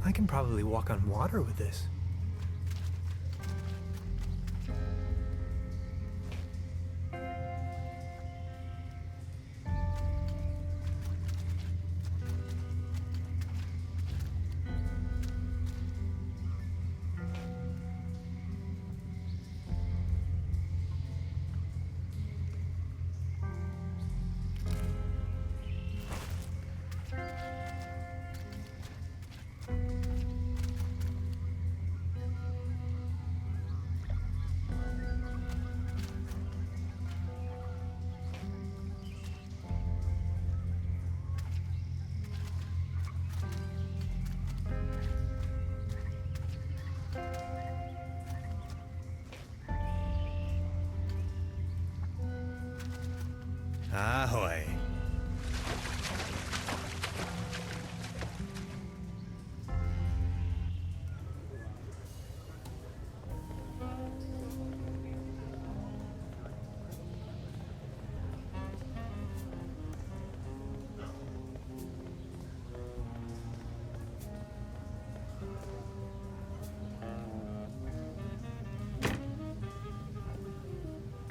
I can probably walk on water with this.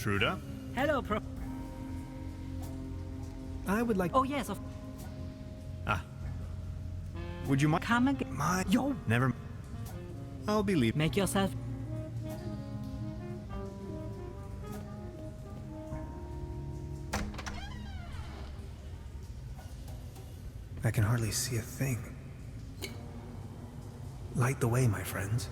Truda? Hello, I would like... Oh, yes, of... Ah. Would you mind... Come again. Yo! Never... I'll be leaving. Make yourself... I can hardly see a thing. Light the way, my friends.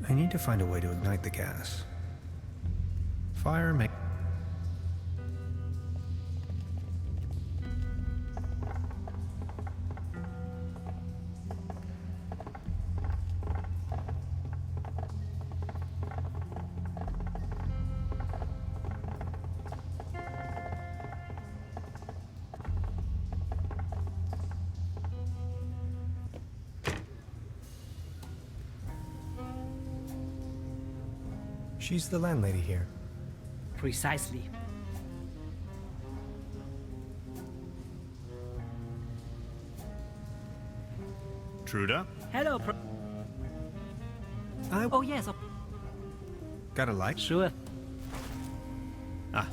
I need to find a way to ignite the gas. Fire may... She's the landlady here. Precisely. Truda? Hello, Oh, yes, of... Got a light? Sure. Ah.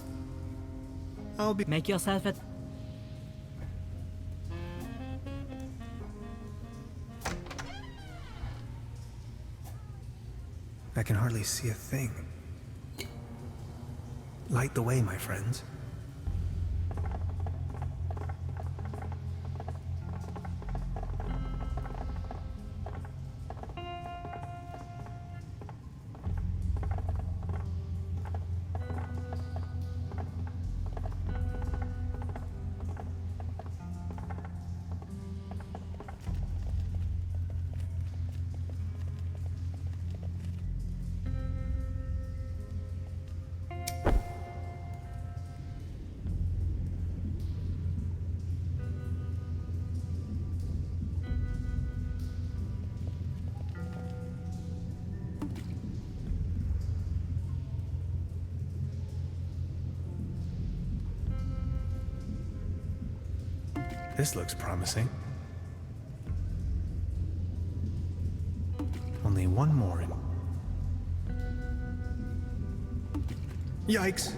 I'll be... Make yourself at... I can hardly see a thing. Light the way, my friends. This looks promising. Only one more in... Yikes!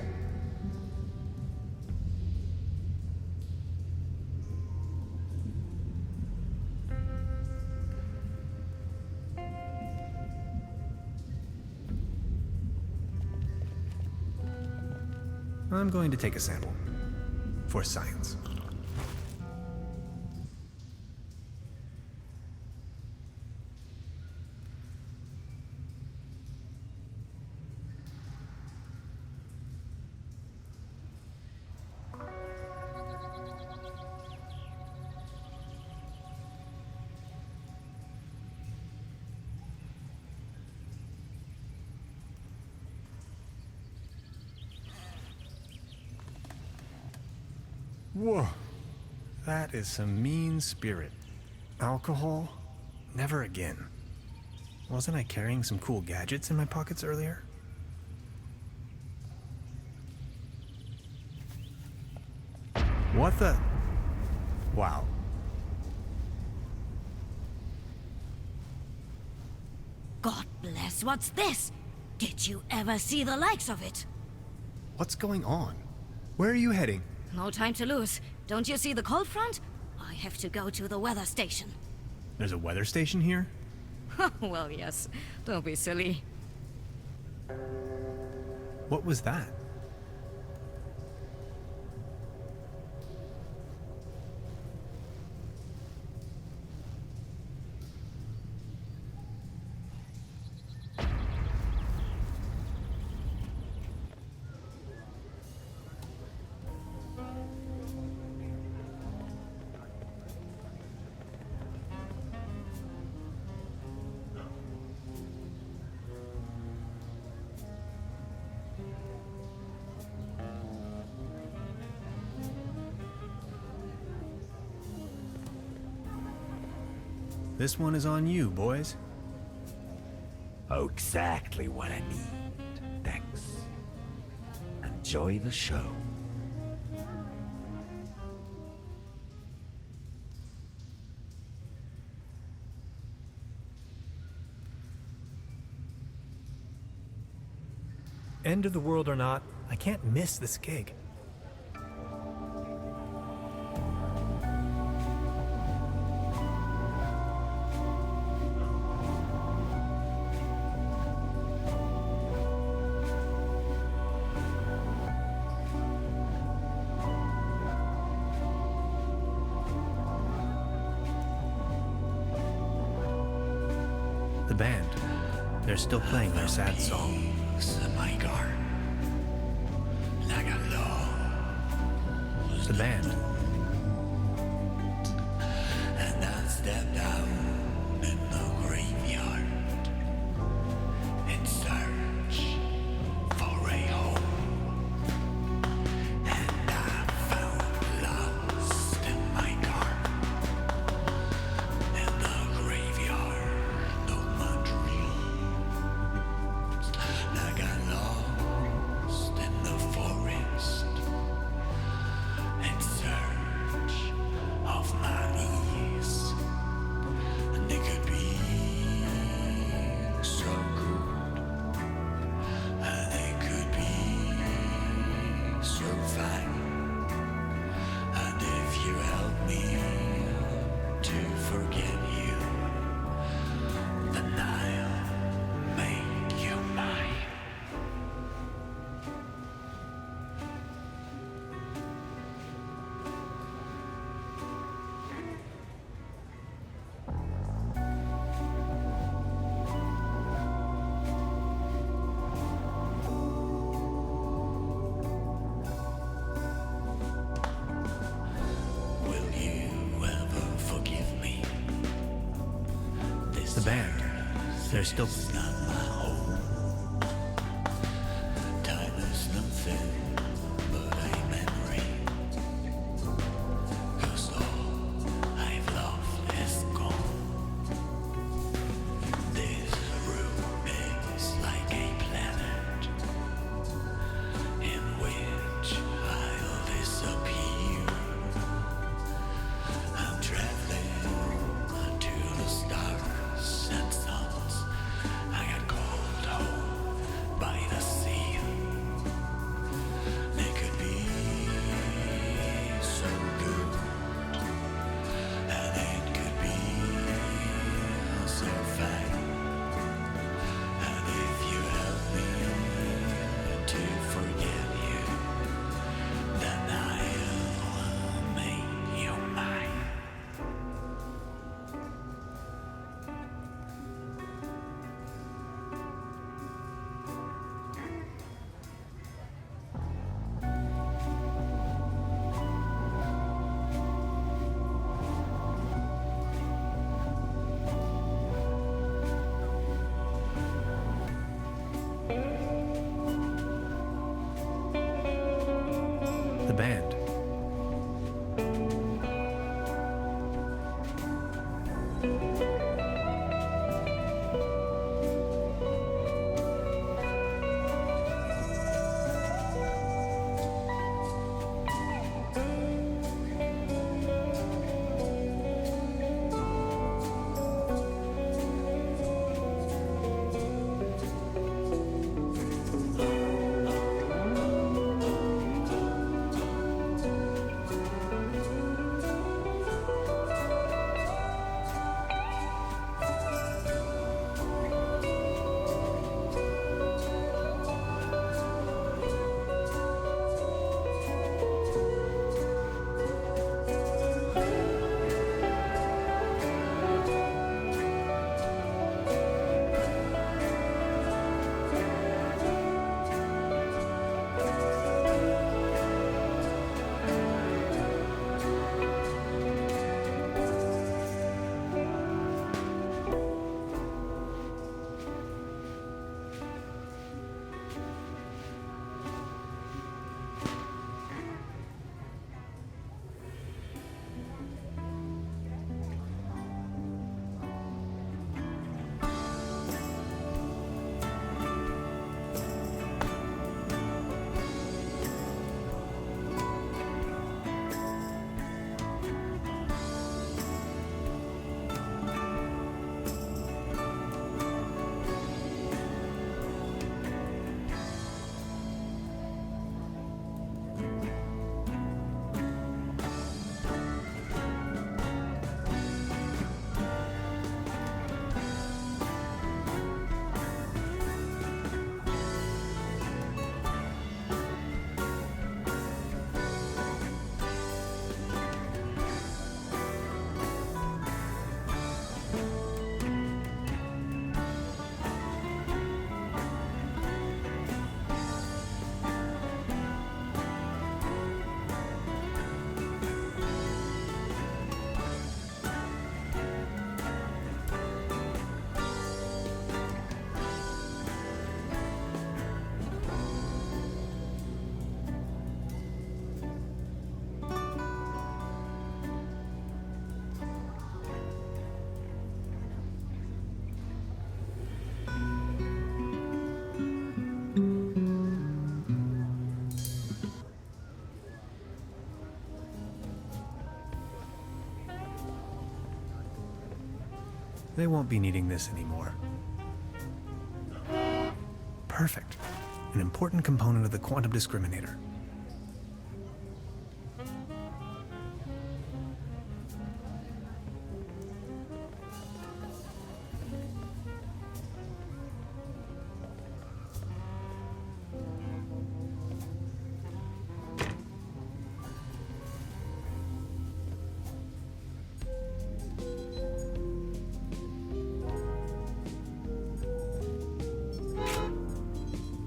I'm going to take a sample. For science. Whoa. That is some mean spirit. Alcohol? Never again. Wasn't I carrying some cool gadgets in my pockets earlier? What the? Wow. God bless, what's this? Did you ever see the likes of it? What's going on? Where are you heading? No time to lose. Don't you see the cold front? I have to go to the weather station. There's a weather station here? Well, yes. Don't be silly. What was that? This one is on you, boys. Oh, exactly what I need. Thanks. Enjoy the show. End of the world or not, I can't miss this gig. The band. They're still playing their sad song. The band. And I stepped out in the graveyard in search for a home. And I found lost in my car in the graveyard of my dreams. I got lost in the forest in search of my ease, and it could be so good, and it could be so fine, and if you help me to forget you, then I'll make you mine. Will you ever forgive me? The band. They're still. It's not my home. Time is nothing but a memory. 'Cause all I've loved is gone. This room is like a planet in which I'll disappear. I'm traveling to the stars and suns. I got called home by the sea. It could be so good, and it could be so fine. And if you help me to forget you, then I'll make you mine. The band. They won't be needing this anymore. Perfect. An important component of the quantum discriminator.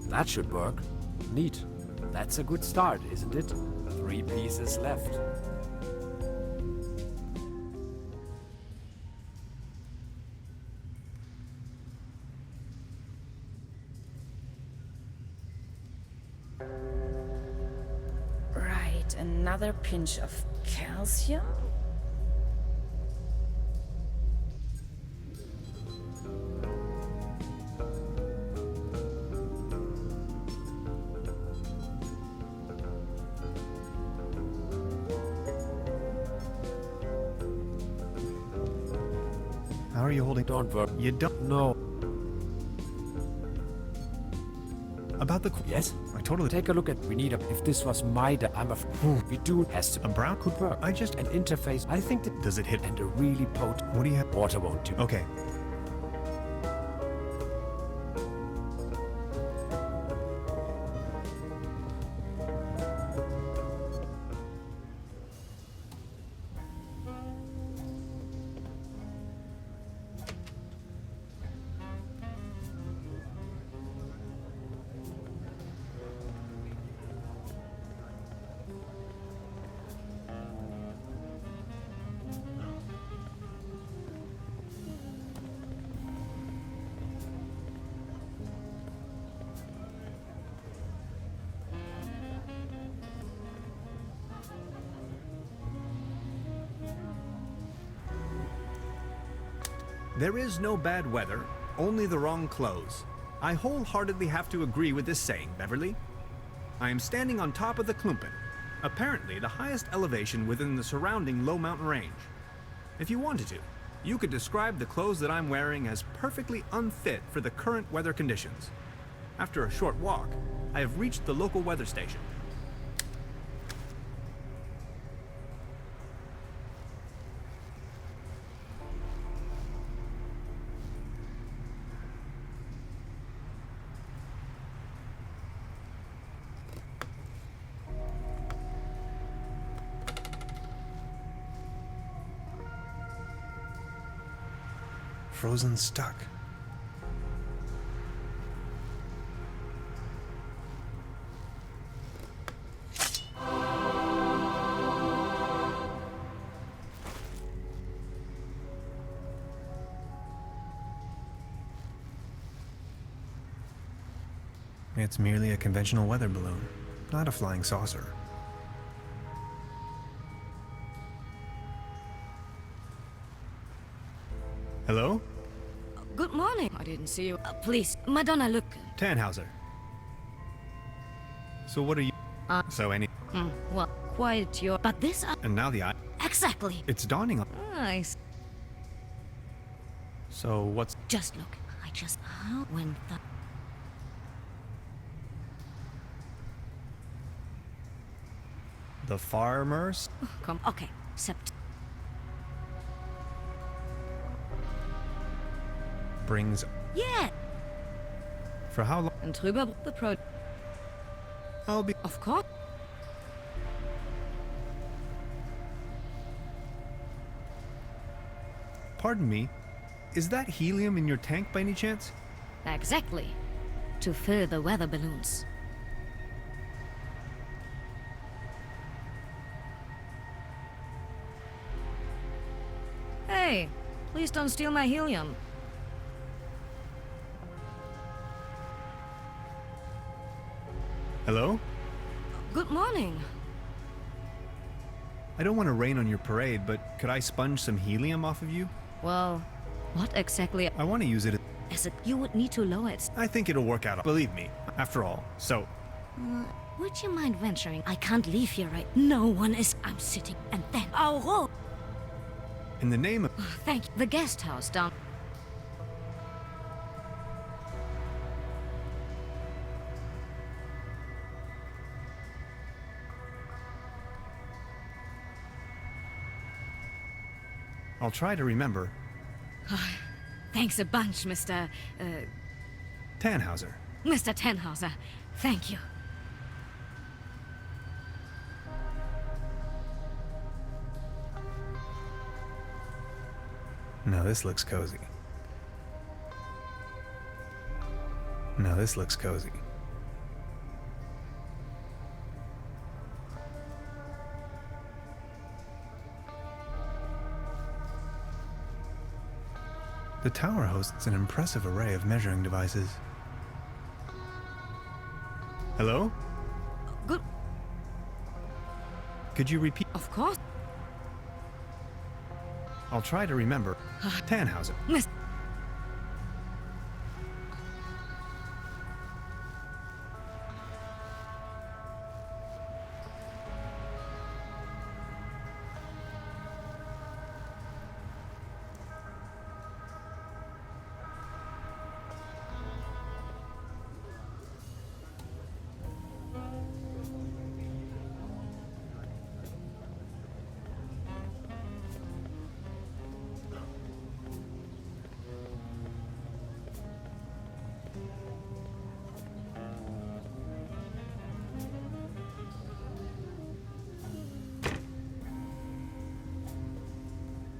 That should work. Neat. That's a good start, isn't it? 3 pieces left. Right, another pinch of calcium. How are you holding? Don't worry. You don't know. About the... Yes? I totally... Take a look at... We need a... If this was my... I'm a... We do... Has to... A brown? Could work. I just... An interface. I think that... Does it hit? And a really potent... What do you have? Water won't do. Okay. There is no bad weather, only the wrong clothes. I wholeheartedly have to agree with this saying, Beverly. I am standing on top of the Klumpen, apparently the highest elevation within the surrounding low mountain range. If you wanted to, you could describe the clothes that I'm wearing as perfectly unfit for the current weather conditions. After a short walk, I have reached the local weather station. Frozen stuck. It's merely a conventional weather balloon, not a flying saucer. Hello? Good morning. I didn't see you. Please, Madonna, look. Tannhauser. So what are you... So any... Well, quite your... But this... And now the eye... Exactly. It's dawning on... Nice. So what's... Just look. I just... How when the... The farmers? Come, okay. Sept... Brings... Yeah! For how long? And Truberbrook, the pro... I'll be... Of course. Pardon me, is that helium in your tank by any chance? Exactly. To fill the weather balloons. Hey, please don't steal my helium. Hello? Good morning. I don't want to rain on your parade, but could I sponge some helium off of you? Well, what exactly? I want to use it as you would need to lower it. I think it'll work out, believe me. After all, so... Would you mind venturing? I can't leave here right... No one is... I'm sitting, and then... Oh! In the name of... Thank you. The guest house down... I'll try to remember. Thanks a bunch, Mr. Tannhauser. Mr. Tannhauser. Thank you. Now this looks cozy. Now this looks cozy. The tower hosts an impressive array of measuring devices. Hello? Good. Could you repeat? Of course. I'll try to remember. Tannhauser. Miss.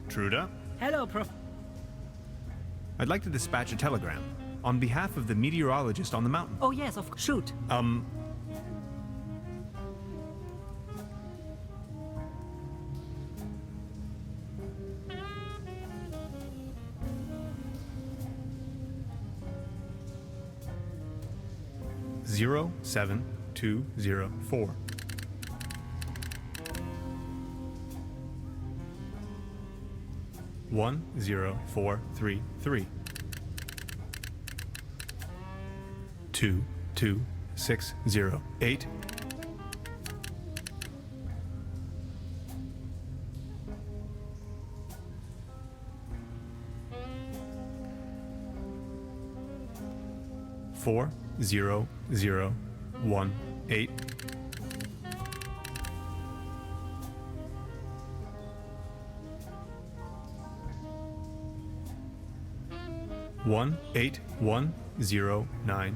Truda? Hello, Prof. I'd like to dispatch a telegram on behalf of the meteorologist on the mountain. Oh, yes, of course. Shoot. Zero 7204. One 0433. 22608. Four 0018. 18109.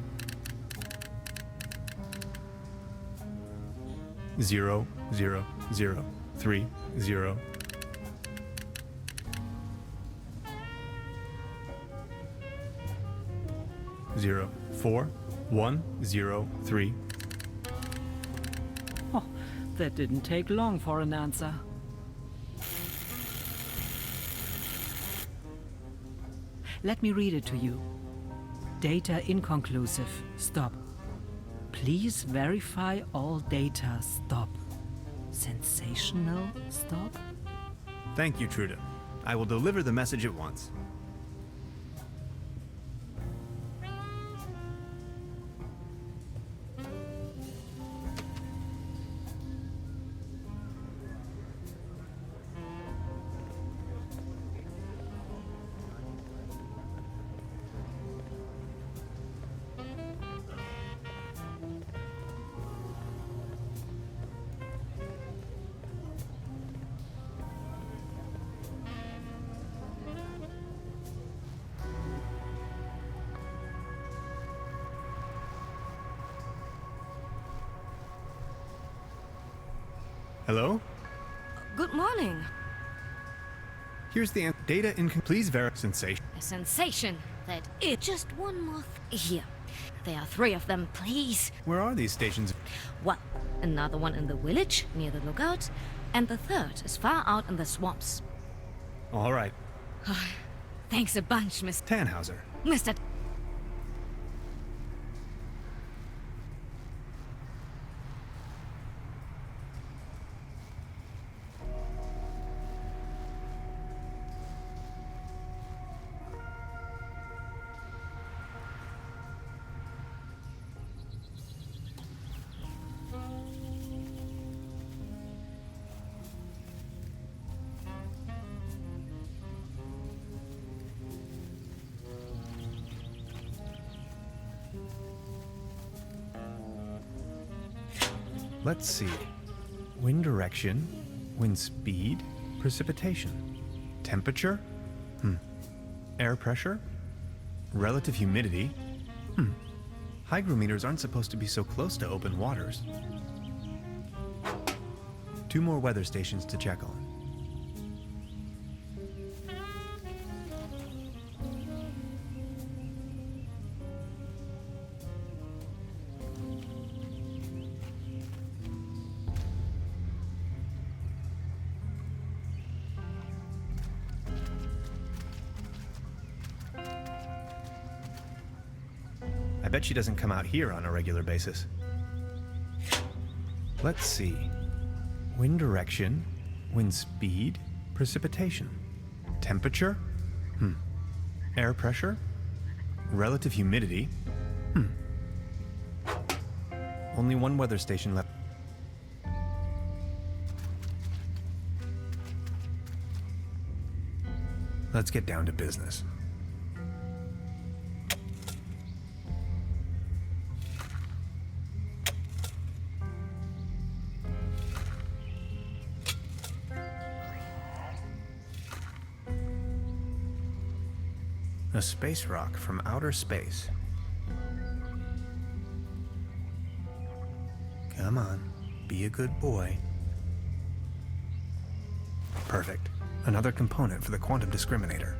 00030. 04103. Oh, that didn't take long for an answer. Let me read it to you. Data inconclusive. Stop. Please verify all data. Stop. Sensational. Stop. Thank you, Truda. I will deliver the message at once. Hello? Good morning. Here's the data please verify sensation. A sensation that is just one more here. There are 3 of them, please. Where are these stations? Well, another one in the village near the lookout, and the 3rd is far out in the swamps. All right. Thanks a bunch, Mr. Tannhauser. Mr. Let's see. Wind direction, wind speed, precipitation. Temperature? Air pressure? Relative humidity? Hygrometers aren't supposed to be so close to open waters. 2 more weather stations to check on. I bet she doesn't come out here on a regular basis. Let's see. Wind direction, wind speed, precipitation. Temperature? Air pressure? Relative humidity? Only 1 weather station left. Let's get down to business. A space rock from outer space. Come on, be a good boy. Perfect. Another component for the quantum discriminator.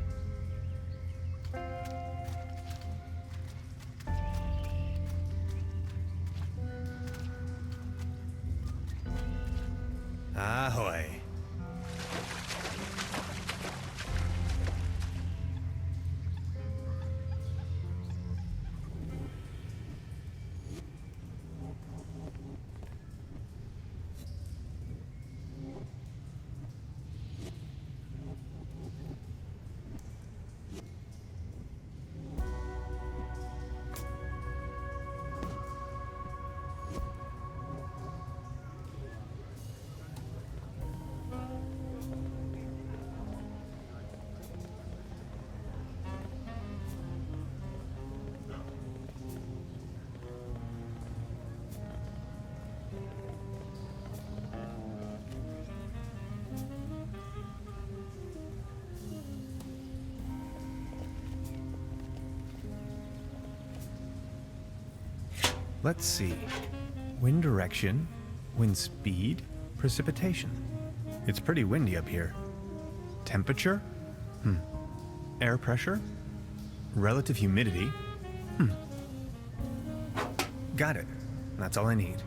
Ahoy. Let's see. Wind direction, wind speed, precipitation. It's pretty windy up here. Temperature? Air pressure? Relative humidity? Got it. That's all I need.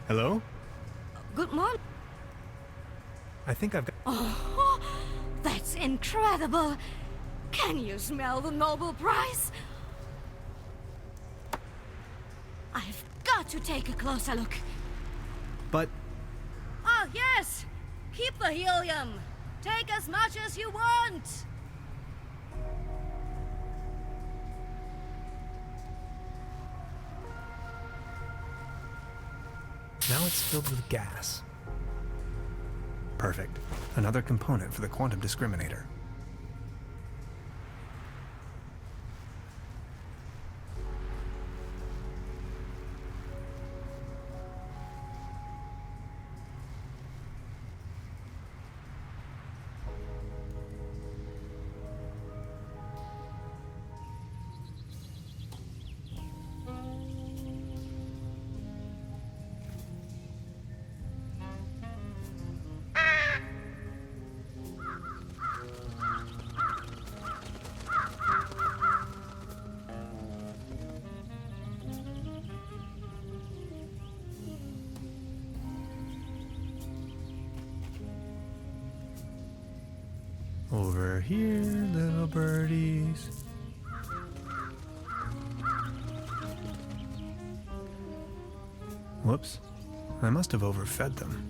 Hello? Good morning. I think I've got... Oh, that's incredible. Can you smell the Nobel Prize? I've got to take a closer look. But... Oh, yes. Keep the helium. Take as much as you want. Now it's filled with gas. Perfect. Another component for the quantum discriminator. Over here, little birdies. Whoops. I must have overfed them.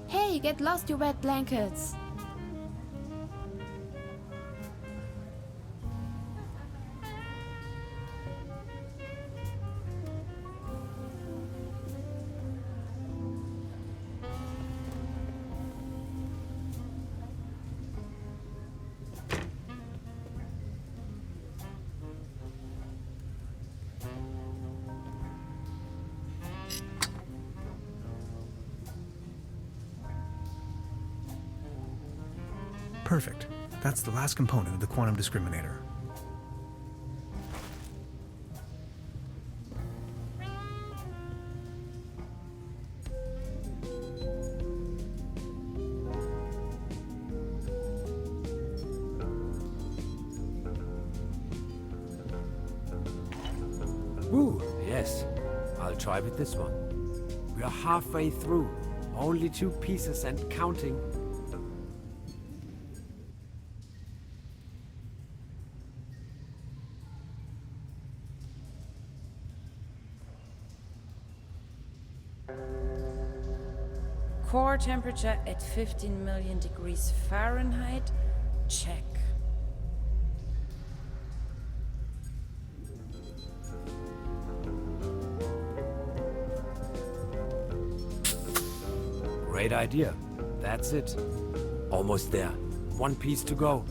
Hey, get lost, you wet blankets! Perfect. That's the last component of the quantum discriminator. Woo, yes. I'll try with this one. We are halfway through. Only 2 pieces and counting. Core temperature at 15 million degrees Fahrenheit. Check. Great idea. That's it. Almost there. 1 piece to go.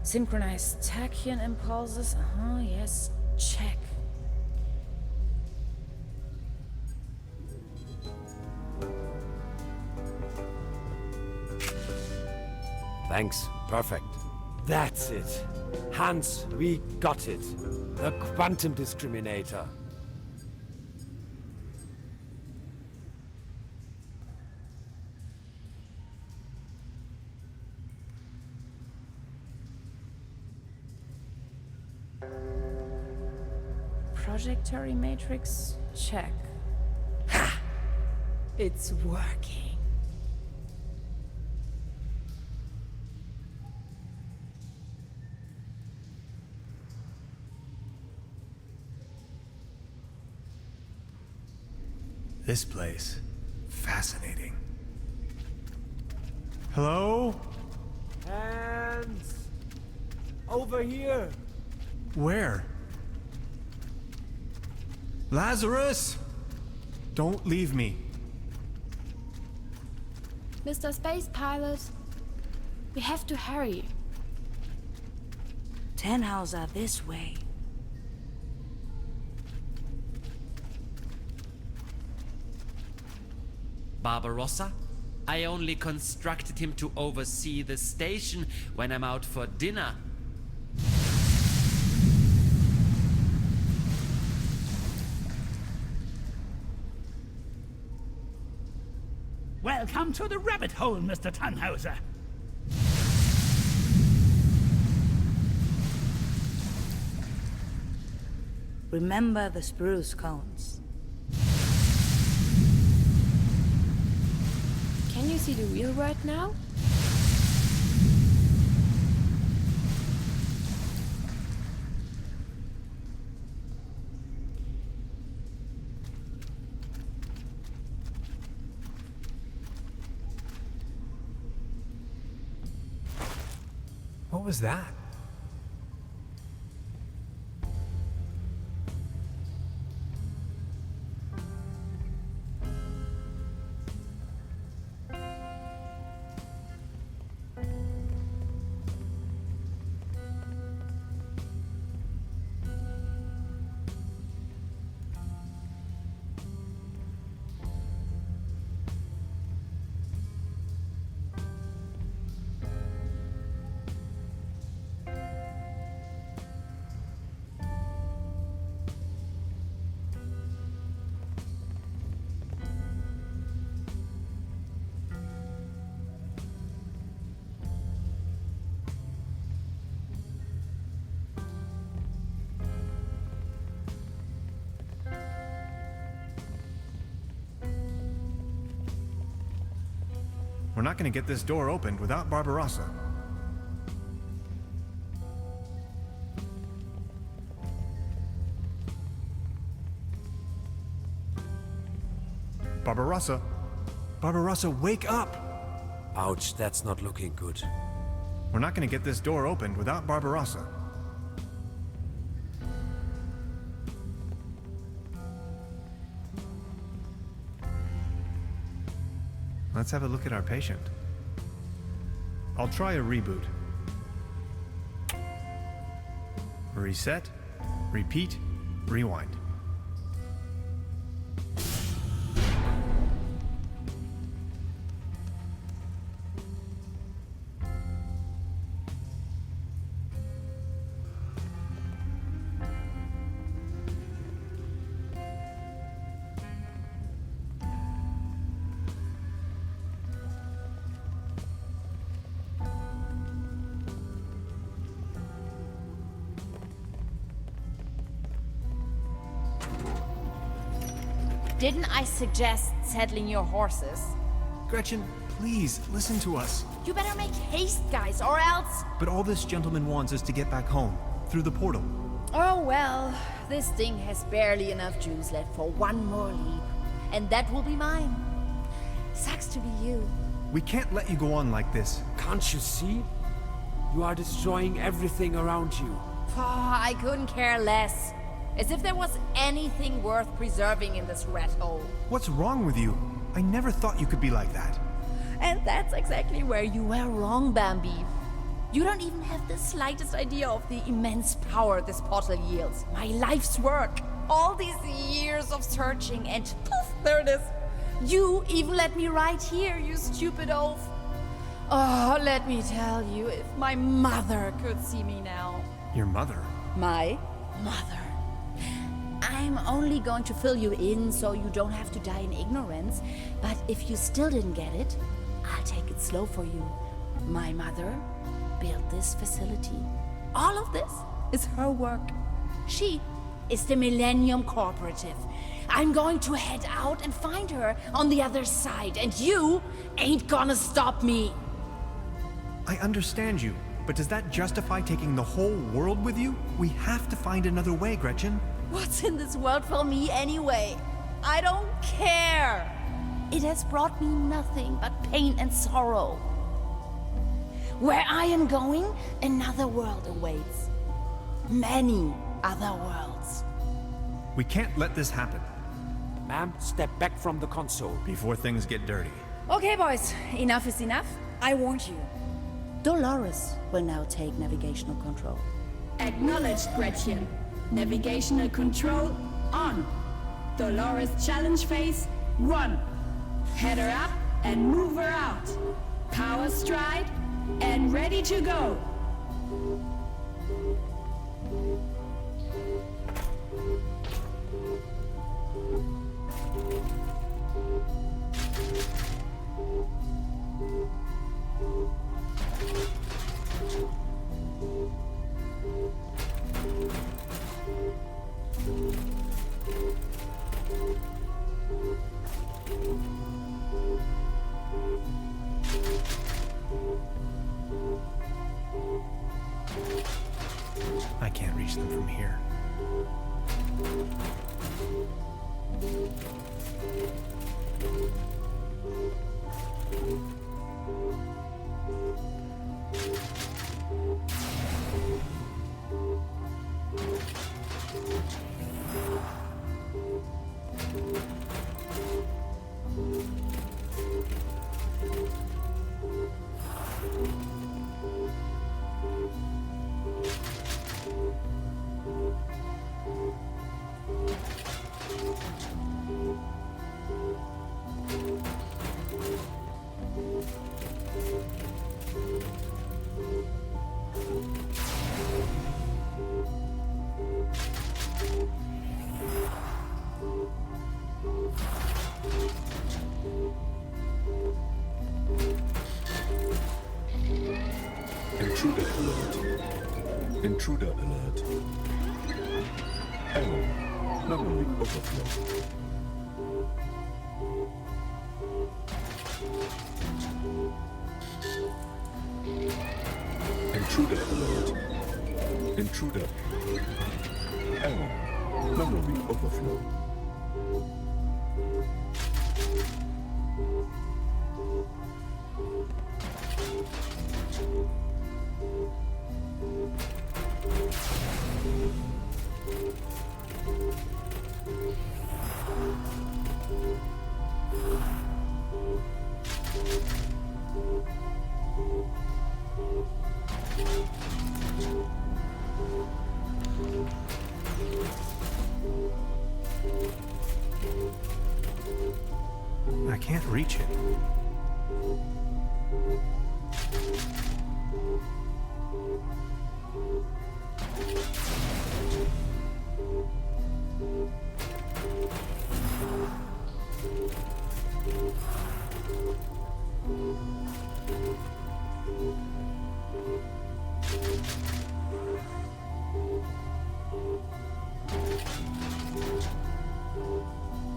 Synchronized tachyon impulses. Yes. Check. Thanks. Perfect. That's it. Hans, we got it. The quantum discriminator. Trajectory matrix. Check. Ha! It's working. This place. Fascinating. Hello? Hands! Over here! Where? Lazarus! Don't leave me. Mr. Space Pilot, we have to hurry. Tenhouse are this way. Barbarossa? I only constructed him to oversee the station when I'm out for dinner. Welcome to the rabbit hole, Mr. Tannhauser. Remember the spruce cones. Can you see the real world now? was that? We're not going to get this door opened without Barbarossa. Barbarossa! Barbarossa, wake up! Ouch, that's not looking good. We're not going to get this door opened without Barbarossa. Let's have a look at our patient. I'll try a reboot. Reset, repeat, rewind. Didn't I suggest settling your horses? Gretchen, please, listen to us. You better make haste, guys, or else... But all this gentleman wants is to get back home, through the portal. Oh well, this thing has barely enough juice left for one more leap. And that will be mine. Sucks to be you. We can't let you go on like this. Can't you see? You are destroying everything around you. Oh, I couldn't care less. As if there was anything worth preserving in this rat hole. What's wrong with you? I never thought you could be like that. And that's exactly where you were wrong, Bambi. You don't even have the slightest idea of the immense power this portal yields. My life's work. All these years of searching and poof, there it is. You even let me right here, you stupid oaf. Oh, let me tell you, if my mother could see me now. Your mother? My mother. I'm only going to fill you in so you don't have to die in ignorance. But if you still didn't get it, I'll take it slow for you. My mother built this facility. All of this is her work. She is the Millennium Cooperative. I'm going to head out and find her on the other side, and you ain't gonna stop me. I understand you, but does that justify taking the whole world with you? We have to find another way, Gretchen. What's in this world for me anyway? I don't care. It has brought me nothing but pain and sorrow. Where I am going, another world awaits. Many other worlds. We can't let this happen. Ma'am, step back from the console. Before things get dirty. Okay, boys. Enough is enough. I warned you. Dolores will now take navigational control. Acknowledged, Gretchen. Navigational control on. Dolores challenge phase 1. Head her up and move her out. Power stride and ready to go. Intruder alert. Error. Memory overflow. Intruder alert. Intruder. Error. Memory overflow. I can't reach it.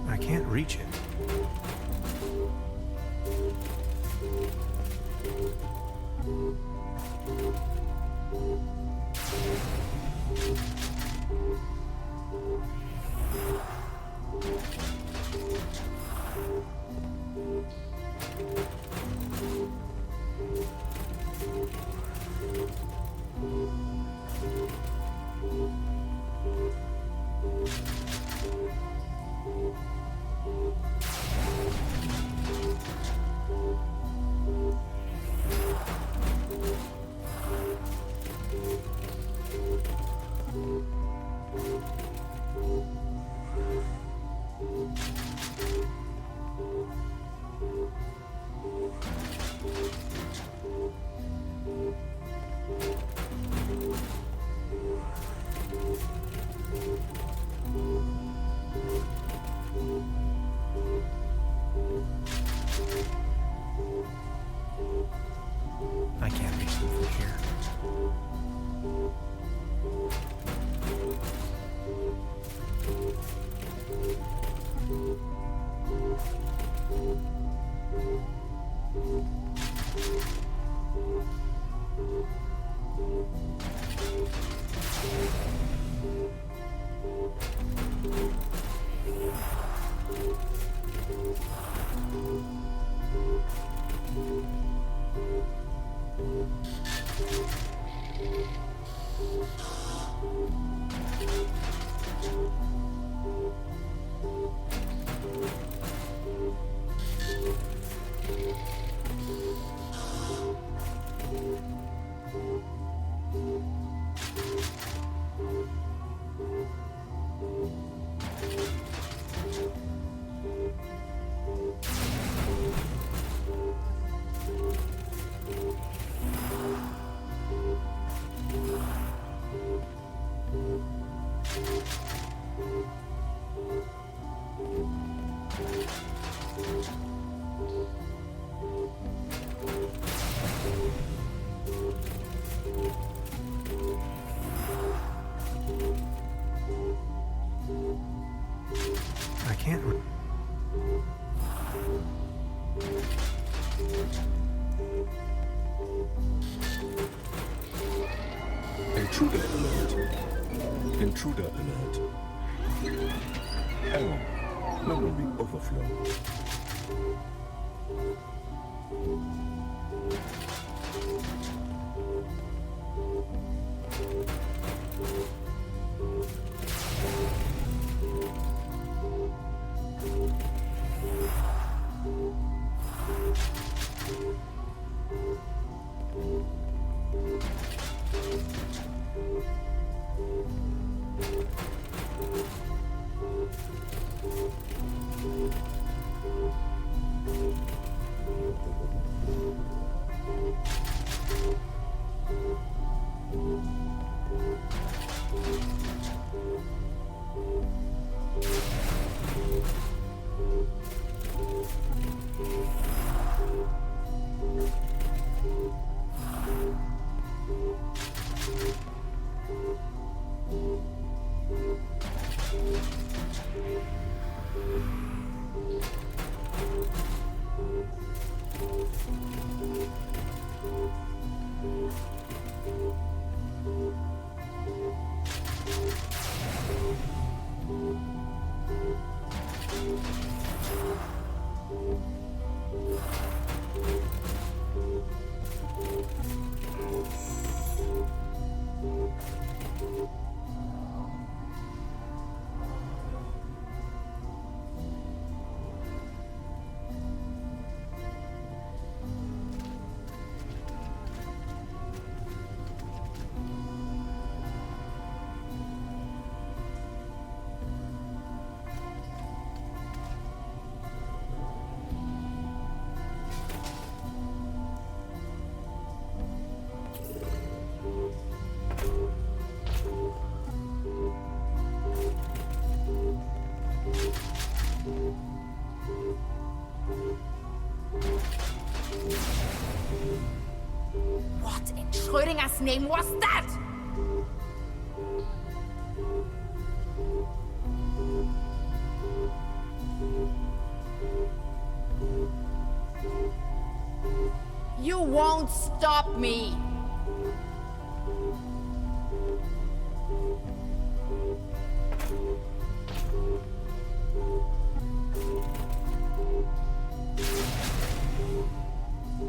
I can't reach it. I can't reach them from here. I can't. Intruder alert. Intruder alert. Error. Memory overflow. Schrödinger's name was that? You won't stop me!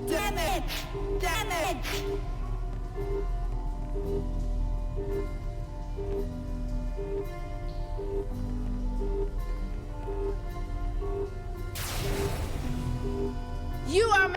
Damn it! Damn it! You are...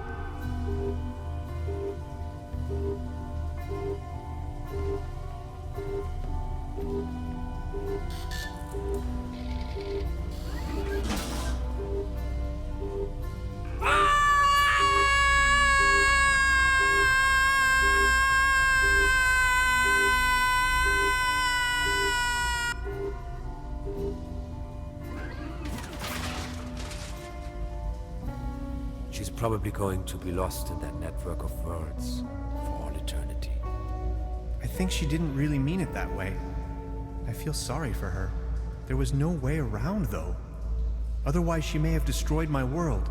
She's probably going to be lost in that network of worlds for all eternity. I think she didn't really mean it that way. I feel sorry for her. There was no way around, though. Otherwise, she may have destroyed my world.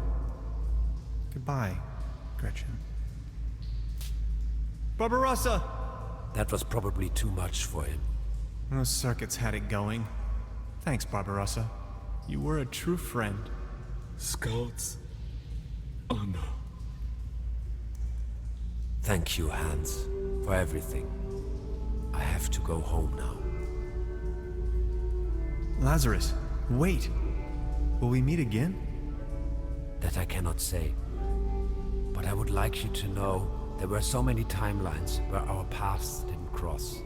Goodbye, Gretchen. Barbarossa! That was probably too much for him. Those circuits had it going. Thanks, Barbarossa. You were a true friend. Scouts. Honor. Thank you, Hans, for everything. I have to go home now. Lazarus, wait. Will we meet again? That I cannot say. But I would like you to know there were so many timelines where our paths didn't cross.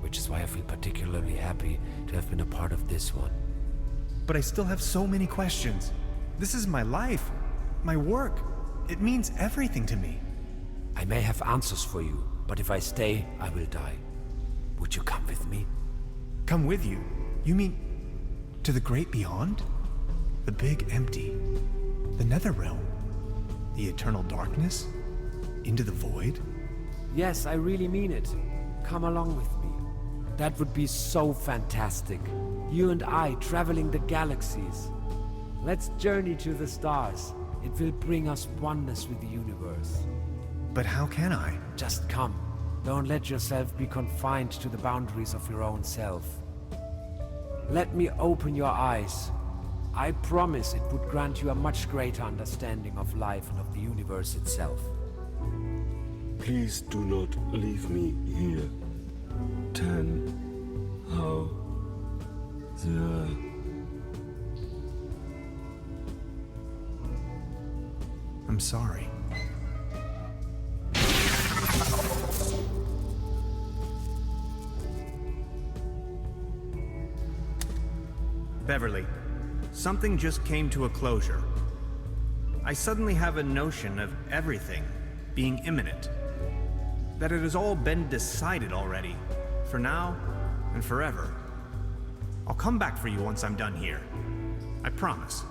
Which is why I feel particularly happy to have been a part of this one. But I still have so many questions. This is my life. My work. It means everything to me. I may have answers for you, but if I stay, I will die. Would you come with me? Come with you? You mean to the great beyond? The big empty? The Netherrealm? The eternal darkness? Into the void? Yes, I really mean it. Come along with me. That would be so fantastic. You and I traveling the galaxies. Let's journey to the stars. It will bring us oneness with the universe. But how can I? Just come. Don't let yourself be confined to the boundaries of your own self. Let me open your eyes. I promise it would grant you a much greater understanding of life and of the universe itself. Please do not leave me here. 10. How? I'm sorry. Beverly, something just came to a closure. I suddenly have a notion of everything being imminent. That it has all been decided already, for now and forever. I'll come back for you once I'm done here. I promise.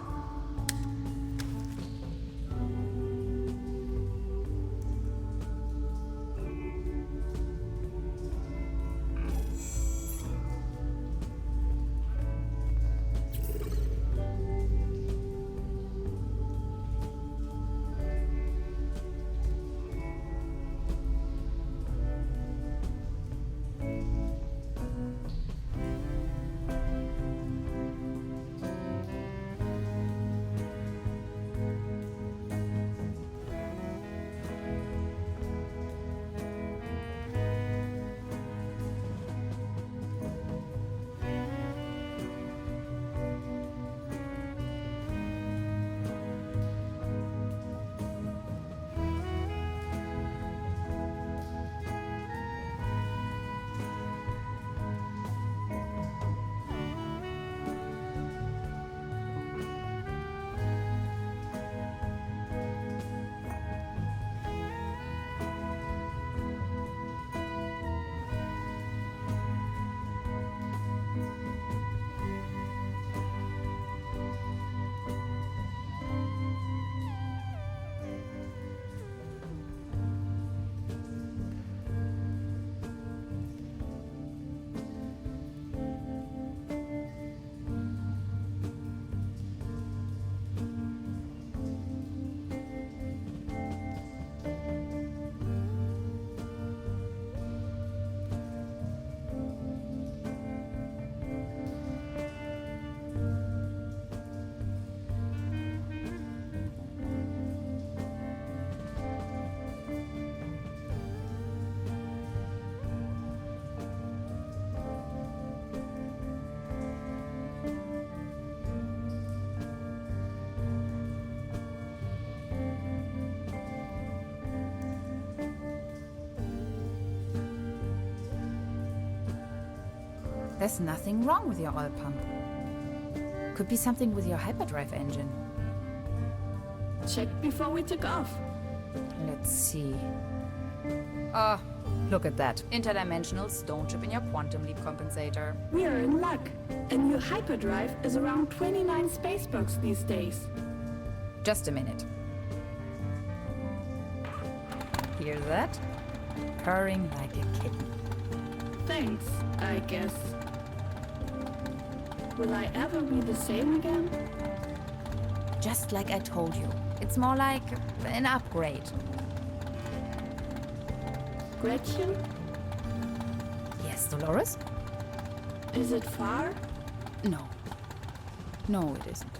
There's nothing wrong with your oil pump. Could be something with your hyperdrive engine. Check before we took off. Let's see. Oh, look at that. Interdimensional stone chip in your quantum leap compensator. We are in luck. A new hyperdrive is around 29 spacebucks these days. Just a minute. Hear that? Purring like a kitten. Thanks, I guess. Will I ever be the same again? Just like I told you. It's more like an upgrade. Gretchen? Yes, Dolores? Is it far? No. No, it isn't.